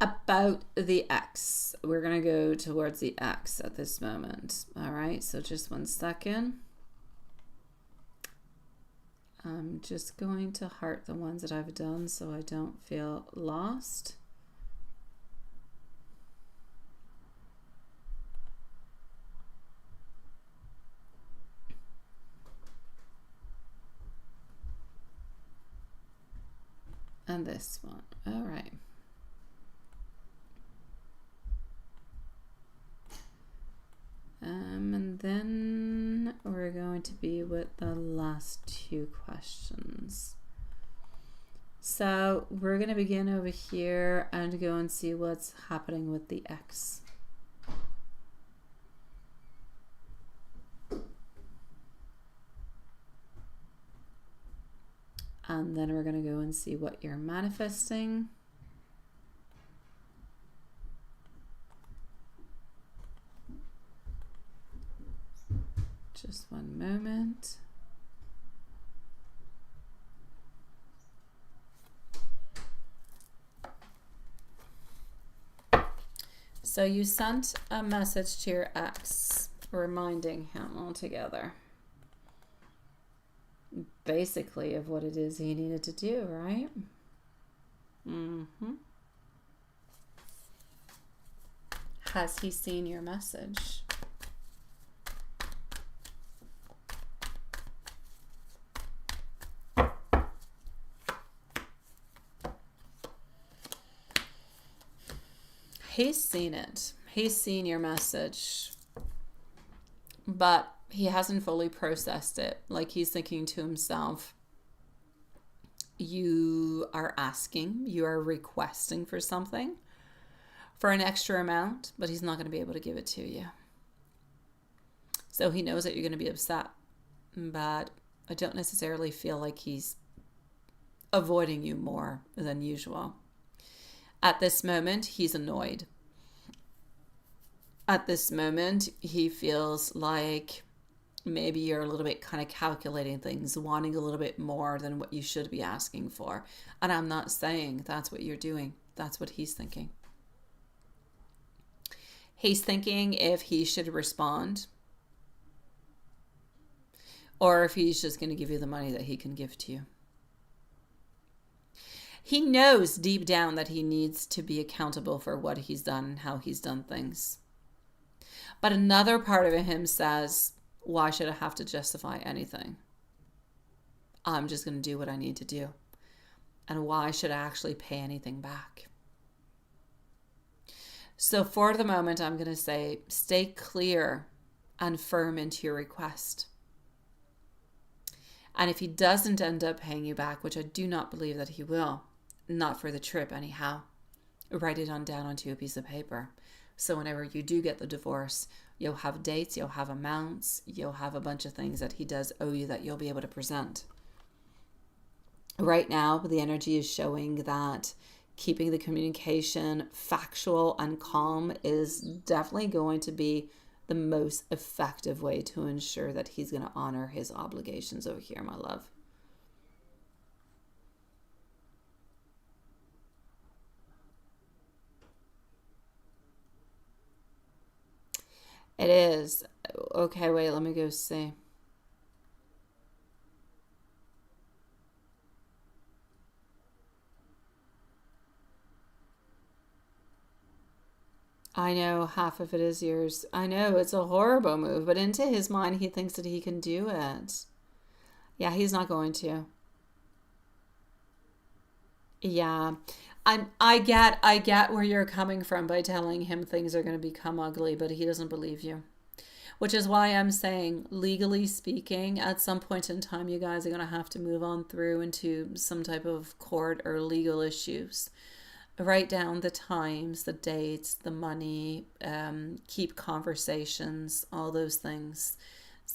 About the X. We're going to go towards the X at this moment. All right, so just 1 second. I'm just going to heart the ones that I've done so I don't feel lost. And this one. All right. And then we're going to be with the last 2 questions. So we're going to begin over here and go and see what's happening with the X. And then we're going to go and see what you're manifesting. Just one moment. So you sent a message to your ex reminding him altogether, basically, of what it is he needed to do, right? Has he seen your message? He's seen it. He's seen your message. But he hasn't fully processed it. Like, he's thinking to himself, you are asking, you are requesting for something, for an extra amount, but he's not going to be able to give it to you. So he knows that you're going to be upset, but I don't necessarily feel like he's avoiding you more than usual. At this moment, he's annoyed. At this moment, he feels like maybe you're a little bit kind of calculating things, wanting a little bit more than what you should be asking for. And I'm not saying that's what you're doing. That's what he's thinking. He's thinking if he should respond, or if he's just going to give you the money that he can give to you. He knows deep down that he needs to be accountable for what he's done and how he's done things. But another part of him says, why should I have to justify anything? I'm just going to do what I need to do. And why should I actually pay anything back? So for the moment, I'm going to say, stay clear and firm into your request. And if he doesn't end up paying you back, which I do not believe that he will, not for the trip anyhow, write it on down onto a piece of paper. So whenever you do get the divorce, you'll have dates, you'll have amounts, you'll have a bunch of things that he does owe you that you'll be able to present. Right now, the energy is showing that keeping the communication factual and calm is definitely going to be the most effective way to ensure that he's going to honor his obligations over here, my love. It is. Okay, wait, let me go see. I know half of it is yours. I know it's a horrible move, but into his mind, he thinks that he can do it. Yeah, he's not going to. Yeah. I get where you're coming from by telling him things are going to become ugly, but he doesn't believe you. Which is why I'm saying, legally speaking, at some point in time, you guys are going to have to move on through into some type of court or legal issues. Write down the times, the dates, the money, keep conversations, all those things.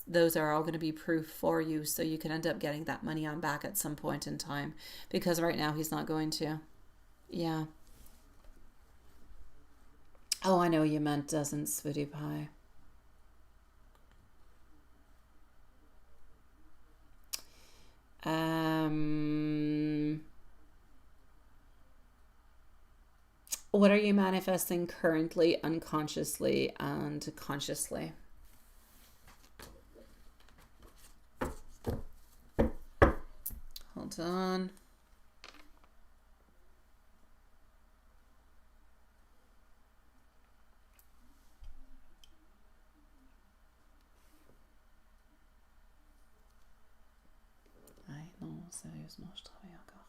Those are all going to be proof for you, so you can end up getting that money on back at some point in time. Because right now, he's not going to. Yeah. Oh, I know you meant doesn't, sweetie pie. What are you manifesting currently, unconsciously, and consciously? Hold on. Non, sérieusement, je travaille encore.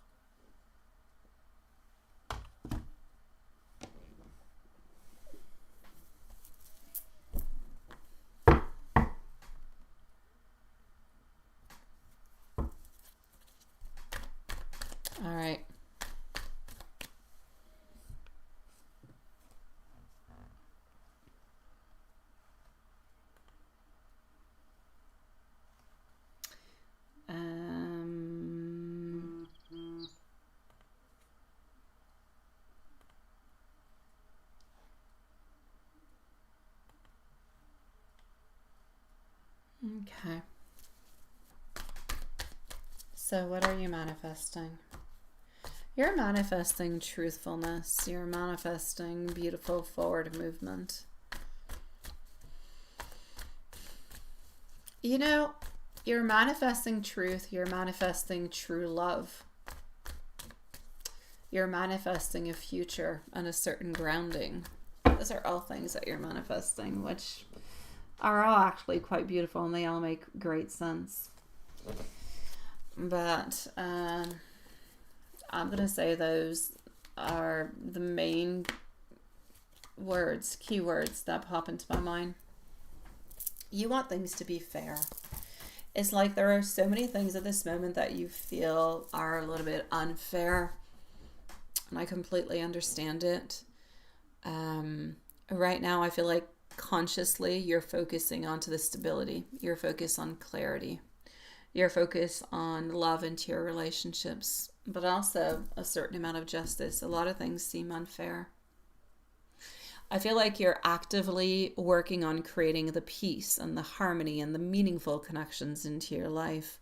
All right. Okay. So what are you manifesting? You're manifesting truthfulness. You're manifesting beautiful forward movement. You know, you're manifesting truth. You're manifesting true love. You're manifesting a future and a certain grounding. Those are all things that you're manifesting, which are all actually quite beautiful, and they all make great sense. But I'm going to say those are the main words, keywords that pop into my mind. You want things to be fair. It's like there are so many things at this moment that you feel are a little bit unfair. And I completely understand it. Right now, I feel like consciously you're focusing onto the stability. You're focused on clarity. You're focused on love into your relationships, but also a certain amount of justice. A lot of things seem unfair. I feel like you're actively working on creating the peace and the harmony and the meaningful connections into your life.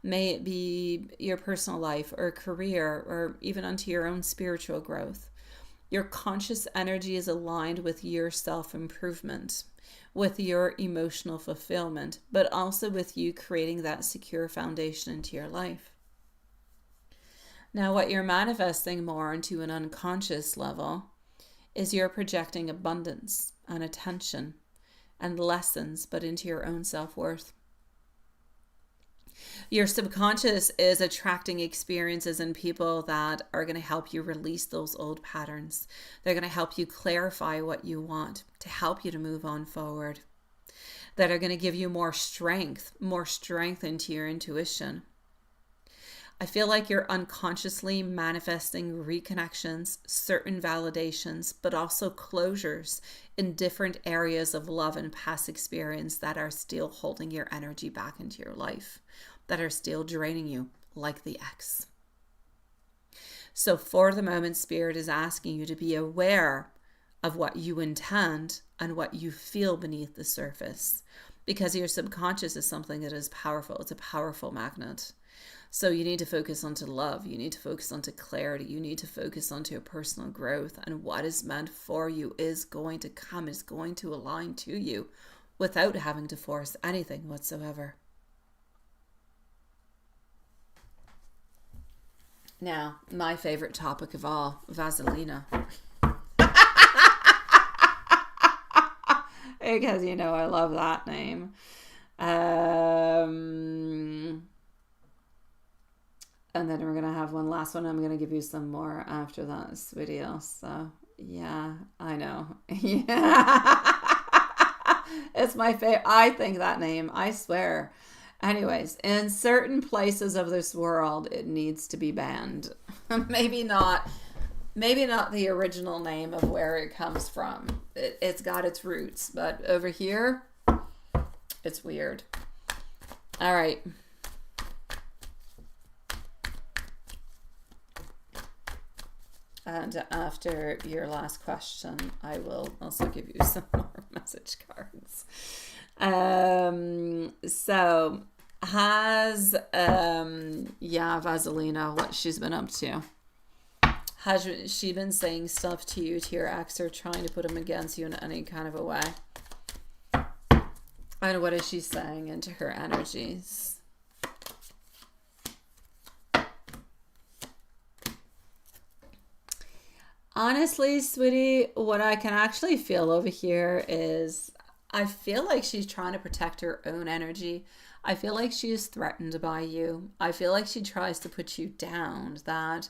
May it be your personal life or career or even onto your own spiritual growth. Your conscious energy is aligned with your self-improvement, with your emotional fulfillment, but also with you creating that secure foundation into your life. Now, what you're manifesting more into an unconscious level is you're projecting abundance and attention and lessons, but into your own self-worth. Your subconscious is attracting experiences and people that are going to help you release those old patterns. They're going to help you clarify what you want, to help you to move on forward. That are going to give you more strength into your intuition. I feel like you're unconsciously manifesting reconnections, certain validations, but also closures in different areas of love and past experience that are still holding your energy back into your life, that are still draining you, like the ex. So for the moment, Spirit is asking you to be aware of what you intend and what you feel beneath the surface, because your subconscious is something that is powerful. It's a powerful magnet. So you need to focus onto love. You need to focus onto clarity. You need to focus onto your personal growth, and what is meant for you is going to come, is going to align to you without having to force anything whatsoever. Now, my favorite topic of all, Vaselina. Because, you know, I love that name. And then we're going to have one last one. I'm going to give you some more after this video. So, yeah, I know. Yeah. It's my favorite. I think that name, I swear. Anyways, in certain places of this world, it needs to be banned. Maybe not the original name of where it comes from. It's got its roots, but over here, it's weird. All right. And after your last question, I will also give you some more message cards. So has Vaselina, what she's been up to? Has she been saying stuff to you, to your ex, or trying to put him against you in any kind of a way? And what is she saying into her energies? Honestly, sweetie, what I can actually feel over here is I feel like she's trying to protect her own energy. I feel like she is threatened by you. I feel like she tries to put you down, that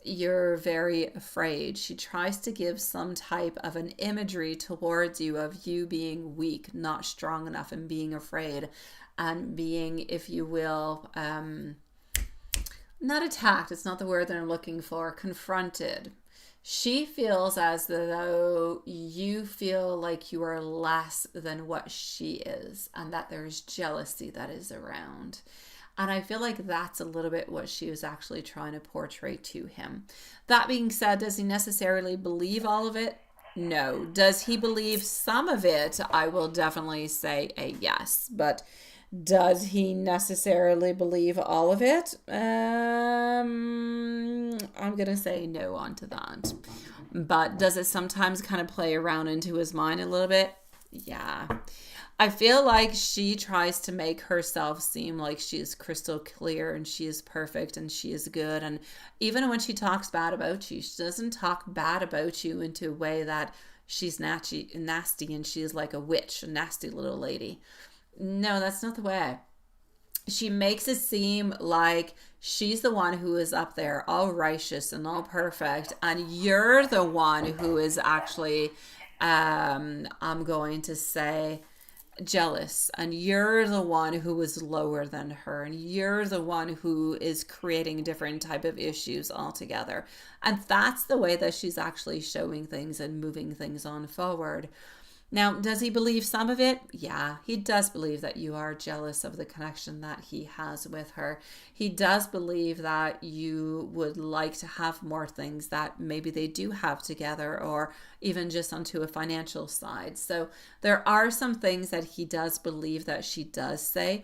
you're very afraid. She tries to give some type of an imagery towards you of you being weak, not strong enough, and being afraid, and being, if you will, not attacked, it's not the word that I'm looking for, confronted. She feels as though you feel like you are less than what she is, and that there's jealousy that is around. And I feel like that's a little bit what she was actually trying to portray to him. That being said, does he necessarily believe all of it? No. Does he believe some of it? I will definitely say a yes. But does he necessarily believe all of it? I'm going to say no onto that. But does it sometimes kind of play around into his mind a little bit? Yeah. I feel like she tries to make herself seem like she is crystal clear and she is perfect and she is good. And even when she talks bad about you, she doesn't talk bad about you into a way that she's nasty and she is like a witch, a nasty little lady. No, that's not the way. She makes it seem like she's the one who is up there all righteous and all perfect, and you're the one who is actually I'm going to say jealous, and you're the one who is lower than her, and you're the one who is creating different type of issues altogether. And that's the way that she's actually showing things and moving things on forward. Now, does he believe some of it? Yeah, he does believe that you are jealous of the connection that he has with her. He does believe that you would like to have more things that maybe they do have together, or even just onto a financial side. So there are some things that he does believe that she does say.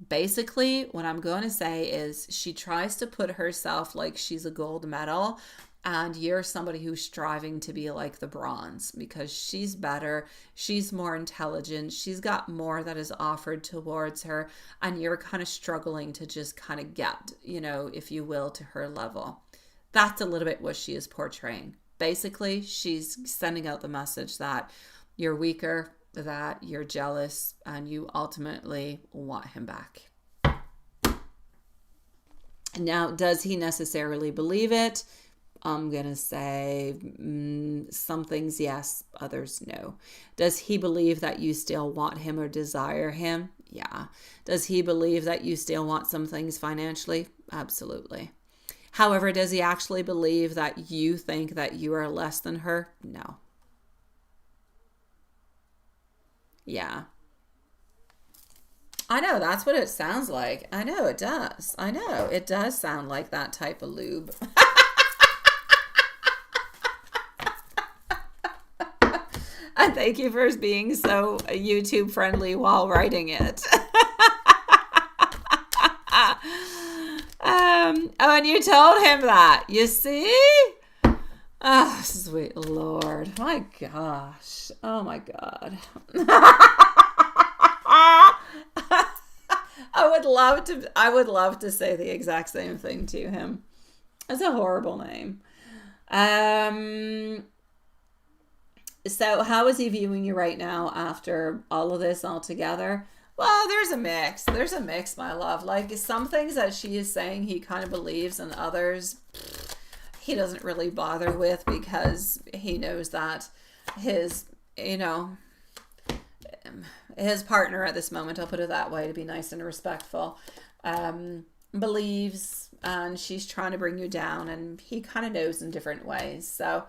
Basically, what I'm going to say is she tries to put herself like she's a gold medal, and you're somebody who's striving to be like the bronze, because she's better, she's more intelligent, she's got more that is offered towards her, and you're kind of struggling to just kind of get, if you will, to her level. That's a little bit what she is portraying. Basically, she's sending out the message that you're weaker, that you're jealous, and you ultimately want him back. Now, does he necessarily believe it? I'm going to say some things yes, others no. Does he believe that you still want him or desire him? Yeah. Does he believe that you still want some things financially? Absolutely. However, does he actually believe that you think that you are less than her? No. Yeah. I know, that's what it sounds like. I know it does. I know, it does sound like that type of lube. And thank you for being so YouTube friendly while writing it. Oh, and you told him that. You see? Oh, sweet Lord. My gosh. Oh my God. I would love to say the exact same thing to him. That's a horrible name. So how is he viewing you right now after all of this all together? Well, there's a mix. There's a mix, my love. Like, some things that she is saying he kind of believes, and others he doesn't really bother with, because he knows that his partner at this moment, I'll put it that way to be nice and respectful, believes, and she's trying to bring you down, and he kind of knows in different ways. So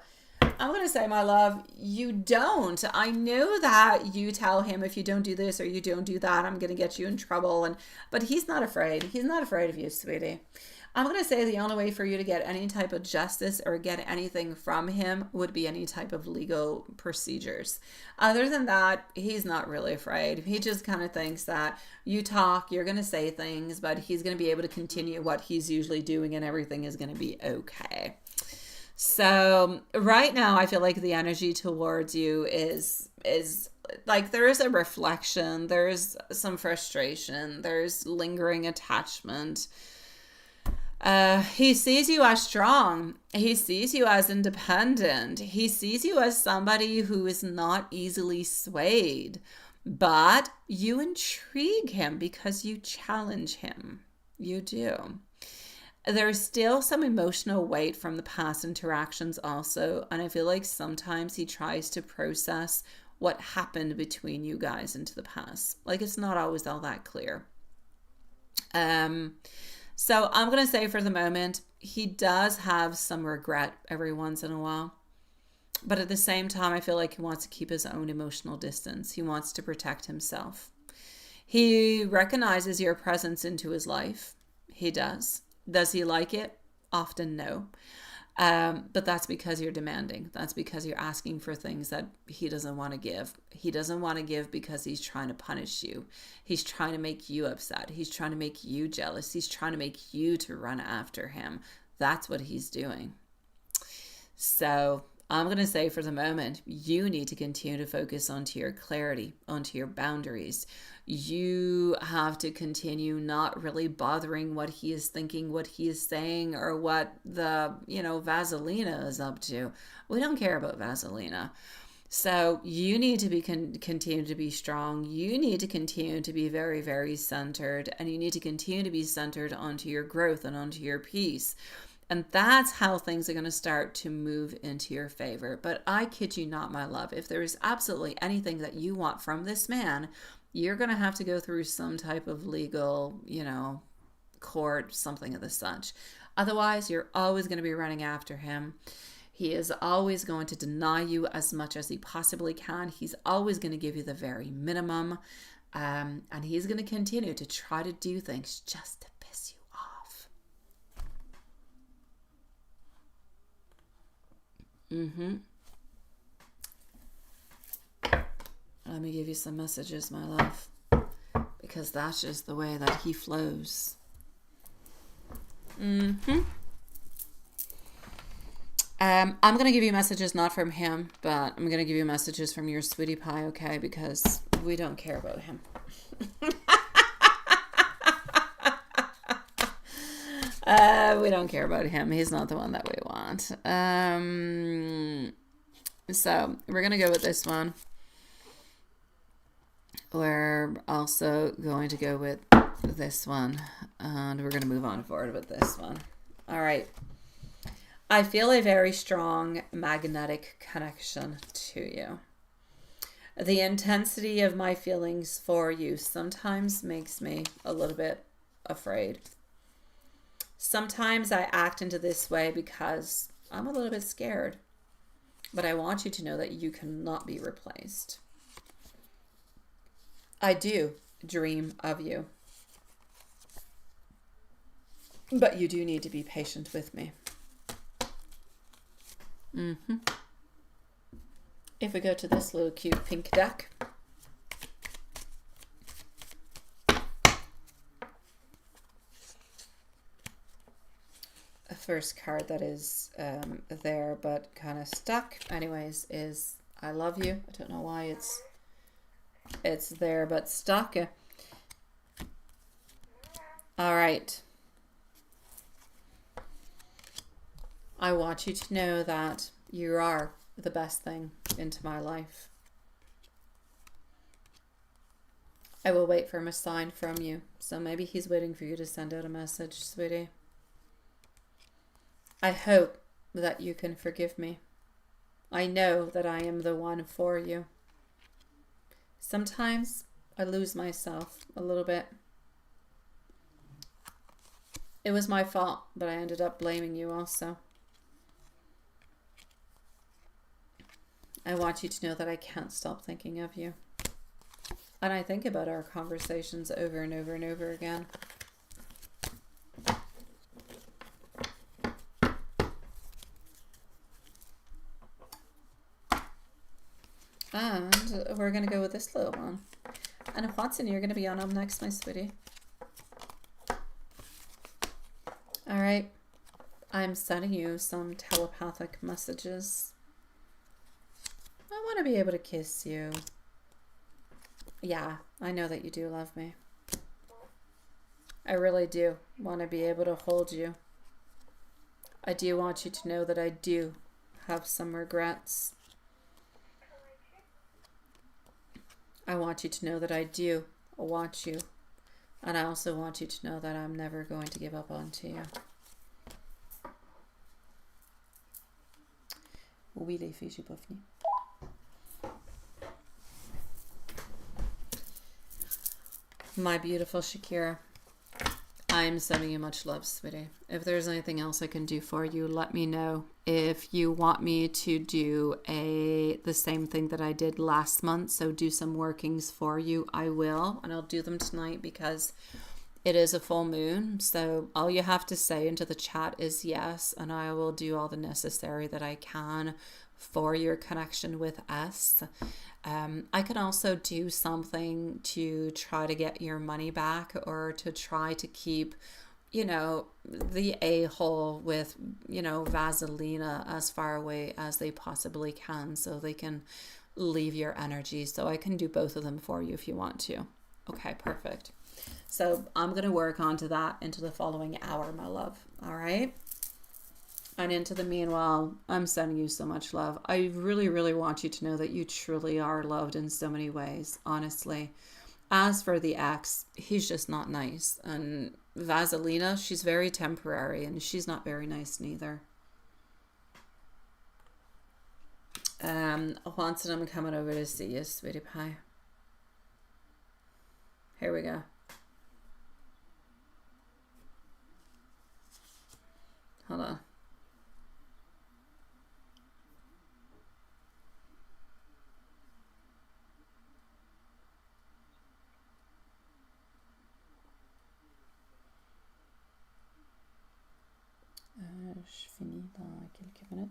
I'm going to say, my love, you don't. I know that you tell him, if you don't do this or you don't do that, I'm going to get you in trouble. But he's not afraid. He's not afraid of you, sweetie. I'm going to say the only way for you to get any type of justice or get anything from him would be any type of legal procedures. Other than that, he's not really afraid. He just kind of thinks that you talk, you're going to say things, but he's going to be able to continue what he's usually doing, and everything is going to be okay. So right now, I feel like the energy towards you is like there is a reflection, there's some frustration, there's lingering attachment. He sees you as strong. He sees you as independent. He sees you as somebody who is not easily swayed, but you intrigue him because you challenge him. You do. There's still some emotional weight from the past interactions also, and I feel like sometimes he tries to process what happened between you guys into the past. Like, it's not always all that clear. So I'm going to say, for the moment, he does have some regret every once in a while. But at the same time, I feel like he wants to keep his own emotional distance. He wants to protect himself. He recognizes your presence into his life. He does. Does he like it? Often no. But that's because you're demanding. That's because you're asking for things that he doesn't want to give. He doesn't want to give because he's trying to punish you. He's trying to make you upset. He's trying to make you jealous. He's trying to make you to run after him. That's what he's doing. So I'm going to say for the moment, you need to continue to focus onto your clarity, onto your boundaries. You have to continue not really bothering what he is thinking, what he is saying, or what the, Vaselina is up to. We don't care about Vaselina. So you need to be continue to be strong. You need to continue to be very, very centered, and you need to continue to be centered onto your growth and onto your peace. And that's how things are going to start to move into your favor. But I kid you not, my love, if there is absolutely anything that you want from this man, you're going to have to go through some type of legal, court, something of the such. Otherwise, you're always going to be running after him. He is always going to deny you as much as he possibly can. He's always going to give you the very minimum. And he's going to continue to try to do things just to piss you off. Let me give you some messages, my love, because that's just the way that he flows. I'm going to give you messages not from him, but I'm going to give you messages from your sweetie pie, okay? Because we don't care about him. We don't care about him. He's not the one that we want. So we're going to go with this one. We're also going to go with this one. And we're going to move on forward with this one. All right. I feel a very strong magnetic connection to you. The intensity of my feelings for you sometimes makes me a little bit afraid. Sometimes I act into this way because I'm a little bit scared. But I want you to know that you cannot be replaced. I do dream of you. But you do need to be patient with me. If we go to this little cute pink deck. The first card that is there but kind of stuck anyways is I love you. I don't know why it's there but stuck. All right. I want you to know that you are the best thing into my life. I will wait for a sign from you. So maybe he's waiting for you to send out a message, sweetie. I hope that you can forgive me. I know that I am the one for you. Sometimes I lose myself a little bit. It was my fault, but I ended up blaming you also. I want you to know that I can't stop thinking of you. And I think about our conversations over and over and over again. And we're going to go with this little one. And Watson, you're going to be on up next, my sweetie. All right. I'm sending you some telepathic messages. I want to be able to kiss you. Yeah, I know that you do love me. I really do want to be able to hold you. I do want you to know that I do have some regrets. I want you to know that I do want you. And I also want you to know that I'm never going to give up on you. Oui, les filles, j'ai pas fini. My beautiful Shakira, I'm sending you much love, sweetie. If there's anything else I can do for you, let me know. If you want me to do the same thing that I did last month, so do some workings for you, I will. And I'll do them tonight because it is a full moon. So all you have to say into the chat is yes, and I will do all the necessary that I can for your connection with us. I can also do something to try to get your money back or to try to keep you know, the a-hole with, you know, Vaselina as far away as they possibly can so they can leave your energy. So I can do both of them for you if you want to. Okay, perfect. So I'm going to work onto that into the following hour, my love. All right. And into the meanwhile, I'm sending you so much love. I really, really want you to know that you truly are loved in so many ways, honestly. As for the ex, he's just not nice. And Vaselina, she's very temporary and she's not very nice neither. Once I'm coming over to see you, sweetie pie. Here we go. Hold on. Je finis dans quelques minutes.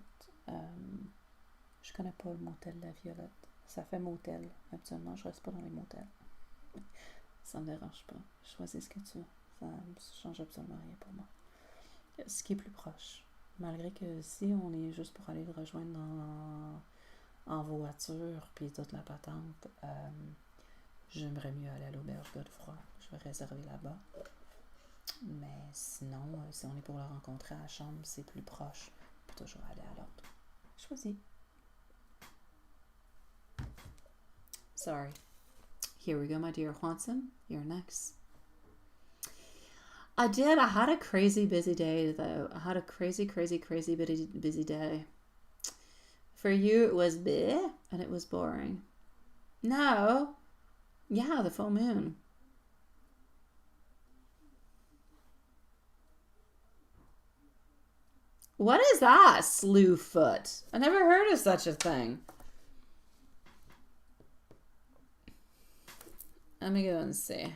Je connais pas le motel La Violette. Ça fait motel. Habituellement, je reste pas dans les motels. Ça me dérange pas. Choisis ce que tu veux. Ça ne change absolument rien pour moi. Ce qui est plus proche. Malgré que si on est juste pour aller le rejoindre en voiture puis toute la patente, j'aimerais mieux aller à l'auberge Godefroy. Je vais réserver là-bas. Mais sinon, si on est pour le rencontrer à la chambre, c'est plus proche. Puis toujours aller à l'autre. Choisis. Sorry. Here we go, my dear Juanson. You're next. I had a crazy busy day, though. I had a crazy busy day. For you, it was bleh, and it was boring. No. Yeah, the full moon. What is that, slewfoot? I never heard of such a thing. Let me go and see.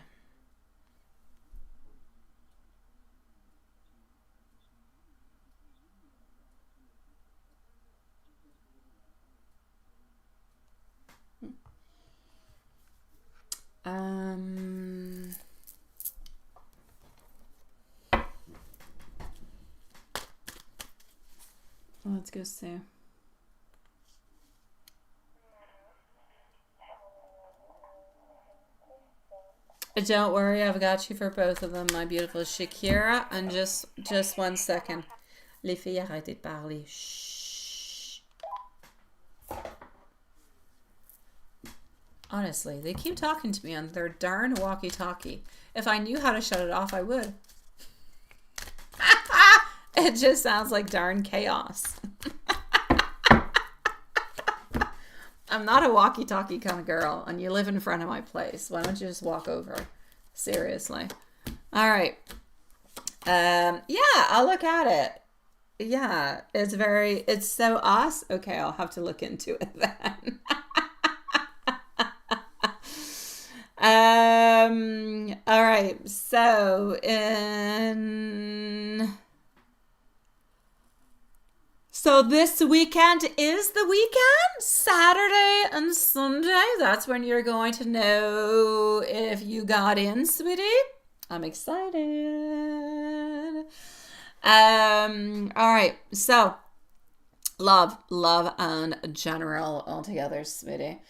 Let's go see. Don't worry, I've got you for both of them, my beautiful Shakira. And just 1 second. Les filles, arrêtez de parler. Shh. Honestly, they keep talking to me on their darn walkie-talkie. If I knew how to shut it off, I would. It just sounds like darn chaos. I'm not a walkie-talkie kind of girl, and you live in front of my place. Why don't you just walk over? Seriously. All right. Yeah, I'll look at it. Yeah, it's so us. Okay, I'll have to look into it then. All right. So this weekend is the weekend, Saturday and Sunday. That's when you're going to know if you got in, sweetie. I'm excited. All right. So love and general altogether, sweetie.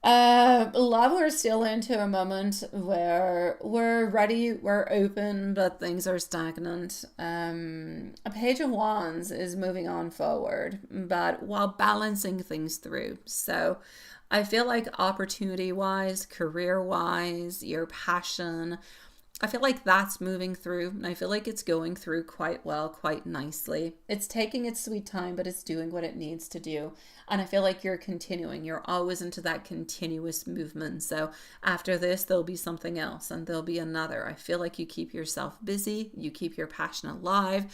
Love, we're still into a moment where we're ready, we're open, but things are stagnant. A Page of Wands is moving on forward, but while balancing things through. So I feel like opportunity-wise, career-wise, your passion, I feel like that's moving through, and I feel like it's going through quite well, quite nicely. It's taking its sweet time, but it's doing what it needs to do. And I feel like you're continuing. You're always into that continuous movement. So after this, there'll be something else, and there'll be another. I feel like you keep yourself busy, you keep your passion alive,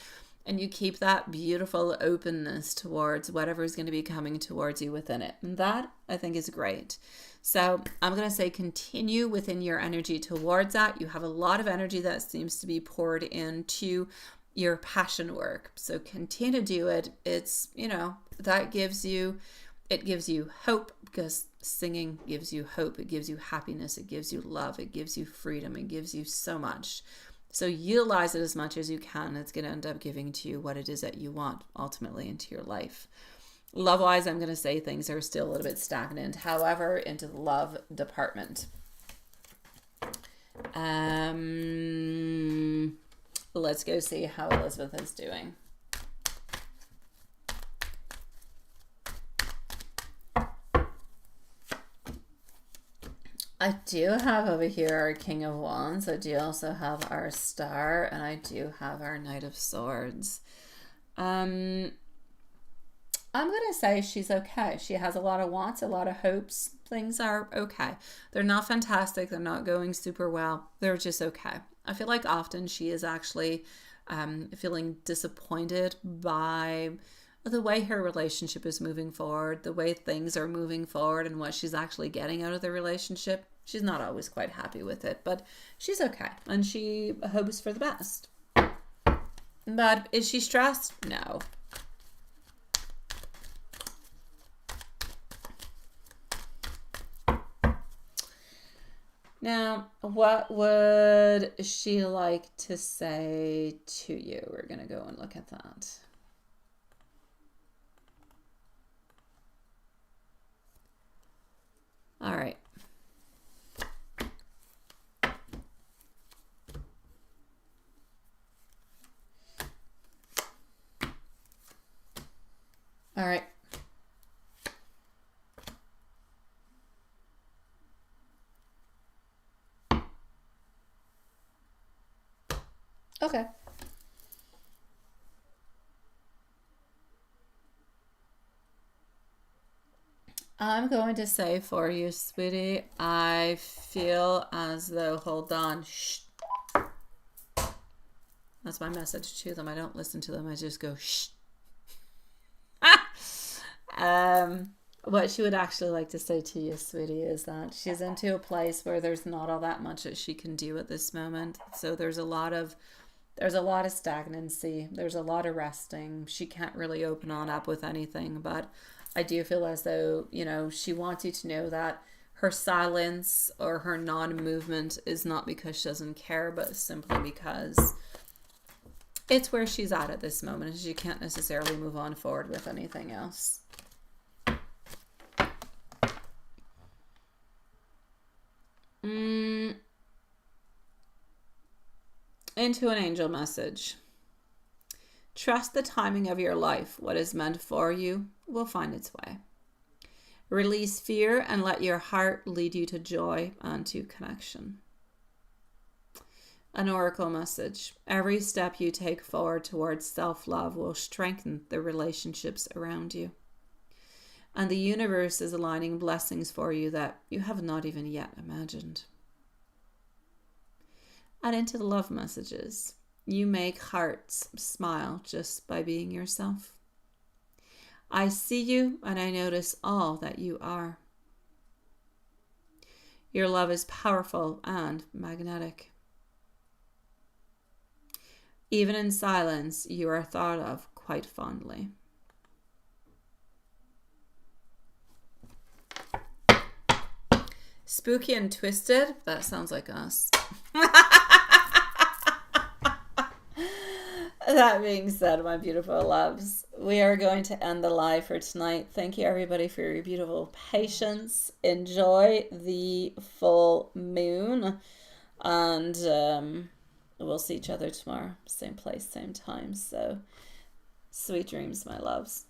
and you keep that beautiful openness towards whatever is going to be coming towards you within it. And that, I think, is great. So I'm going to say continue within your energy towards that. You have a lot of energy that seems to be poured into your passion work. So continue to do it. It's, that gives you hope, because singing gives you hope. It gives you happiness. It gives you love. It gives you freedom. It gives you so much. So utilize it as much as you can. It's going to end up giving to you what it is that you want ultimately into your life. Love-wise, I'm going to say things are still a little bit stagnant. However, into the love department. Let's go see how Elizabeth is doing. I do have over here our King of Wands. I do also have our Star, and I do have our Knight of Swords. I'm going to say she's okay. She has a lot of wants, a lot of hopes. Things are okay. They're not fantastic. They're not going super well. They're just okay. I feel like often she is actually feeling disappointed by the way her relationship is moving forward, the way things are moving forward, and what she's actually getting out of the relationship. She's not always quite happy with it, but she's okay, and she hopes for the best. But is she stressed? No. Now, what would she like to say to you? We're going to go and look at that. All right. All right. Okay. I'm going to say for you, sweetie, I feel as though, hold on, shh. That's my message to them. I don't listen to them. I just go, shh. What she would actually like to say to you, sweetie, is that she's into a place where there's not all that much that she can do at this moment. So there's a lot of stagnancy. There's a lot of resting. She can't really open on up with anything, but I do feel as though, you know, she wants you to know that her silence or her non-movement is not because she doesn't care, but simply because it's where she's at this moment, and she can't necessarily move on forward with anything else. Into an angel message. Trust the timing of your life. What is meant for you will find its way. Release fear and let your heart lead you to joy and to connection. An oracle message. Every step you take forward towards self-love will strengthen the relationships around you. And the universe is aligning blessings for you that you have not even yet imagined. And into the love messages. You make hearts smile just by being yourself. I see you and I notice all that you are. Your love is powerful and magnetic. Even in silence, you are thought of quite fondly. Spooky and twisted? That sounds like us. That being said, my beautiful loves, we are going to end the live for tonight. Thank you, everybody, for your beautiful patience. Enjoy the full moon. And we'll see each other tomorrow. Same place, same time. So, sweet dreams, my loves.